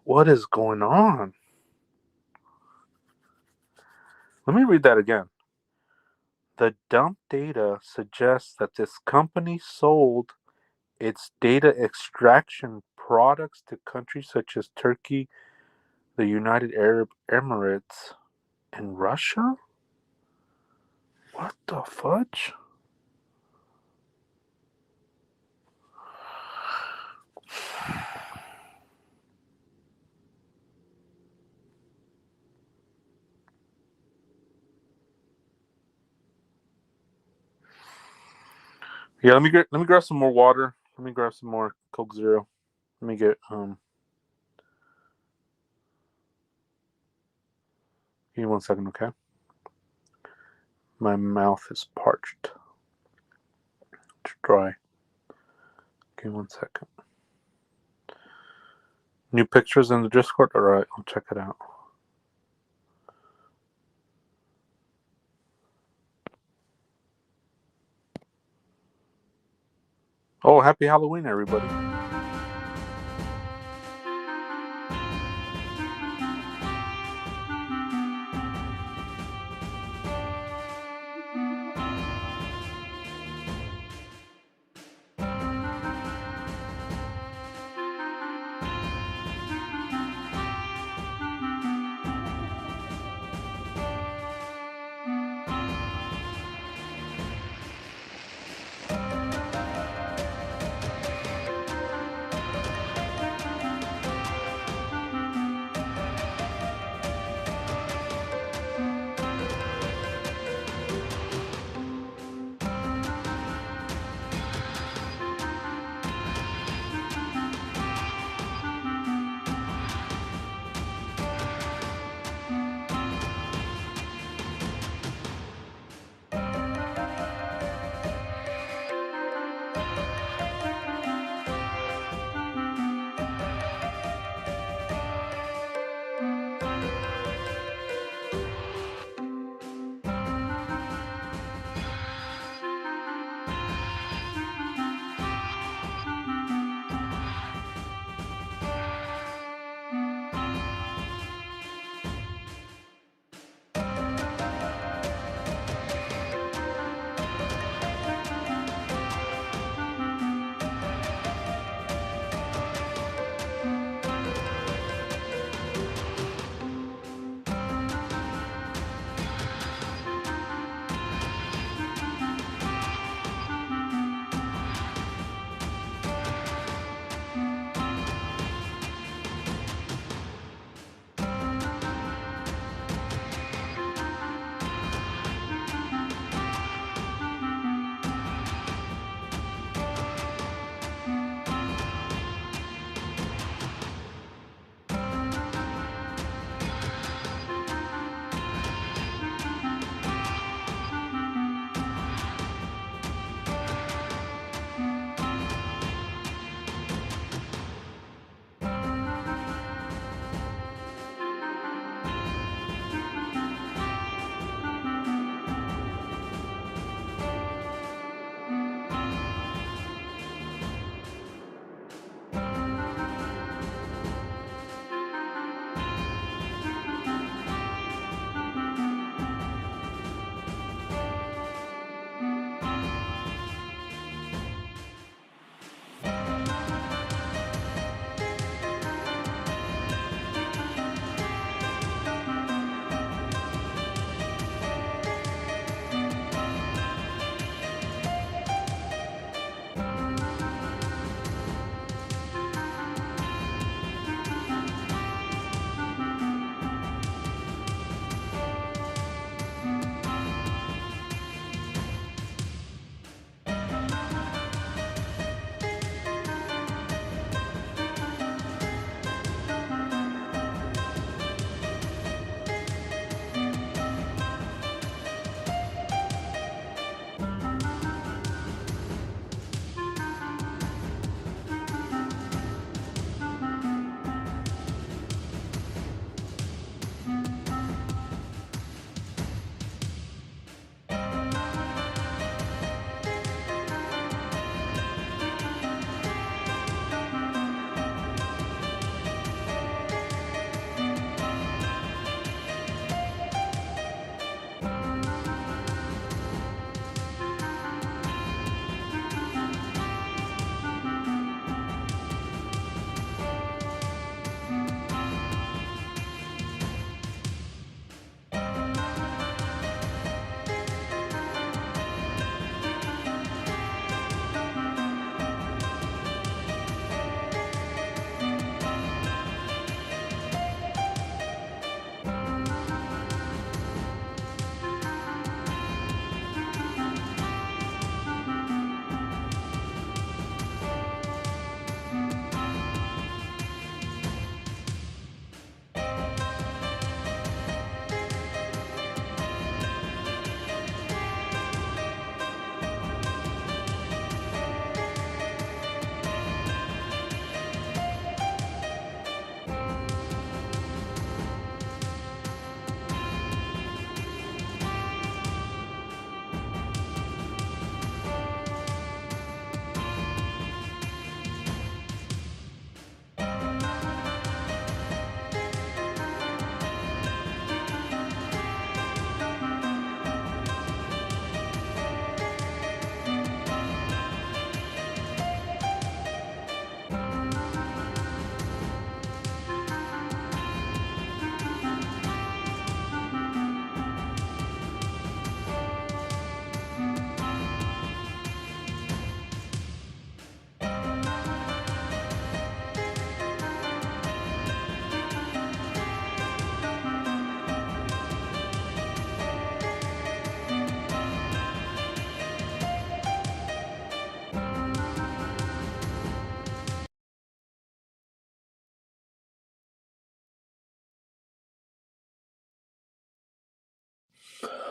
What is going on? Let me read that again. The dump data suggests that this company sold its data extraction products to countries such as Turkey, the United Arab Emirates, and Russia? What the fudge? Yeah, let me grab some more water. Let me grab some more Coke Zero. Let me get Give me 1 second, okay? My mouth is parched. It's dry. Give me 1 second. New pictures in the Discord? Alright, I'll check it out. Oh, happy Halloween, everybody.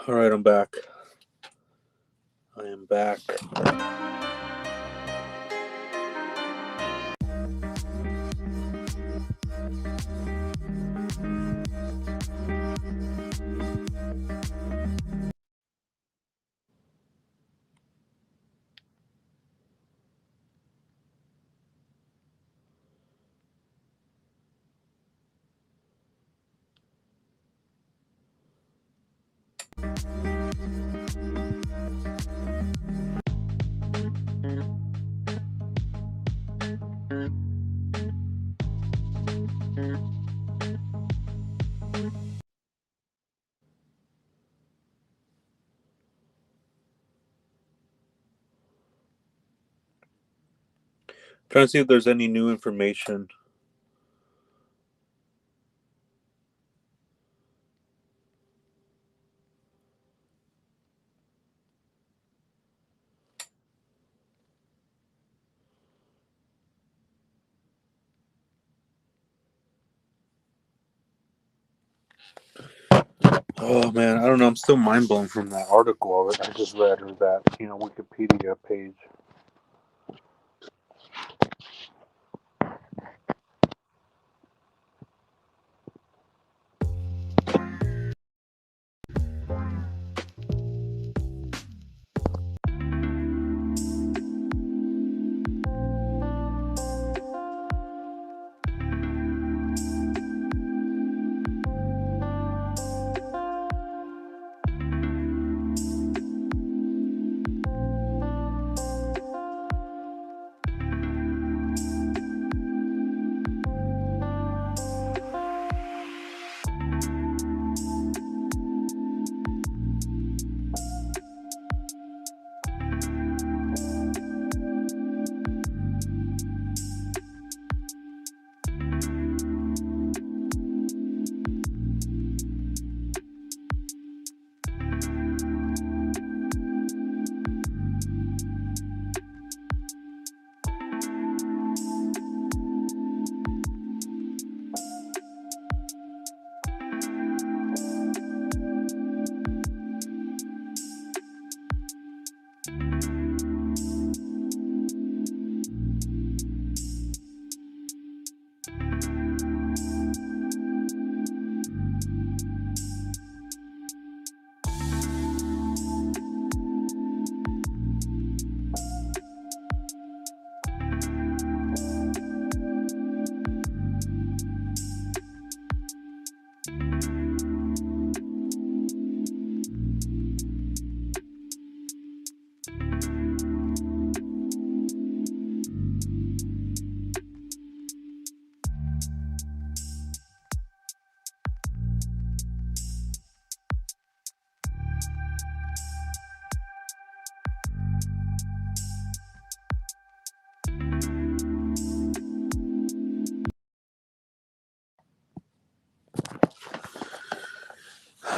All right, I'm back. I am back. Trying to see if there's any new information. Oh man, I don't know. I'm still mind blown from that article I just read, or that Wikipedia page.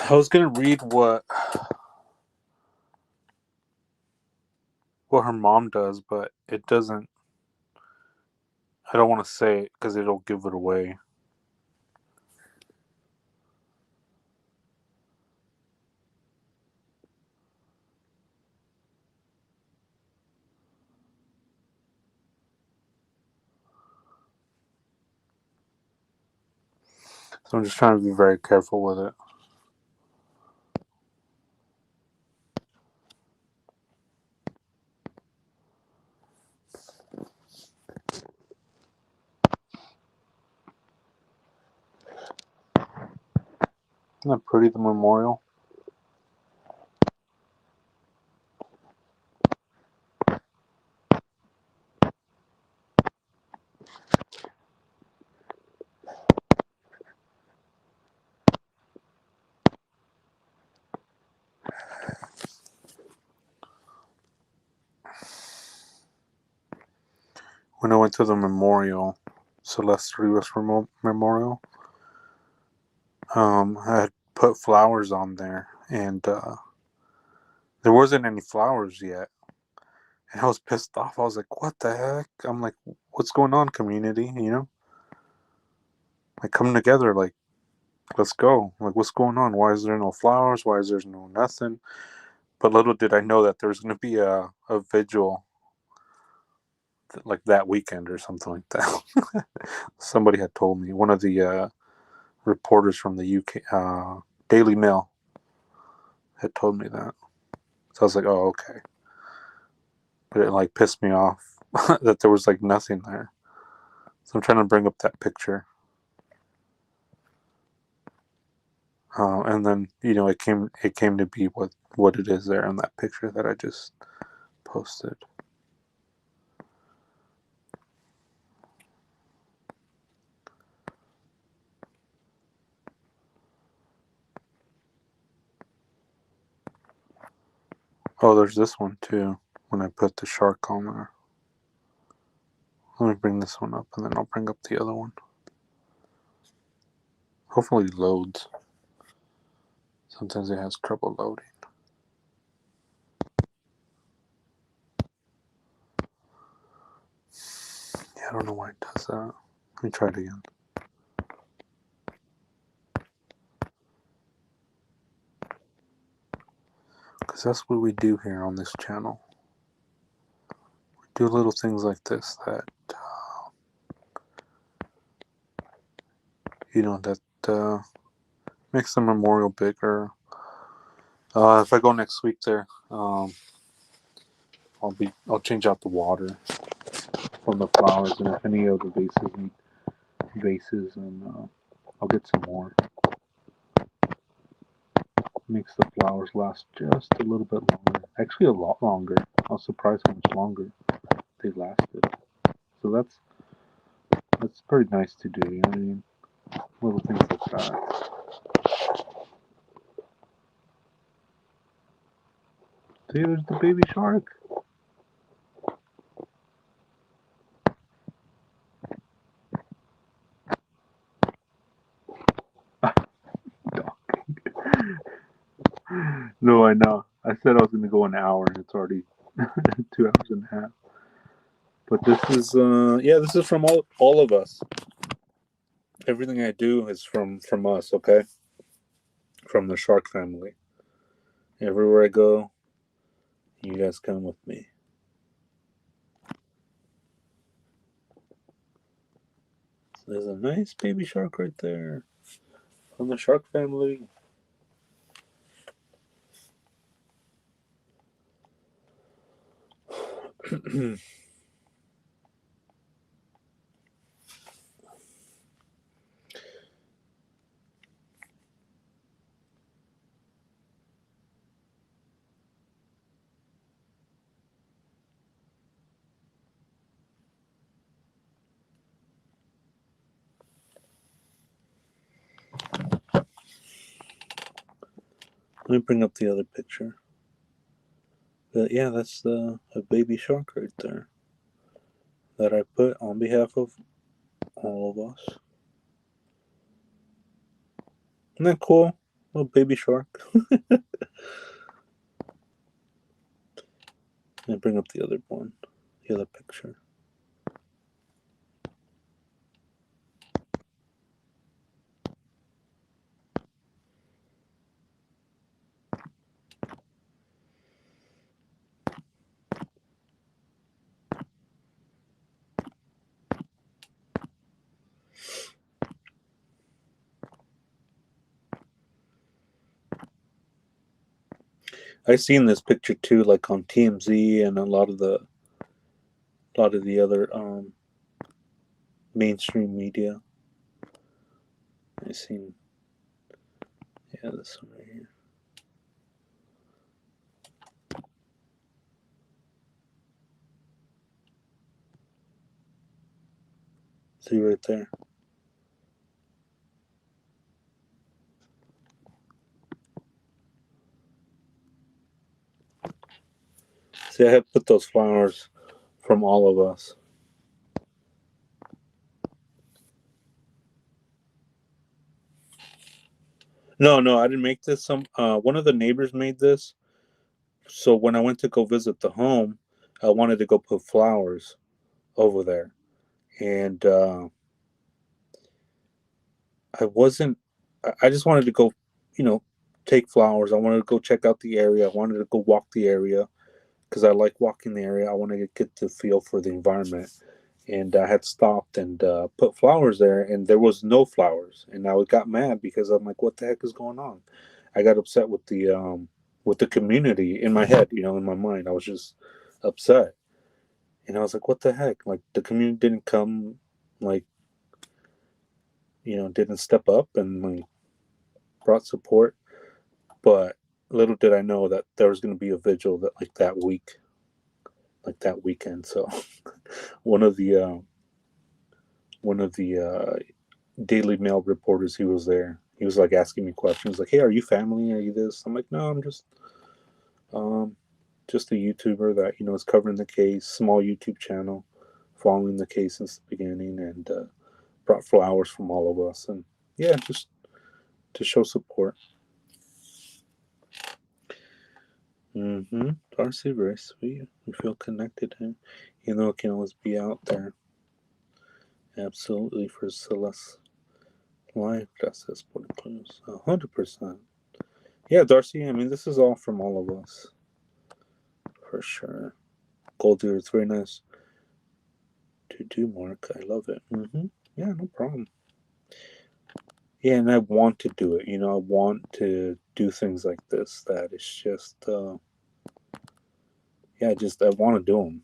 I was gonna read what her mom does, but it doesn't. I don't want to say it because it'll give it away. So I'm just trying to be very careful with it. Isn't that pretty, the memorial? When I went to the memorial, Celeste Rivas Memorial, I had put flowers on there, and there wasn't any flowers yet. And I was pissed off. I was like, what the heck? I'm like, what's going on, community? Like, come together. Like, let's go. Like, what's going on? Why is there no flowers? Why is there no nothing? But little did I know that there was going to be a vigil like that weekend or something like that. Somebody had told me. One of the reporters from the UK Daily Mail had told me that. So I was like, oh, okay. But it like pissed me off that there was like nothing there. So I'm trying to bring up that picture. And then, you know, it came to be what it is there in that picture that I just posted. Oh, there's this one too, when I put the shark on there. Let me bring this one up, and then I'll bring up the other one. Hopefully it loads. Sometimes it has trouble loading. Yeah, I don't know why it does that. Let me try it again. Because that's what we do here on this channel. We do little things like this that, you know, that makes the memorial bigger. If I go next week there, I'll change out the water from the flowers, and if any of the vases need vases, and I'll get some more. Makes the flowers last just a little bit longer. Actually, a lot longer. I was surprised how much longer they lasted. So that's pretty nice to do. You know what I mean? Little things like that. See, there's the baby shark. No, I know. I said I was going to go an hour, and it's already 2 hours and a half. But this is, this is from all of us. Everything I do is from us, okay? From the shark family. Everywhere I go, you guys come with me. So there's a nice baby shark right there from the shark family. Let me bring up the other picture. But yeah, that's a baby shark right there that I put on behalf of all of us. Isn't that cool? Little baby shark. Let me bring up the other one, the other picture. I've seen this picture too, like on TMZ and a lot of the other mainstream media. I've seen, yeah, this one right here. See right there. See, I have put those flowers from all of us. No, I didn't make this. One of the neighbors made this. So when I went to go visit the home, I wanted to go put flowers over there, and I wasn't I just wanted to go, take flowers. I wanted to go check out the area. I wanted to go walk the area because I like walking the area. I wanted to get the feel for the environment. And I had stopped and put flowers there, and there was no flowers. And I got mad because I'm like, what the heck is going on? I got upset with the community in my head, in my mind. I was just upset. And I was like, what the heck? Like, the community didn't come, like, didn't step up and like brought support. But little did I know that there was going to be a vigil that week, like that weekend. So one of the Daily Mail reporters, he was there. He was like asking me questions, like, "Hey, are you family? Are you this?" I'm like, "No, I'm just a YouTuber that is covering the case, small YouTube channel, following the case since the beginning, and brought flowers from all of us, and yeah, just to show support." Darcy, very sweet. We feel connected to him, even though it can always be out there. Absolutely, for Celeste life, justice, sporting clues, 100%. Yeah, Darcy. I mean, this is all from all of us, for sure. Gold Digger, it's very nice to do, Mark. I love it. Yeah, no problem. Yeah, and I want to do it. I want to do things like this. That it's just, I want to do them.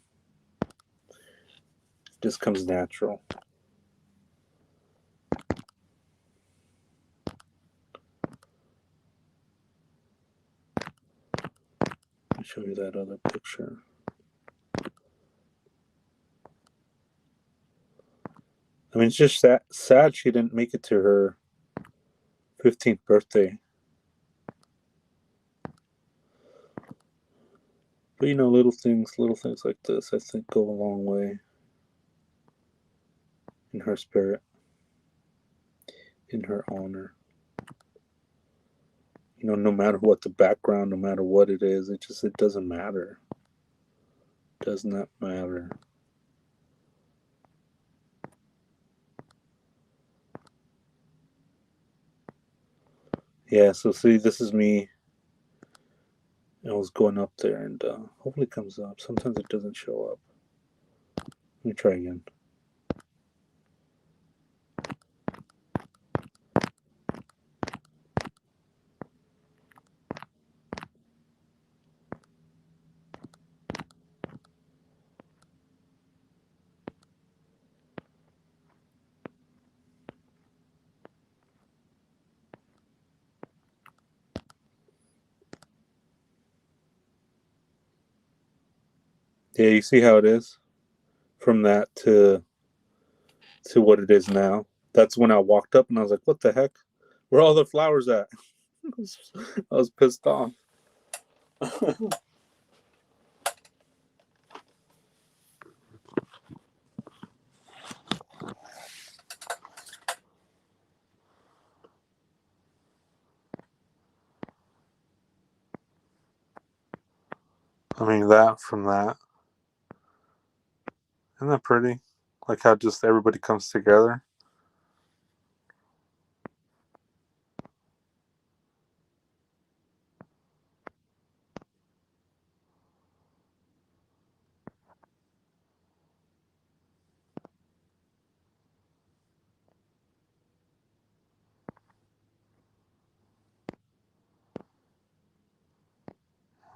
It just comes natural. Let me show you that other picture. I mean, it's just sad she didn't make it to her 15th birthday. But little things like this, I think, go a long way in her spirit, in her honor. No matter what the background, no matter what it is, it doesn't matter. Does not matter. Yeah, so see, this is me. I was going up there, and hopefully it comes up. Sometimes it doesn't show up. Let me try again. Yeah, you see how it is? From that to what it is now. That's when I walked up and I was like, what the heck? Where are all the flowers at? I was pissed off. I mean, that from that. Isn't that pretty? Like how just everybody comes together.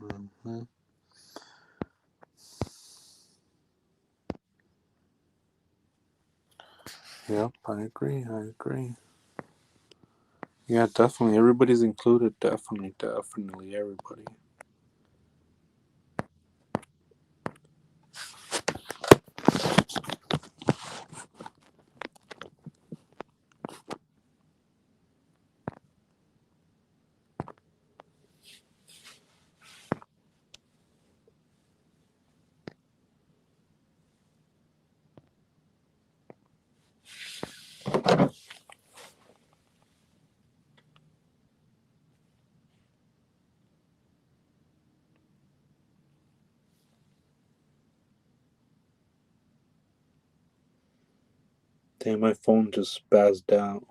Mm-hmm. Yep, I agree. Yeah, definitely. Everybody's included. Definitely everybody. Damn, my phone just spazzed out.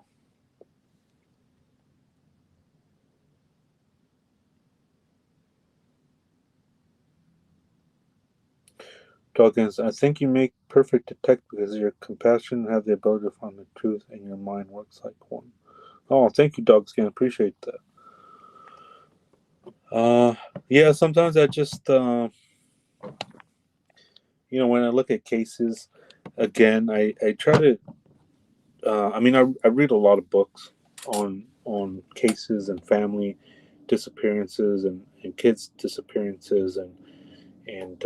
Dawkins, I think you make perfect detective because your compassion and have the ability to find the truth, and your mind works like one. Oh, thank you, Dogskin. Appreciate that. Yeah, sometimes I just, when I look at cases, again, I try to, I read a lot of books on cases and family disappearances and kids disappearances and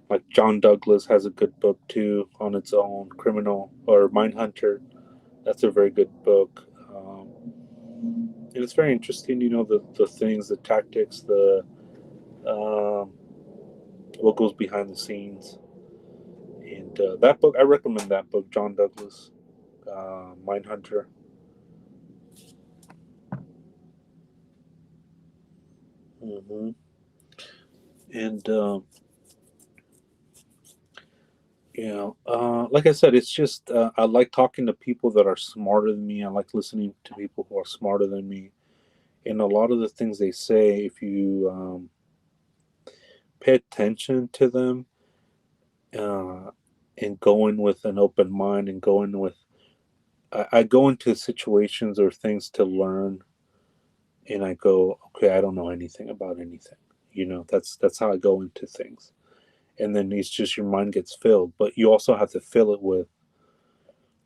like John Douglas has a good book too on its own, Criminal or Mindhunter. That's a very good book. And it's very interesting, the things, the tactics, the um, what goes behind the scenes. And that book, I recommend that book, John Douglas, Mindhunter. hmm And like I said, it's just I like talking to people that are smarter than me. I like listening to people who are smarter than me. And a lot of the things they say, if you pay attention to them uh, and go in with an open mind and go in with, I go into situations or things to learn, and I go, okay, I don't know anything about anything. That's how I go into things. And then it's just your mind gets filled, but you also have to fill it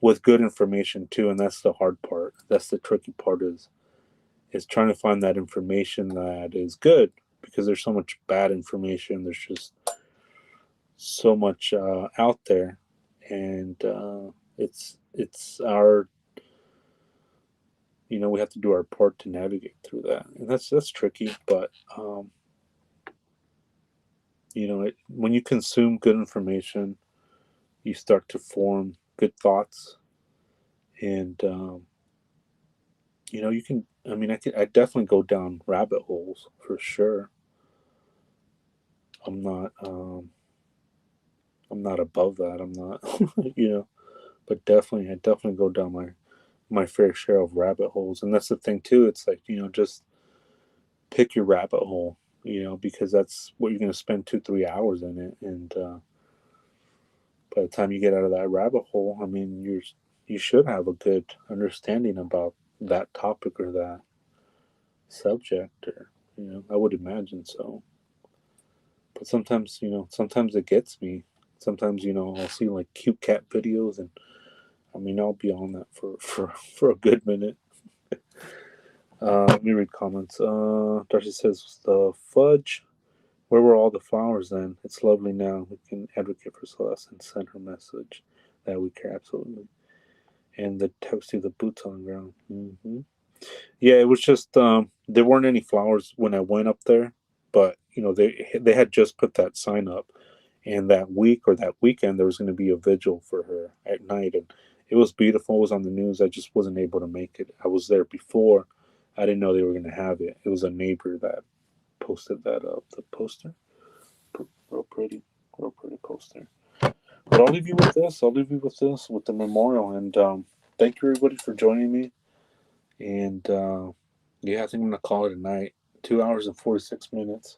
with good information too, and that's the hard part. That's the tricky part is trying to find that information that is good because there's so much bad information. There's just so much out there, and it's our we have to do our part to navigate through that, and that's tricky. But when you consume good information, you start to form good thoughts, and you can. I definitely go down rabbit holes for sure. I'm not. I'm not above that. I'm not. But definitely, I definitely go down my fair share of rabbit holes, and that's the thing too. It's like just pick your rabbit hole, because that's what you're going to spend 2-3 hours in it, and by the time you get out of that rabbit hole, you should have a good understanding about that topic or that subject, or I would imagine so. But sometimes it gets me. Sometimes I'll see like cute cat videos, and I'll be on that for a good minute. Let me read comments. Darcy says the fudge. Where were all the flowers then? It's lovely now. We can advocate for Celeste and send her message that we care absolutely. And the text to the boots on the ground. Yeah, it was just there weren't any flowers when I went up there, but they had just put that sign up, and that week or that weekend there was going to be a vigil for her at night, and it was beautiful. It was on the news. I just wasn't able to make it. I was there before. I didn't know they were going to have it. It was a neighbor that posted that up. The poster, real pretty poster. But I'll leave you with this. With the memorial, and thank you everybody for joining me. And yeah, I think I'm gonna call it a night. 2 hours and 46 minutes.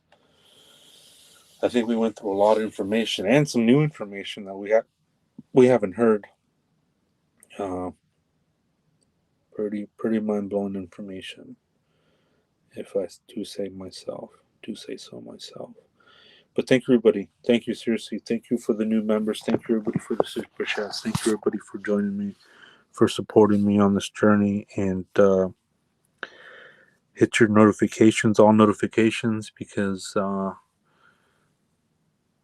I think we went through a lot of information and some new information that we haven't heard. Pretty mind blowing information. If I do say so myself. But thank you everybody. Thank you seriously. Thank you for the new members. Thank you everybody for the super chats. Thank you everybody for joining me, for supporting me on this journey, and hit your notifications, all notifications, because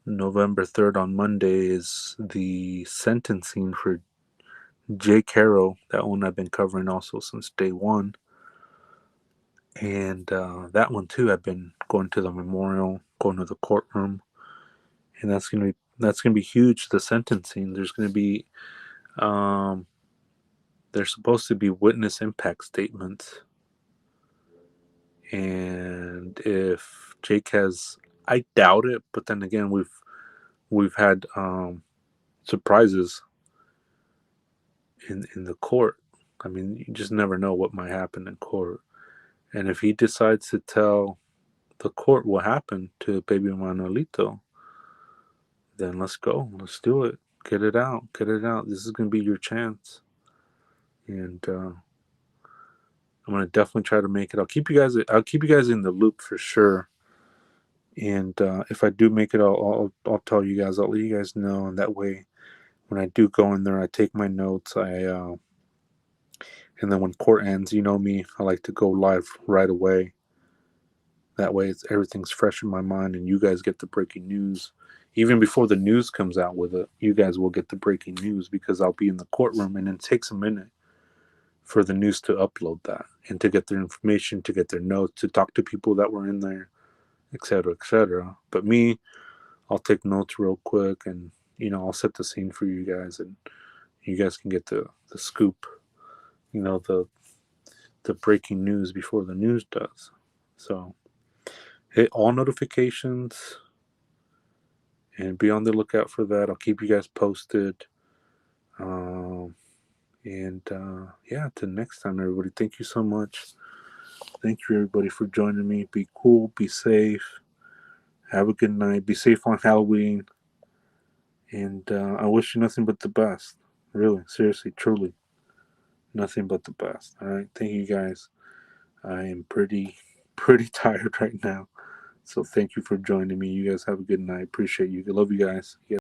November 3rd on Monday is the sentencing for Jay Caro, that one I've been covering also since day one. And that one too, I've been going to the memorial, going to the courtroom, and that's gonna be huge. The sentencing, there's supposed to be witness impact statements, and if Jake has, I doubt it, but then again, we've had surprises in the court. You just never know what might happen in court. And if he decides to tell the court what happened to baby Manuelito, then let's go. Let's do it. Get it out. Get it out. This is gonna be your chance. And I'm gonna definitely try to make it. I'll keep you guys in the loop for sure. And if I do make it, I'll tell you guys. I'll let you guys know, and that way, when I do go in there, I take my notes. And then when court ends, you know me, I like to go live right away. That way, everything's fresh in my mind, and you guys get the breaking news. Even before the news comes out with it, you guys will get the breaking news because I'll be in the courtroom, and it takes a minute for the news to upload that and to get their information, to get their notes, to talk to people that were in there, etc., etc. But me, I'll take notes real quick, and I'll set the scene for you guys, and you guys can get the scoop, the breaking news before the news does. So hit all notifications and be on the lookout for that. I'll keep you guys posted. Yeah, till next time, everybody. Thank you so much. Thank you, everybody, for joining me. Be cool, be safe. Have a good night. Be safe on Halloween. And I wish you nothing but the best. Really, seriously, truly. Nothing but the best. All right. Thank you, guys. I am pretty tired right now. So thank you for joining me. You guys have a good night. Appreciate you. I love you guys.